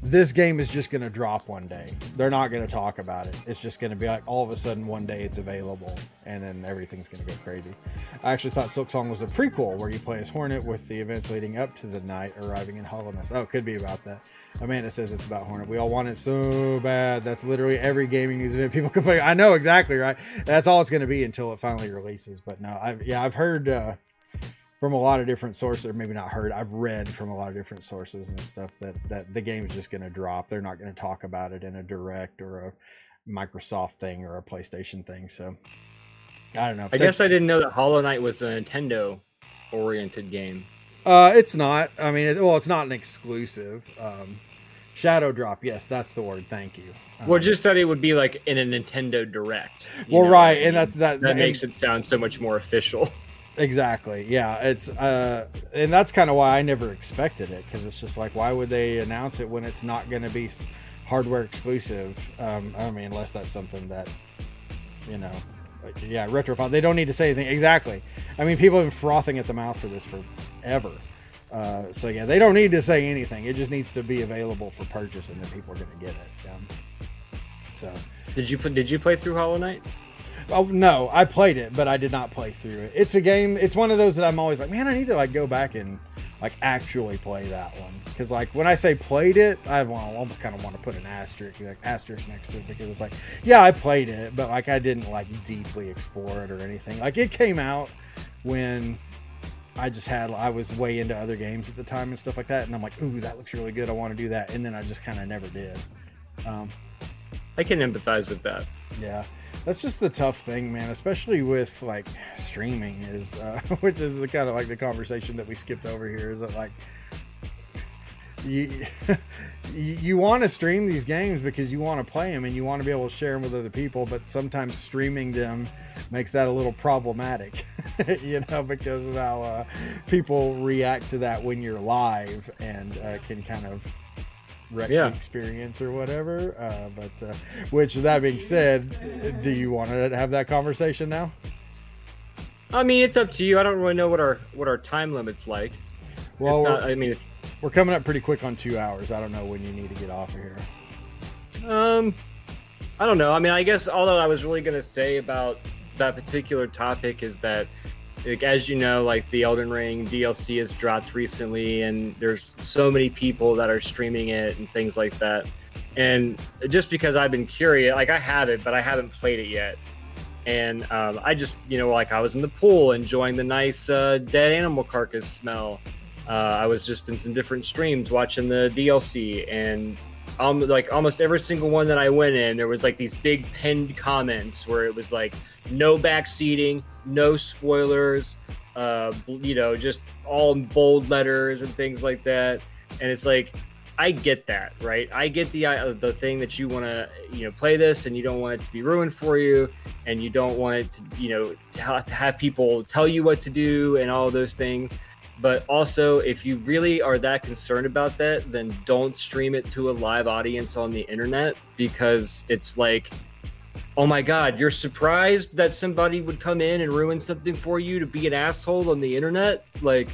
this game is just going to drop one day. They're not going to talk about it. It's just going to be like all of a sudden one day it's available and then everything's going to go crazy. I actually thought Silk Song was a prequel where you play as Hornet with the events leading up to the night arriving in Hollowness. Oh, it could be about that. Amanda says it's about Hornet. We all want it so bad. That's literally every gaming news event people complain. I know exactly, right? That's all it's going to be until it finally releases. But no, I've heard from a lot of different sources, or maybe not heard, I've read from a lot of different sources and stuff that the game is just going to drop. They're not going to talk about it in a direct or a Microsoft thing or a PlayStation thing. So I don't know. I guess I didn't know that Hollow Knight was a Nintendo oriented game. It's not. I mean, it's not an exclusive. Shadow Drop, yes, that's the word. Thank you. Well, just that it would be like in a Nintendo Direct. Well, right, and that makes it sound so much more official. Exactly. Yeah, it's and that's kind of why I never expected it, because it's just like, why would they announce it when it's not going to be hardware exclusive? I mean, unless that's something that, Retrofile. They don't need to say anything. Exactly. I mean, people have been frothing at the mouth for this forever. So yeah, they don't need to say anything. It just needs to be available for purchase, and then people are going to get it. So did you play through Hollow Knight? Oh no, I played it, but I did not play through it. It's a game. It's one of those that I'm always like, man, I need to go back and actually play that one, because when I say played it, I almost kind of want to put an asterisk next to it, because it's like, yeah, I played it, but I didn't deeply explore it or anything. It came out when I was way into other games at the time and stuff like that, and I'm like, ooh, that looks really good, I want to do that, and then I just kind of never did. I can empathize with that. Yeah, that's just the tough thing, man, especially with streaming is which is the kind of the conversation that we skipped over here, is that you want to stream these games because you want to play them and you want to be able to share them with other people, but sometimes streaming them makes that a little problematic, because of how people react to that when you're live, and can kind of wreck the experience or whatever. Which, that being said, do you want to have that conversation now? I mean, it's up to you. I don't really know what our time limit's like. Well, we're coming up pretty quick on 2 hours. I don't know when you need to get off of here. I don't know. I mean, I guess all that I was really going to say about that particular topic is that, as you know, the Elden Ring DLC has dropped recently, and there's so many people that are streaming it and things like that. And just because I've been curious, I have it, but I haven't played it yet. And I just, I was in the pool enjoying the nice dead animal carcass smell. I was just in some different streams watching the DLC, and almost every single one that I went in, there was these big pinned comments where it was no backseating, no spoilers, just all in bold letters and things like that. And it's I get that, right? I get the thing that you want to, play this, and you don't want it to be ruined for you, and you don't want it to, have people tell you what to do and all those things. But also, if you really are that concerned about that, then don't stream it to a live audience on the internet, because it's like, oh my God, you're surprised that somebody would come in and ruin something for you to be an asshole on the internet? Like,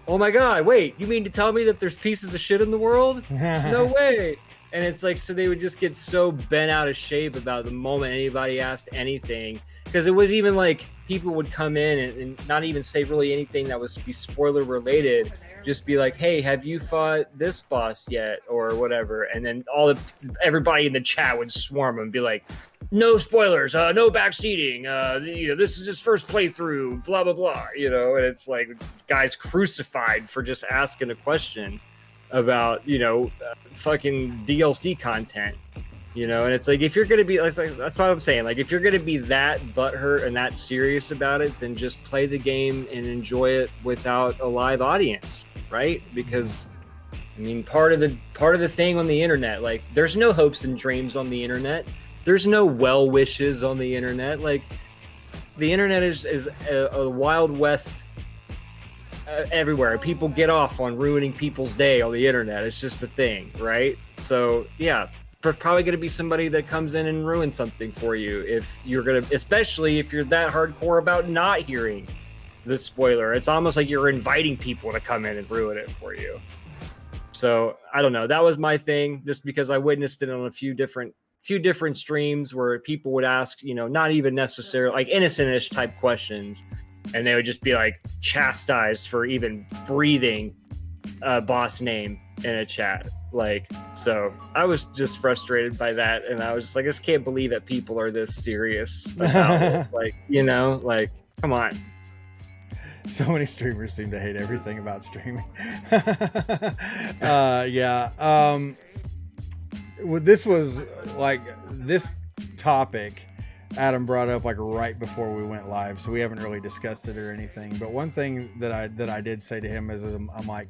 oh my God, wait, you mean to tell me that there's pieces of shit in the world? No way. And it's like, so they would just get so bent out of shape about the moment anybody asked anything. Because it was even like people would come in and not even say really anything that was be spoiler related. Just be like, hey, have you fought this boss yet? Or whatever. And then everybody in the chat would swarm and be like, no spoilers, no backseating, this is his first playthrough, blah, blah, blah, and it's like guys crucified for just asking a question about, fucking DLC content, and it's like, if you're going to be, that's what I'm saying. Like, if you're going to be that butthurt and that serious about it, then just play the game and enjoy it without a live audience, right? Because I mean, part of the thing on the internet, like, there's no hopes and dreams on the internet. There's no well wishes on the internet. Like, the internet is a wild west everywhere. People get off on ruining people's day on the internet. It's just a thing, right? So yeah, there's probably going to be somebody that comes in and ruins something for you especially if you're that hardcore about not hearing the spoiler. It's almost like you're inviting people to come in and ruin it for you. So I don't know. That was my thing, just because I witnessed it on a few different streams where people would ask, not even necessarily like innocent-ish type questions, and they would just be like chastised for even breathing a boss name in a chat. Like, so I was just frustrated by that, and I was just like, I just can't believe that people are this serious about it. Like, like, come on. So many streamers seem to hate everything about streaming. Yeah. This was like, this topic Adam brought up like right before we went live, so we haven't really discussed it or anything. But one thing that I did say to him is, I'm like,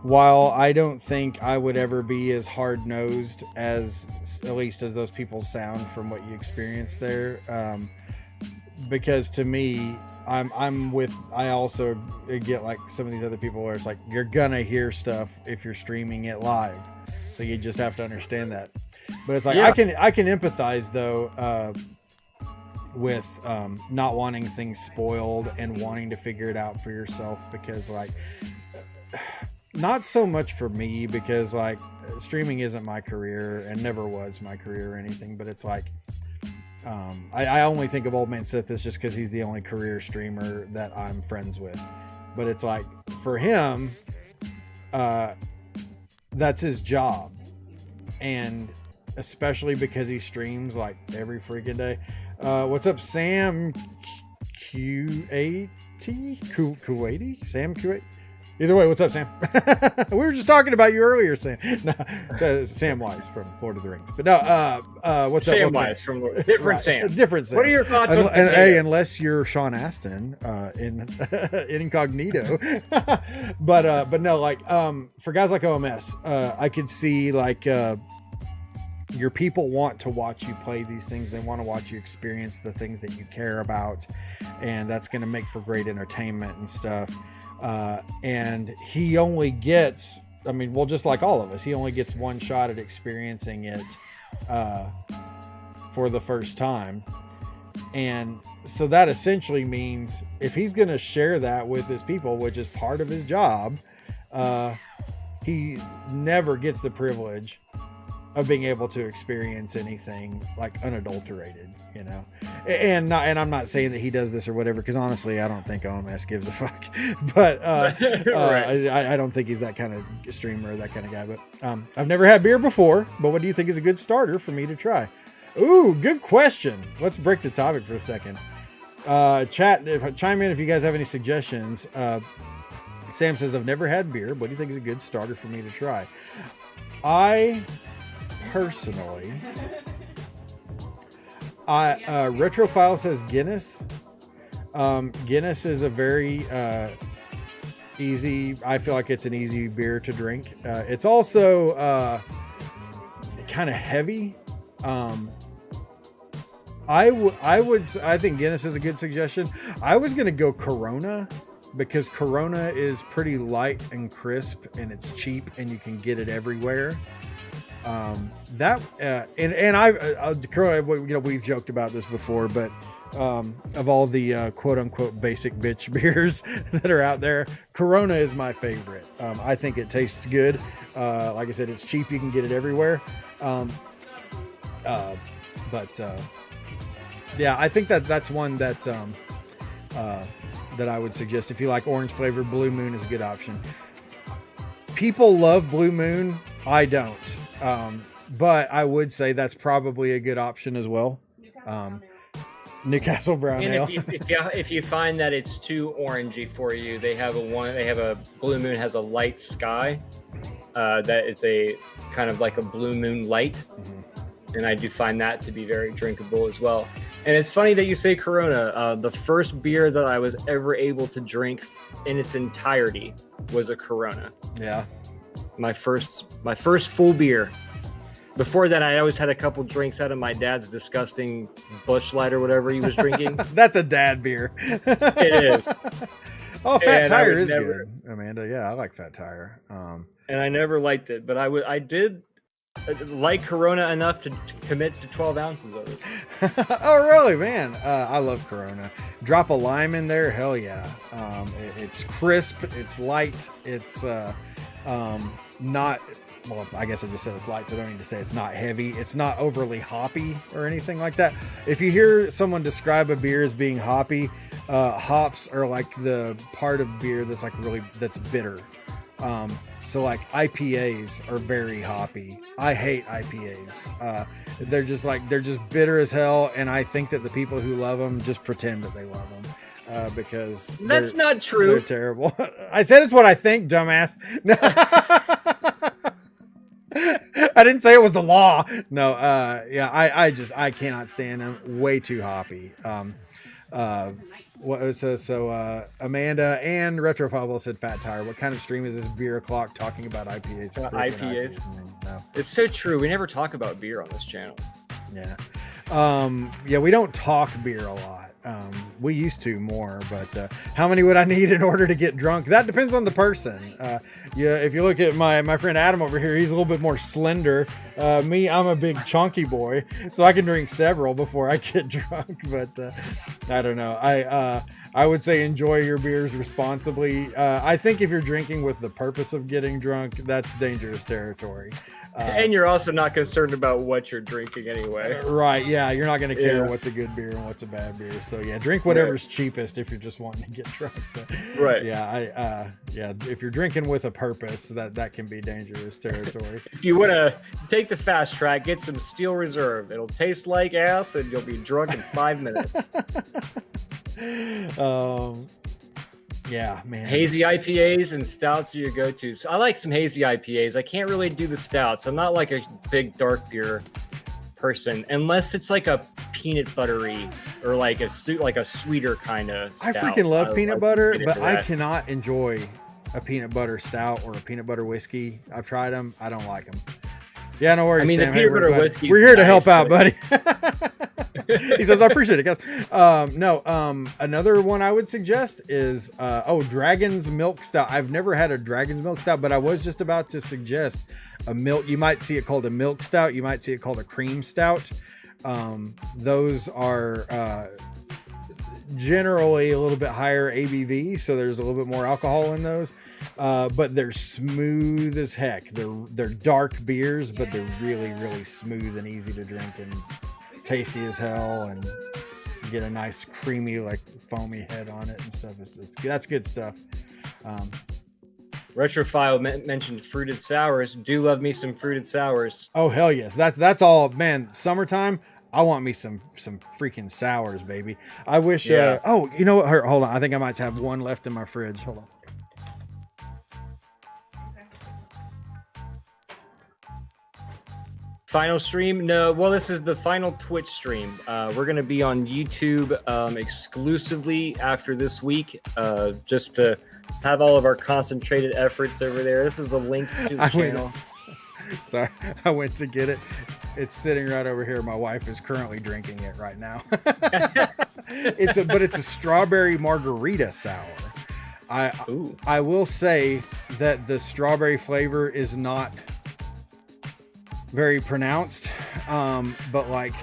while I don't think I would ever be as hard-nosed as, at least as those people sound from what you experienced there, because to me, I also get like some of these other people where it's like, you're gonna hear stuff if you're streaming it live, so you just have to understand that. But it's like, yeah. I can empathize though with not wanting things spoiled and wanting to figure it out for yourself, because like, not so much for me, because like, streaming isn't my career and never was my career or anything, but it's like, I only think of Old Man Sith as just because he's the only career streamer that I'm friends with. But it's like, for him, that's his job. And especially because he streams like every freaking day. What's up, Sam Kuwaiti? Sam Kuwaiti? Either way, what's up, Sam? We were just talking about you earlier, Sam. No, Sam Wise from Lord of the Rings. But no, what's Sam up? Wise from different right, Sam. Different Sam. What are your thoughts on hey, unless you're Sean Astin in incognito. But no, like for guys like OMS, I could see like your people want to watch you play these things. They want to watch you experience the things that you care about, and that's going to make for great entertainment and stuff. And he only gets, I mean, well, just like all of us, he only gets one shot at experiencing it for the first time. And so that essentially means if he's going to share that with his people, which is part of his job, he never gets the privilege of being able to experience anything like unadulterated, and I'm not saying that he does this or whatever, because honestly, I don't think OMS gives a fuck, but right. I don't think he's that kind of streamer or that kind of guy. But I've never had beer before, but what do you think is a good starter for me to try? Ooh, good question. Let's break the topic for a second. Chat, chime in if you guys have any suggestions. Sam says, I've never had beer. What do you think is a good starter for me to try? I personally, Retrophile says Guinness. Guinness is a very easy, I feel like it's an easy beer to drink. It's also kind of heavy. I think Guinness is a good suggestion. I was gonna go Corona because Corona is pretty light and crisp and it's cheap and you can get it everywhere. Corona, we've joked about this before, but of all the quote unquote basic bitch beers that are out there, Corona is my favorite. I think it tastes good. Like I said, it's cheap. You can get it everywhere. Yeah, I think that's one that I would suggest. If you like orange flavored, Blue Moon is a good option. People love Blue Moon. I don't. But I would say that's probably a good option as well. Newcastle Brown Ale. If you find that it's too orangey for you, they have a Blue Moon has a light sky. That it's a kind of like a Blue Moon light. Mm-hmm. And I do find that to be very drinkable as well. And it's funny that you say Corona. The first beer that I was ever able to drink in its entirety was a Corona. Yeah. My first full beer. Before that, I always had a couple drinks out of my dad's disgusting Busch Light or whatever he was drinking. That's a dad beer. It is. Oh, Fat Tire is good, Amanda. Yeah, I like Fat Tire. And I never liked it, but I did like Corona enough to commit to 12 ounces of it. Oh, really, man? I love Corona. Drop a lime in there, hell yeah. It's crisp, it's light, it's not. Well, I guess I just said it's light, so I don't need to say it's not heavy. It's not overly hoppy or anything like that. If you hear someone describe a beer as being hoppy, hops are like the part of beer that's bitter. So like IPAs are very hoppy. I hate IPAs. They're just bitter as hell. And I think that the people who love them just pretend that they love them. Because that's not true. They're terrible. I said it's what I think, dumbass. I didn't say it was the law. No, yeah, I cannot stand them. Way too hoppy. Amanda and Retrofable said Fat Tire. What kind of stream is this beer o'clock talking about IPAs? IPAs. No. It's so true. We never talk about beer on this channel. Yeah. Yeah, we don't talk beer a lot. We used to more, but how many would I need in order to get drunk? That depends on the person. Yeah, if you look at my friend Adam over here, he's a little bit more slender. Me, I'm a big chunky boy, so I can drink several before I get drunk. But I don't know. I would say enjoy your beers responsibly. I think if you're drinking with the purpose of getting drunk, that's dangerous territory. And you're also not concerned about what you're drinking anyway. Right, yeah. You're not going to care what's a good beer and what's a bad beer. So, yeah, drink whatever's cheapest if you're just wanting to get drunk. But, right. Yeah, if you're drinking with a purpose, that can be dangerous territory. If you want to take the fast track, get some Steel Reserve. It'll taste like ass and you'll be drunk in 5 minutes. Yeah, man. Hazy IPAs and stouts are your go-tos. I like some hazy IPAs. I can't really do the stouts. I'm not like a big dark beer person unless it's like a peanut buttery or like a sweeter kind of stout. I freaking love peanut butter, but I cannot enjoy a peanut butter stout or a peanut butter whiskey. I've tried them. I don't like them. Yeah, no worries. I mean, Sam. the peanut butter whiskey. We're here to help out, buddy. He says, I appreciate it, guys. Another one I would suggest is, Dragon's Milk Stout. I've never had a Dragon's Milk Stout, but I was just about to suggest a milk. You might see it called a milk stout. You might see it called a cream stout. Those are generally a little bit higher ABV, so there's a little bit more alcohol in those. But they're smooth as heck. They're dark beers, but they're really, really smooth and easy to drink and tasty as hell, and you get a nice creamy, like foamy head on it and stuff. That's good stuff. Retrophile mentioned fruited sours. Do love me some fruited sours. Oh hell yes, that's all, man. Summertime, I want me some freaking sours, baby. I wish. Yeah. You know what? Hold on, I think I might have one left in my fridge. Hold on. Final stream? No. Well, this is the final Twitch stream. We're going to be on YouTube exclusively after this week, just to have all of our concentrated efforts over there. This is a link to the channel. Sorry, I went to get it, It's sitting right over here. My wife is currently drinking it right now. But it's a strawberry margarita sour. I will say that the strawberry flavor is not very pronounced. But like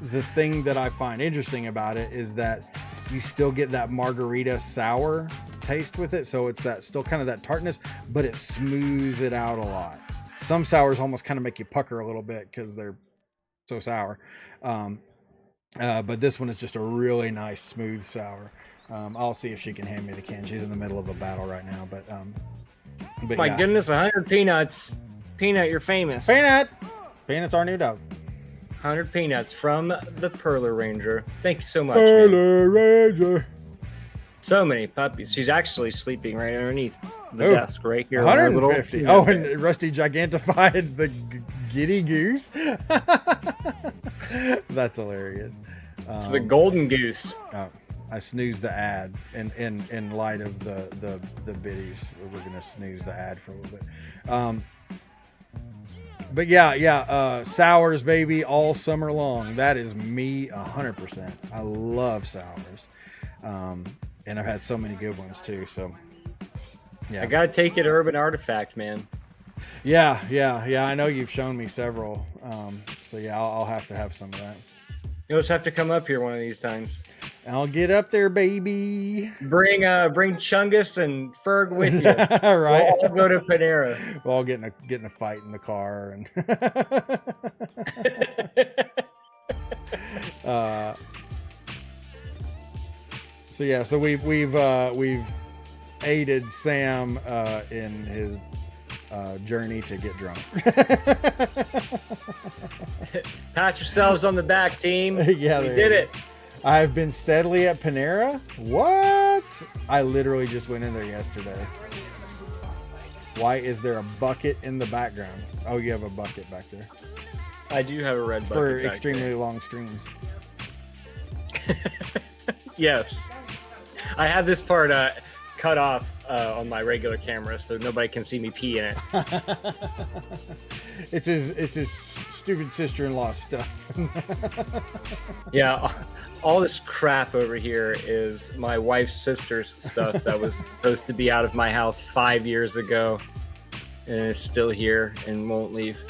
the thing that I find interesting about it is that you still get that margarita sour taste with it. So it's that still kind of that tartness, but it smooths it out a lot. Some sours almost kind of make you pucker a little bit because they're so sour. But this one is just a really nice, smooth sour. I'll see if she can hand me the can. She's in the middle of a battle right now, but My yeah. goodness, 100 peanuts. Peanut, you're famous. Peanut's our new dog. 100 peanuts from the Perler Ranger. Thank you so much. Perler Ranger. So many puppies. She's actually sleeping right underneath the desk right here. 150. Oh, and Rusty gigantified the giddy goose. That's hilarious. It's the golden goose. Oh, I snoozed the ad in light of the biddies. We're gonna snooze the ad for a little bit. But yeah, sours, baby, all summer long. That is me 100%. I love sours. And I've had so many good ones too. So yeah, I gotta take it Urban Artifact, man. Yeah. I know you've shown me several. So yeah, I'll have to have some of that. You'll just have to come up here one of these times. I'll get up there, baby. Bring Chungus and Ferg with you. Right. We'll all go to Panera. We'll all get in a fight in the car and so we've aided Sam in his journey to get drunk. Pat yourselves on the back, team. Yeah, we did it. I've been steadily at Panera. What? I literally just went in there yesterday. Why is there a bucket in the background? Oh, you have a bucket back there. I do have a red bucket For back extremely long streams. Yes. I have this part cut off on my regular camera so nobody can see me pee in it. It's his stupid sister-in-law stuff. Yeah, all this crap over here is my wife's sister's stuff that was supposed to be out of my house 5 years ago and is still here and won't leave.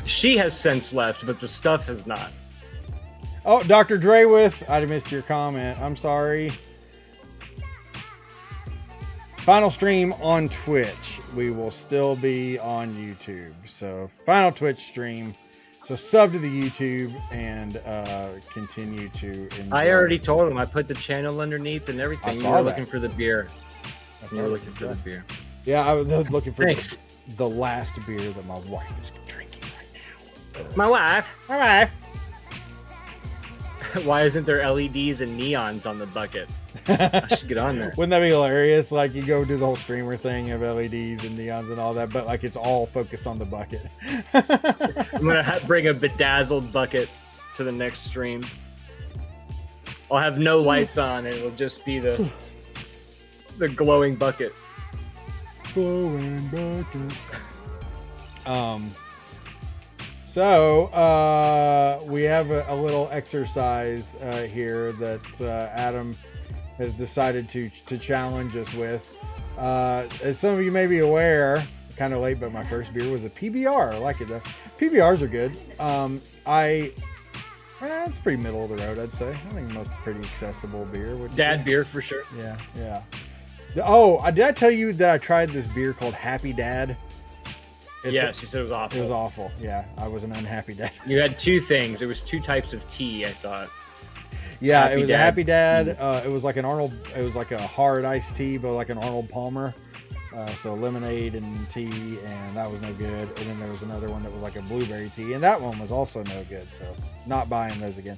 She has since left, but the stuff has not. Oh, Dr. Drewith, I missed your comment. I'm sorry. Final stream on Twitch. We will still be on YouTube. So final Twitch stream. So sub to the YouTube and continue to enjoy. I already told him. I put the channel underneath and everything. You were looking for the beer. You were looking for the beer. Yeah, I was looking for Thanks. the last beer that my wife is drinking right now. My wife. All right. Why isn't there LEDs and neons on the bucket? I should get on there. Wouldn't that be hilarious? Like you go do the whole streamer thing of LEDs and neons and all that, but like it's all focused on the bucket. I'm gonna bring a bedazzled bucket to the next stream. I'll have no lights on, and it'll just be the glowing bucket. Glowing bucket. So we have a little exercise here that Adam has decided to challenge us with. As some of you may be aware, kind of late, but my first beer was a PBR. I like it though. PBRs are good. It's pretty middle of the road, I'd say. I think most pretty accessible beer. Dad beer for sure. Yeah. Oh, did I tell you that I tried this beer called Happy Dad? She said it was awful. It was awful. Yeah, I was an unhappy dad. You had two things. There was two types of tea, I thought. Yeah, Happy it was Dad. a Happy Dad. It was like an Arnold. It was like a hard iced tea, but like an Arnold Palmer. So lemonade and tea, and that was no good. And then there was another one that was like a blueberry tea, and that one was also no good. So not buying those again.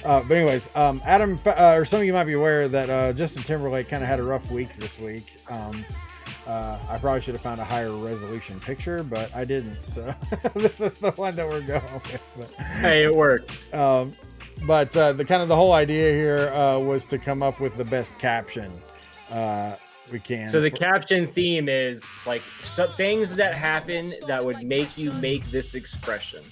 But anyways, Adam, or some of you might be aware that Justin Timberlake kind of had a rough week this week. I probably should have found a higher resolution picture, but I didn't. So this is the one that we're going with. But, Hey, it worked. But the whole idea here was to come up with the best caption we can. So the caption theme is like things that happen that would make you make this expression.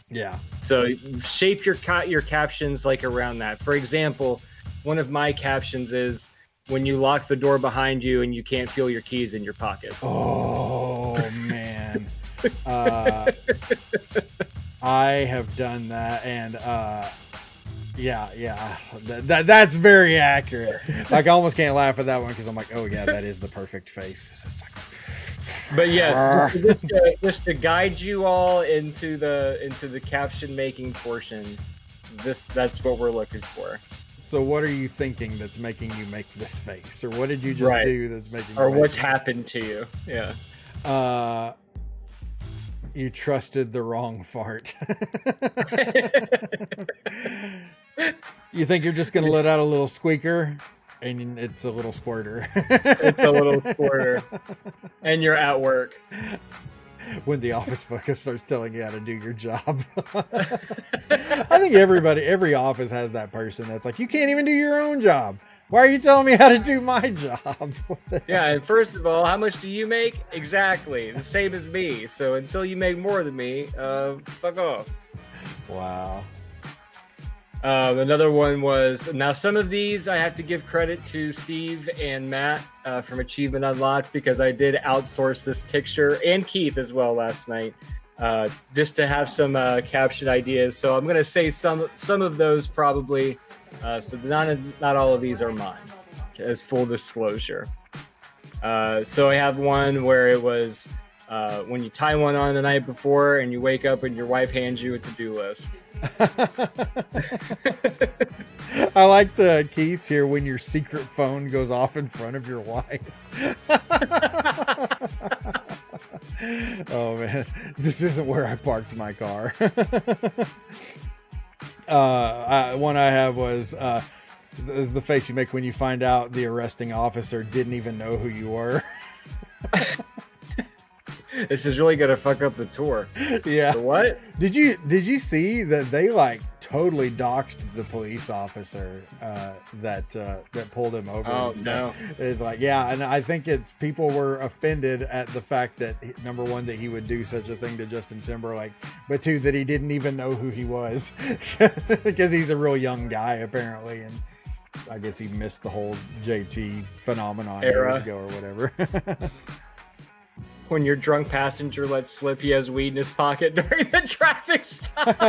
Yeah. So shape your captions like around that. For example, one of my captions is when you lock the door behind you and you can't feel your keys in your pocket. Oh man. I have done that, and yeah, that's very accurate. Like I almost can't laugh at that one because I'm like, oh yeah, that is the perfect face. It's like, but yes, just to guide you all into the caption making portion, that's what we're looking for. So what are you thinking that's making you make this face, or what did you just do that's making? Or what's happened to you? Yeah. You trusted the wrong fart. You think you're just gonna let out a little squeaker, and it's a little squirter. It's a little squirter, and you're at work. When the office focus starts telling you how to do your job. I think every office has that person that's like, you can't even do your own job. Why are you telling me how to do my job? Yeah, and first of all, how much do you make? Exactly, the same as me. So until you make more than me, fuck off. Wow. Another one was, now some of these I have to give credit to Steve and Matt from Achievement Unlocked, because I did outsource this picture, and Keith as well last night, just to have some caption ideas. So I'm going to say some of those probably, so not all of these are mine, as full disclosure. So I have one where it was when you tie one on the night before and you wake up and your wife hands you a to-do list. I liked Keith's here, when your secret phone goes off in front of your wife. Oh man, this isn't where I parked my car. One I have was is the face you make when you find out the arresting officer didn't even know who you were. This is really gonna fuck up the tour. Yeah. The what? Did you see that they like totally doxed the police officer that pulled him over? Oh no! It's like, yeah, and I think it's people were offended at the fact that number one, that he would do such a thing to Justin Timberlake, but two, that he didn't even know who he was, because he's a real young guy apparently, and I guess he missed the whole JT phenomenon era years ago or whatever. When your drunk passenger lets slip he has weed in his pocket during the traffic stop.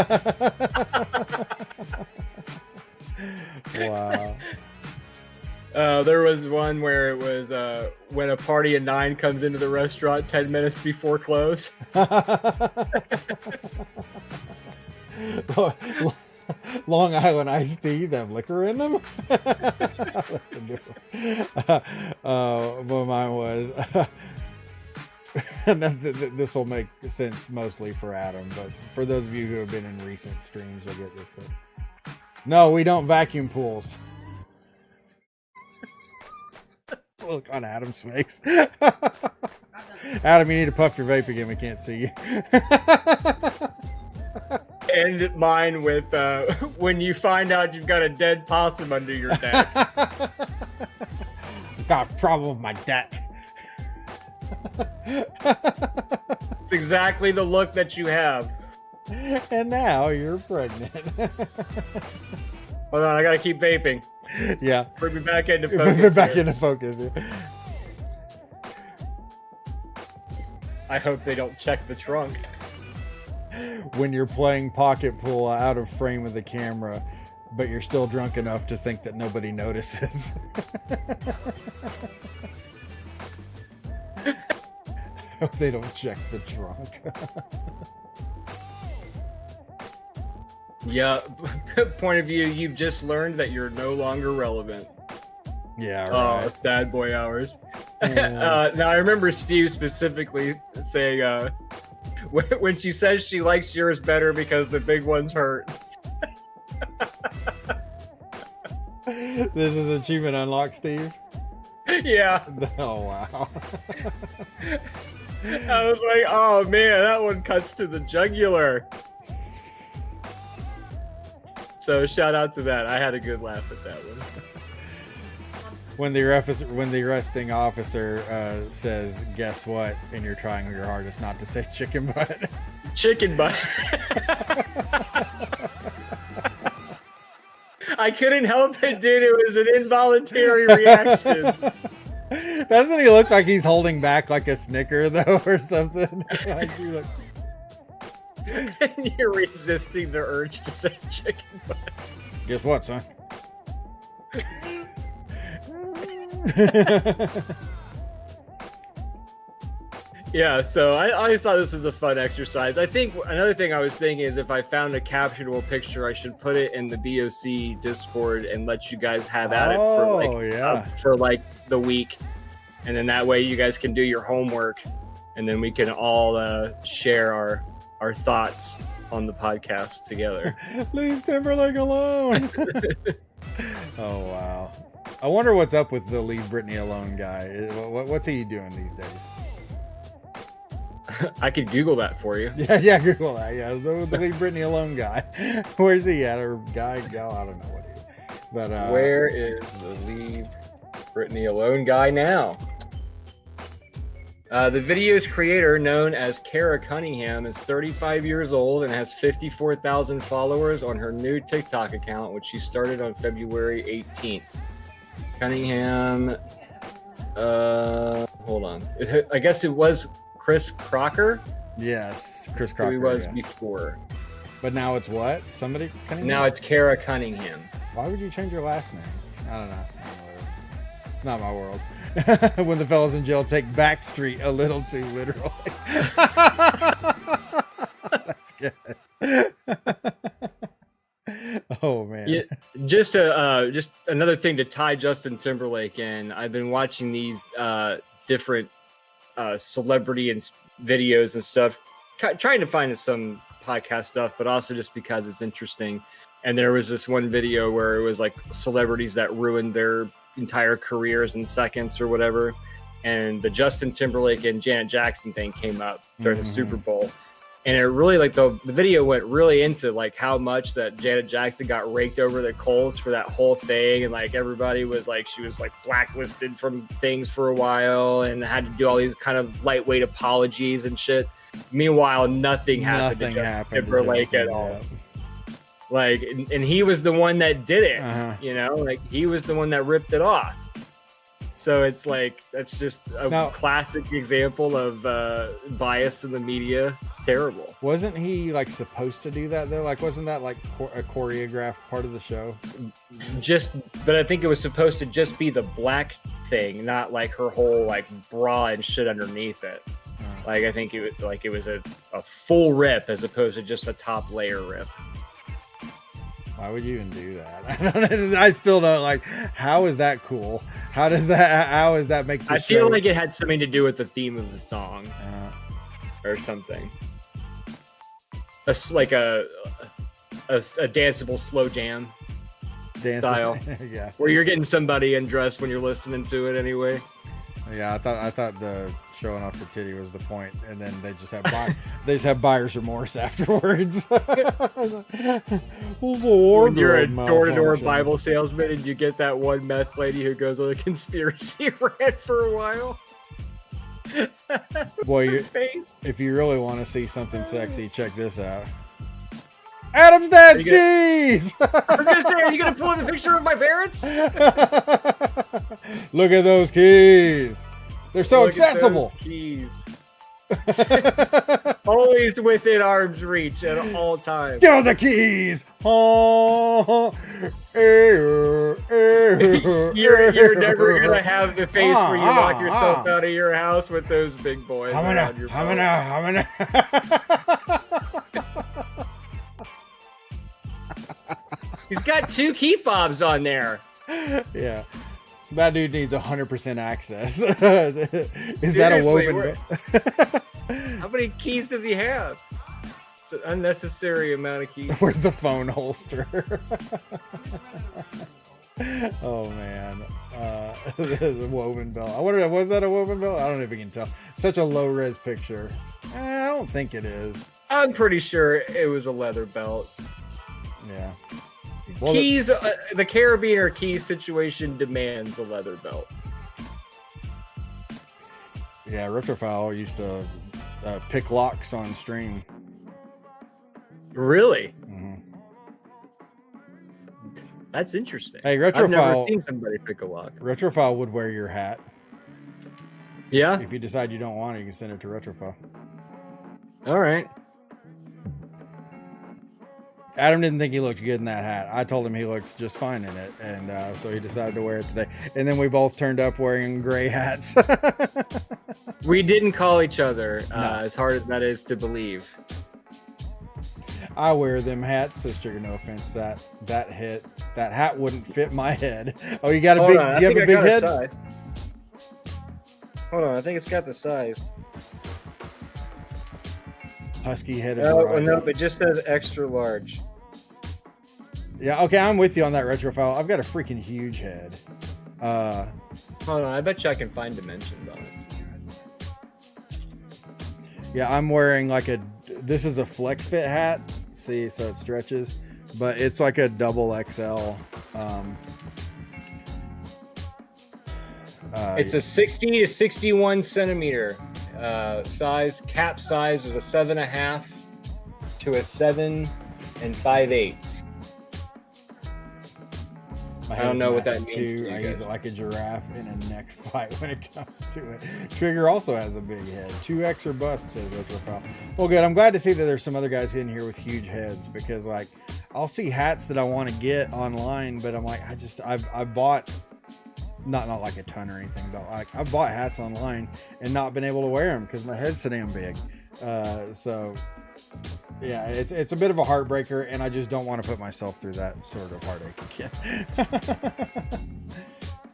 Wow. There was one where it was when a party of 9 comes into the restaurant 10 minutes before close. Long Island iced teas have liquor in them. That's a good one. But mine was this will make sense mostly for Adam, but for those of you who have been in recent streams, you'll get this. But no, we don't vacuum pools. Look on Adam's face. Adam, you need to puff your vape again. We can't see you. And mine with when you find out you've got a dead possum under your deck. Got a problem with my deck. It's exactly the look that you have. And now you're pregnant. Hold on, I gotta keep vaping. Yeah. Bring me back into focus. Bring me back into focus. Yeah. I hope they don't check the trunk. When you're playing pocket pool out of frame of the camera, but you're still drunk enough to think that nobody notices. I hope they don't check the trunk. Yeah, point of view, you've just learned that you're no longer relevant. Yeah, right. Oh, sad boy hours. Now, I remember Steve specifically saying, when she says she likes yours better because the big ones hurt. This is Achievement Unlocked, Steve? Yeah. Oh, wow. I was like, oh man, that one cuts to the jugular. So shout out to that. I had a good laugh at that one. When the arresting officer says, "Guess what?" and you're trying your hardest not to say chicken butt. Chicken butt. I couldn't help it, dude. It was an involuntary reaction. Doesn't he look like he's holding back like a Snicker though, or something? Like, he look... And you're resisting the urge to say chicken butt. Guess what, son? Yeah, so I always thought this was a fun exercise. I think another thing I was thinking is if I found a captionable picture, I should put it in the BOC Discord and let you guys have at it for like the week, and then that way you guys can do your homework, and then we can all share our thoughts on the podcast together. Leave Timberlake alone. Oh wow! I wonder what's up with the Leave Britney Alone guy. What's he doing these days? I could Google that for you. Yeah, Google that. Yeah, the Leave Britney Alone guy. Where's he at? Or guy, gal? I don't know what he is. But where is the Leave Britney Alone guy now? The video's creator, known as Kara Cunningham, is 35 years old and has 54,000 followers on her new TikTok account, which she started on February 18th. Cunningham, hold on. I guess it was Chris Crocker. Yes, Chris Crocker. So he was before. But now it's what? Somebody Cunningham? Now it's Kara Cunningham. Why would you change your last name? I don't know. Not my world. When the fellas in jail take Backstreet a little too literally. That's good. Oh man. Yeah, just another thing to tie Justin Timberlake in. I've been watching these different celebrity and videos and stuff, trying to find some podcast stuff, but also just because it's interesting. And there was this one video where it was like celebrities that ruined their entire careers in seconds or whatever, and the Justin Timberlake and Janet Jackson thing came up during the Super Bowl, and it really, like, the video went really into like how much that Janet Jackson got raked over the coals for that whole thing, and like everybody was like, she was like blacklisted from things for a while and had to do all these kind of lightweight apologies and shit. Meanwhile, nothing happened to Justin Timberlake at all. Like, and he was the one that did it, you know, like he was the one that ripped it off. So it's like, that's just a classic example of bias in the media. It's terrible. Wasn't he like supposed to do that though? Like, wasn't that like a choreographed part of the show? But I think it was supposed to just be the black thing, not like her whole like bra and shit underneath it. Like, I think it was a full rip as opposed to just a top layer rip. Why would you even do that? I still don't, like, how is that cool? How does that make the show? I feel like it had something to do with the theme of the song or something. Like a danceable slow jam style. Yeah. Where you're getting somebody undressed when you're listening to it anyway. Yeah, I thought the showing off the titty was the point, and then they just have buyer's remorse afterwards. When you're a door-to-door Bible salesman and you get that one meth lady who goes on a conspiracy rant for a while. Boy, if you really want to see something sexy, check this out. Adam's dad's keys! I was gonna say, are you gonna pull in a picture of my parents? Look at those keys. They're so accessible. Keys. Always within arm's reach at all times. Give the keys. You're never gonna have the face where you lock yourself out of your house with those big boys around your body. He's got 2 key fobs on there. Yeah. That dude needs 100% access. Is that a woven? How many keys does he have? It's an unnecessary amount of keys. Where's the phone holster? Oh man. The woven belt. I wonder, was that a woven belt? I don't know if you can tell. Such a low res picture. I don't think it is. I'm pretty sure it was a leather belt. Yeah. Well, keys, the carabiner key situation demands a leather belt. Yeah, Richterfowl used to pick locks on string. Really? Mm-hmm. That's interesting. Hey, I've never Retrofile, seen somebody pick a lock. Retrofile would wear your hat. Yeah. If you decide you don't want it, you can send it to Retrofile. All right. Adam didn't think he looked good in that hat. I told him he looked just fine in it, and so he decided to wear it today. And then we both turned up wearing gray hats. We didn't call each other, No. as hard as that is to believe. I wear them hats, sister. No offense. That hat wouldn't fit my head. Oh, you got a big? You have a big head? Size. Hold on, I think it's got the size. Husky head. Oh no, it just says extra large. Yeah. Okay, I'm with you on that, Retrofile. I've got a freaking huge head. Hold on, I bet you I can find dimensions on it. Yeah, I'm wearing like this is a flex fit hat. See, so it stretches, but it's like a double XL. It's a 60 to 61 centimeter size. Cap size is a 7.5 to a 7 5/8. My I don't head's know what massive that means too. to you I guys. use it like a giraffe in a neck fight when it comes to it. Trigger also has a big head. 2X or bust, says Retrofile. Well, good. I'm glad to see that there's some other guys in here with huge heads, because like I'll see hats that I want to get online, but I'm like, I bought not like a ton or anything, but like I've bought hats online and not been able to wear them because my head's so damn big. So yeah, it's a bit of a heartbreaker, and I just don't want to put myself through that sort of heartache again.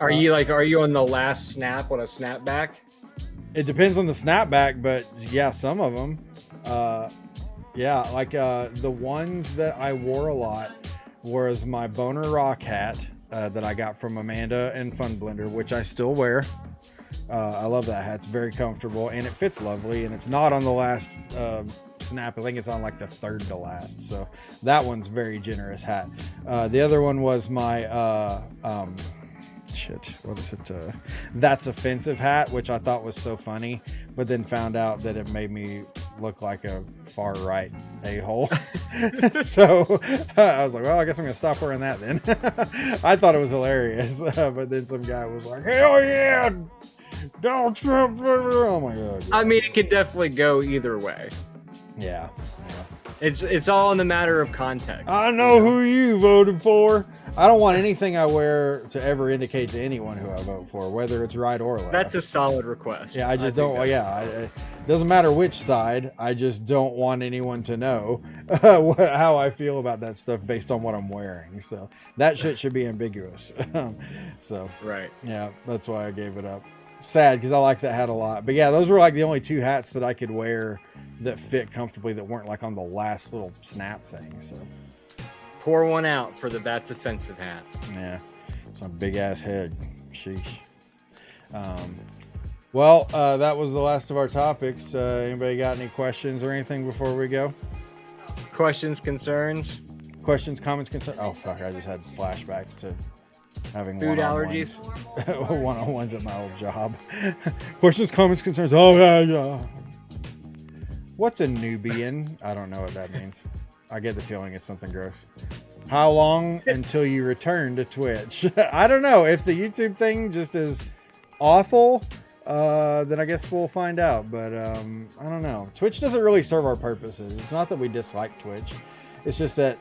Are you on the last snap on a snapback? It depends on the snapback, but yeah, some of them. Yeah, like the ones that I wore a lot was my Boner Rock hat that I got from Amanda and Fun Blender, which I still wear. I love that hat. It's very comfortable and it fits lovely, and it's not on the last snap. I think it's on like the third to last. So that one's very generous hat. The other one was my what is it? That's Offensive hat, which I thought was so funny, but then found out that it made me look like a far right a-hole. So I was like, well, I guess I'm gonna stop wearing that then. I thought it was hilarious, but then some guy was like, hell yeah, Donald Trump. Oh my god. I mean, it could definitely go either way. Yeah. It's all in the matter of context. I know who you voted for. I don't want anything I wear to ever indicate to anyone who I vote for, whether it's right or left. That's a solid request. Yeah, I just don't. Yeah, it doesn't matter which side. I just don't want anyone to know how I feel about that stuff based on what I'm wearing. So that shit should be ambiguous. So right. Yeah, that's why I gave it up. Sad, because I like that hat a lot. But yeah, those were like the only two hats that I could wear that fit comfortably, that weren't like on the last little snap thing. So pour one out for the That's Offensive hat. yeah, it's a big ass head. Sheesh. Well, that was the last of our topics. Anybody got any questions or anything before we go? Questions, concerns? Questions, comments, concerns? Oh fuck! I just had flashbacks to having Food one-on-ones. allergies? One-on-ones at my old job. Questions, comments, concerns. Oh yeah. What's a Nubian? I don't know what that means. I get the feeling it's something gross. How long until you return to Twitch? I don't know. If the YouTube thing just is awful, then I guess we'll find out. But I don't know. Twitch doesn't really serve our purposes. It's not that we dislike Twitch. It's just that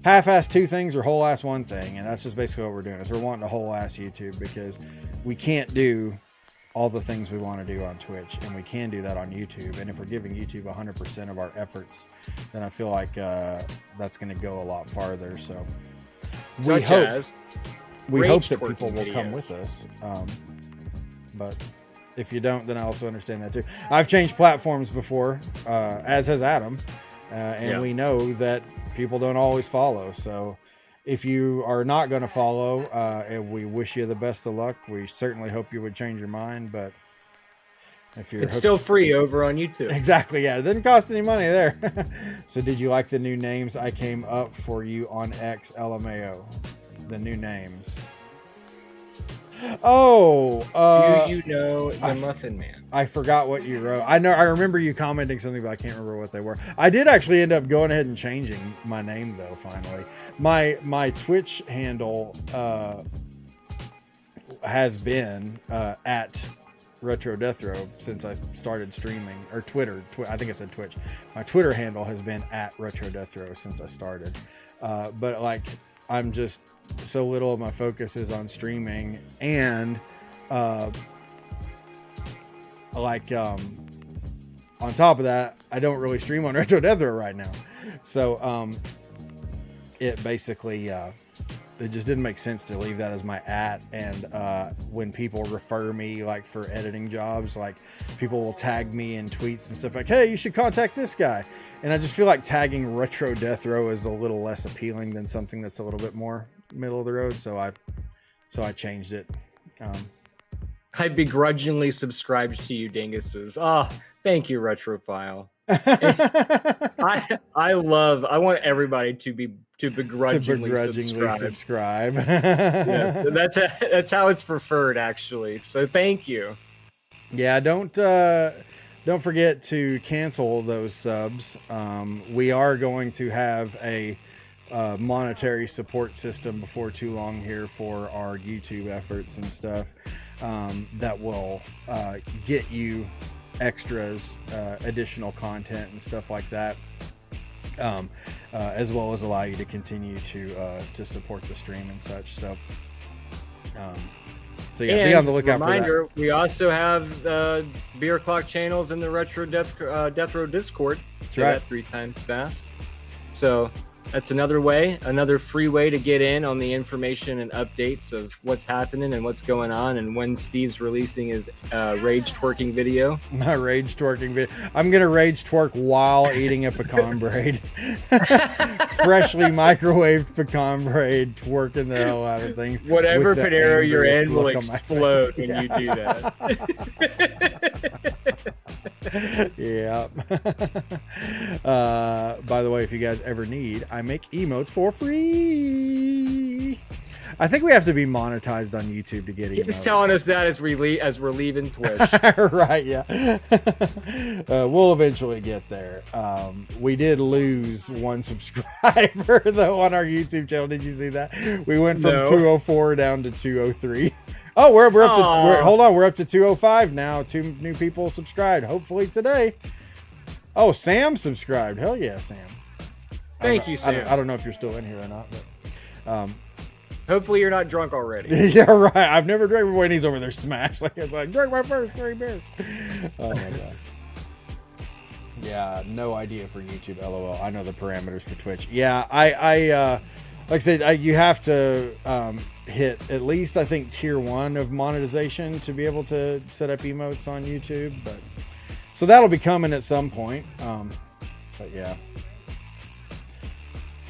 half-ass two things or whole-ass one thing. And that's just basically what we're doing. Is we're wanting a whole-ass YouTube because we can't do all the things we want to do on Twitch, and we can do that on YouTube. And if we're giving YouTube 100% of our efforts, then I feel like that's going to go a lot farther. So we hope that people will come with us. But if you don't, then I also understand that too. I've changed platforms before, as has Adam, and we know that people don't always follow. So if you are not going to follow, we wish you the best of luck. We certainly hope you would change your mind, but if you're still free over on YouTube. Exactly, yeah. It didn't cost any money there. So did you like the new names I came up for you on X LMAO? The new names. Oh, Do you know the Muffin Man? I forgot what you wrote. I remember you commenting something, but I can't remember what they were. I did actually end up going ahead and changing my name though. Finally, my Twitch handle has been at Retro Death Row since I started streaming, or Twitter. I think I said Twitch. My Twitter handle has been at Retro Death Row since I started. But like, I'm just so little of my focus is on streaming, and on top of that, I don't really stream on Retro Death Row right now. So it basically it just didn't make sense to leave that as my @. And when people refer me like for editing jobs, like people will tag me in tweets and stuff like, hey, you should contact this guy. And I just feel like tagging Retro Death Row is a little less appealing than something that's a little bit more middle of the road. So I changed it. I begrudgingly subscribed to you dinguses. Oh, thank you, Retrophile. I want everybody to begrudgingly subscribe. Yes, that's how it's preferred, actually. So thank you. Yeah, don't forget to cancel those subs. We are going to have a monetary support system before too long here for our YouTube efforts and stuff, that will get you extras, additional content and stuff like that, as well as allow you to continue to support the stream and such. So yeah, and be on the lookout reminder, for that. We also have Beer Clock channels in the Retro Death Row Discord. That's Say right. that 3 times fast. So that's another free way to get in on the information and updates of what's happening and what's going on, and when Steve's releasing his rage twerking video. My rage twerking video. I'm gonna rage twerk while eating a pecan braid. Freshly microwaved pecan braid, twerking the hell out of things. Whatever with the Panera you're angriest in will look on my explode face. when you do that. Yeah. By the way, if you guys ever need, I make emotes for free. I think we have to be monetized on YouTube to get emotes. He's telling us that as we're leaving Twitch. Right, yeah. We'll eventually get there. We did lose one subscriber though on our YouTube channel. Did you see that? We went from No. 204 down to 203. Oh, we're up to we're up to 205 now. 2 new people subscribed. Hopefully today. Oh, Sam subscribed. Hell yeah, Sam. Thank you, Sam. I don't know if you're still in here or not, but Hopefully you're not drunk already. yeah, right. I've never drank when he's over there smashed. Like it's like drink my first 3 beers. Oh my god. Yeah, no idea for YouTube. LOL. I know the parameters for Twitch. Yeah, I like I said, you have to hit at least I think tier 1 of monetization to be able to set up emotes on YouTube. But so that'll be coming at some point. But yeah,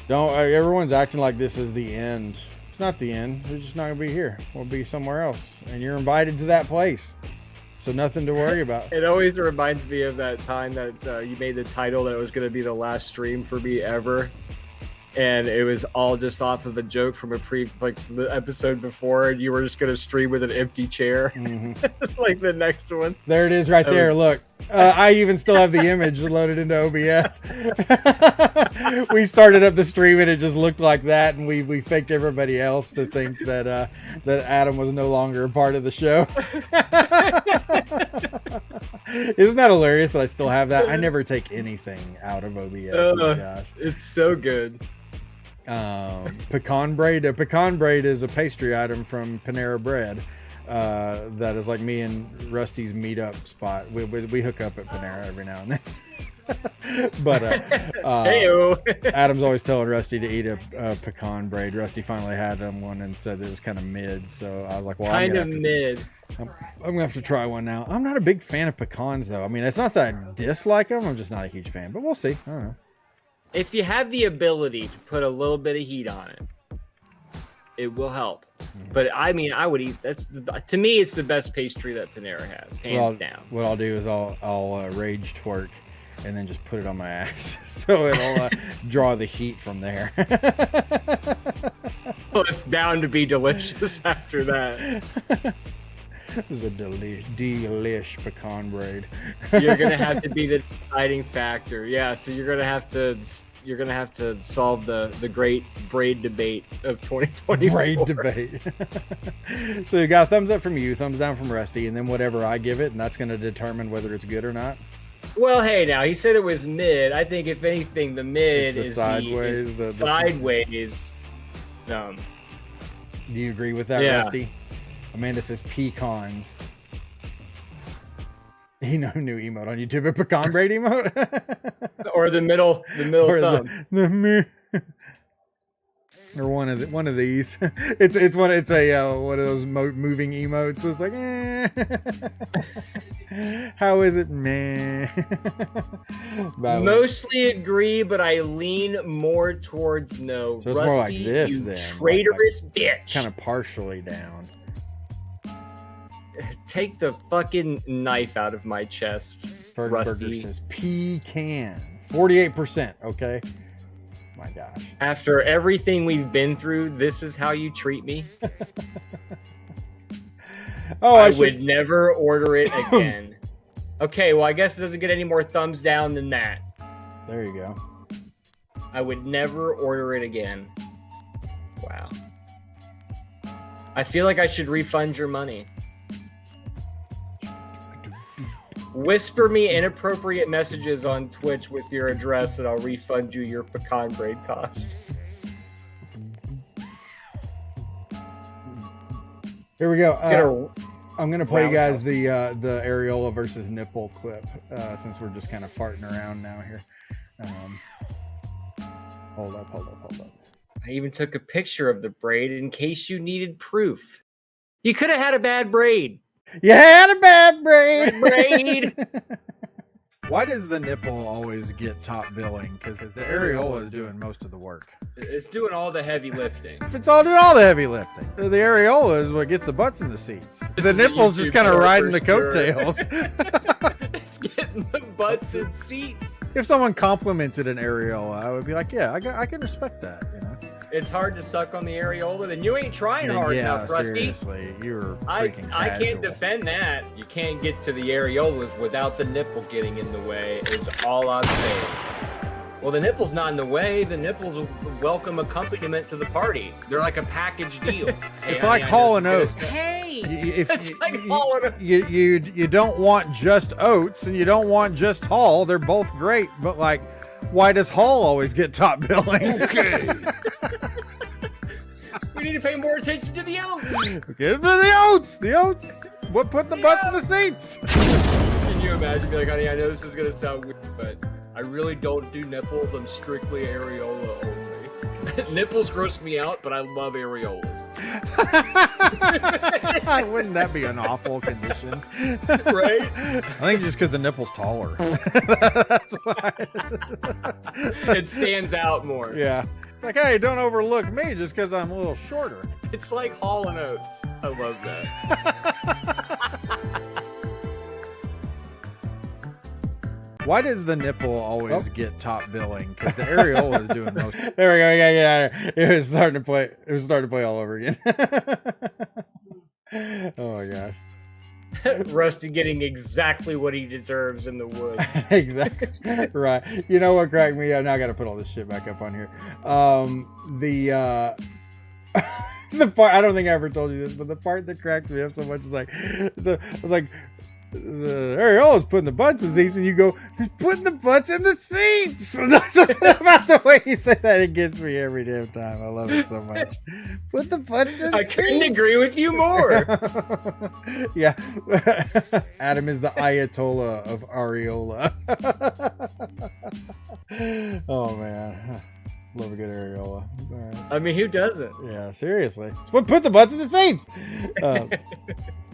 everyone's acting like this is the end. It's not the end. We're just not gonna be here. We'll be somewhere else, and you're invited to that place. So nothing to worry about. It always reminds me of that time that you made the title that it was going to be the last stream for me ever. And it was all just off of a joke from the episode before, and you were just going to stream with an empty chair. Mm-hmm. Like the next one. There it is right there. Look, I even still have the image loaded into OBS. We started up the stream and it just looked like that, and we faked everybody else to think that Adam was no longer a part of the show. Isn't that hilarious that I still have that? I never take anything out of OBS. Oh my gosh. It's so good. Pecan braid. A pecan braid is a pastry item from Panera Bread. That is like me and Rusty's meetup spot. We hook up at Panera every now and then. But Adam's always telling Rusty to eat a pecan braid. Rusty finally had one and said it was kind of mid. So I was like, well, I'm gonna have to try one now. I'm not a big fan of pecans though. I mean, it's not that I dislike them. I'm just not a huge fan. But we'll see. I don't know. If you have the ability to put a little bit of heat on it, it will help. But I mean, I would eat. To me, it's the best pastry that Panera has, hands down. What I'll do is I'll rage twerk and then just put it on my ass so it'll draw the heat from there. Well, it's bound to be delicious after that. This is a delish pecan braid. You're gonna have to be the deciding factor. Yeah, so you're gonna have to solve the great braid debate of 2024. Braid debate. So you got a thumbs up from you, thumbs down from Rusty, and then whatever I give it, and that's going to determine whether it's good or not. Well, hey, now he said it was mid. I think if anything, the mid It's is sideways. the sideways. Do you agree with that, Yeah. Rusty? Amanda says pecans. You know, new emote on YouTube, a pecan braid emote, Or the middle or thumb. or one of these. It's a one of those moving emotes. So it's like, how is it, man? Mostly agree, but I lean more towards no. So it's Rusty, more like this, you then, traitorous bitch. Kind of partially down. Take the fucking knife out of my chest, Rusty. Burger says pecan, 48%. Okay. My gosh. After everything we've been through, this is how you treat me. Oh, I would never order it again. Okay, well, I guess it doesn't get any more thumbs down than that. There you go. I would never order it again. Wow. I feel like I should refund your money. Whisper me inappropriate messages on Twitch with your address and I'll refund you your pecan braid cost. Here we go. Get I'm gonna play you guys the areola versus nipple clip since we're just kind of farting around now here. Hold up. I even took a picture of the braid in case you needed proof. You could have had a bad braid. You had a bad braid. Braid. Why does the nipple always get top billing? Because the areola is doing most of the work. It's doing all the heavy lifting. If it's all doing all the heavy lifting, the areola is what gets the butts in the seats. The nipple's just kind of riding the coattails. It's getting the butts in seats. If someone complimented an areola, I would be like, yeah, I can respect that. You know, It's hard to suck on the areola, then you ain't trying hard enough, Rusty. Seriously, you're I freaking can't casual. defend that. You can't get to the areolas without the nipple getting in the way, is all I'm saying. Well, the nipple's not in the way. The nipple's a welcome accompaniment to the party. They're like a package deal. It's like Hall and Oates. Hey! It's like Hall and Oates. You don't want just Oates and you don't want just Hall. They're both great, but like, why does Hall always get top billing? Okay. We need to pay more attention to the Oates. Get into the Oates. The Oates. What put the butts in the seats? Can you imagine? Be like, honey, I know this is gonna sound weird, but I really don't do nipples. I'm strictly areola only. Nipples gross me out, but I love areolas. Wouldn't that be an awful condition? Right? I think just because the nipple's taller. That's why. It stands out more. Yeah. It's like, hey, don't overlook me just because I'm a little shorter. It's like Hall and Oates. I love that. Why does the nipple always get top billing? Because the areola is doing most. There we go. Yeah. It was starting to play all over again. Oh my gosh. Rusty getting exactly what he deserves in the woods. Exactly. Right. You know what cracked me up? Now I got to put all this shit back up on here. The part, I don't think I ever told you this, but the part that cracked me up so much is like, I was like, the areola's putting the butts in the seats, and you go, he's putting the butts in the seats. Something about the way you say that, it gets me every damn time. I love it so much. Put the butts in I seats. couldn't agree with you more. Yeah. Adam is the Ayatollah of areola. Oh man. Love a good areola. All right. I mean, who doesn't? Yeah, seriously. Put the butts in the seats.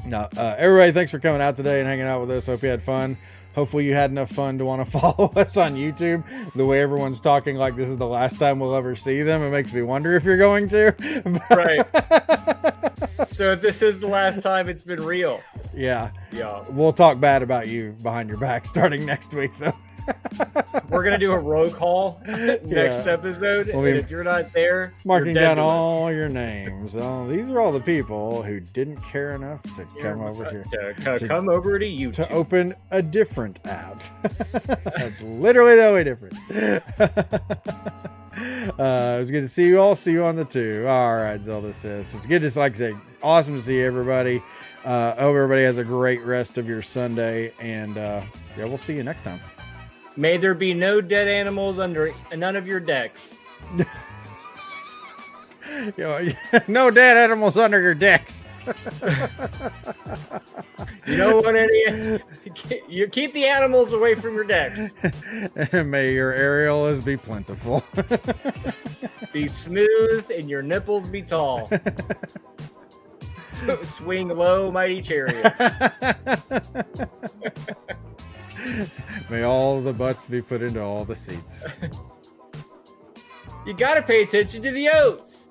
No, everybody, thanks for coming out today and hanging out with us. Hope you had fun. Hopefully you had enough fun to want to follow us on YouTube. The way everyone's talking like this is the last time we'll ever see them, it makes me wonder if you're going to. Right. So if this is the last time, it's been real. Yeah. Yeah. We'll talk bad about you behind your back starting next week, though. We're gonna do a roll call next episode, We'll and be if you're not there, marking you're dead down to us. all your names. These are all the people who didn't care enough to come over here to- Come over to YouTube. to open a different app. That's literally the only difference. It was good to see you all. See you on the 2. All right, Zelda says it's good to, like I say, awesome to see everybody. I hope everybody has a great rest of your Sunday, and yeah, we'll see you next time. May there be no dead animals under none of your decks. No dead animals under your decks. You don't want any. You keep the animals away from your decks. And may your areolas be plentiful. Be smooth and your nipples be tall. Swing low, mighty chariots. May all the butts be put into all the seats. You gotta pay attention to the oats.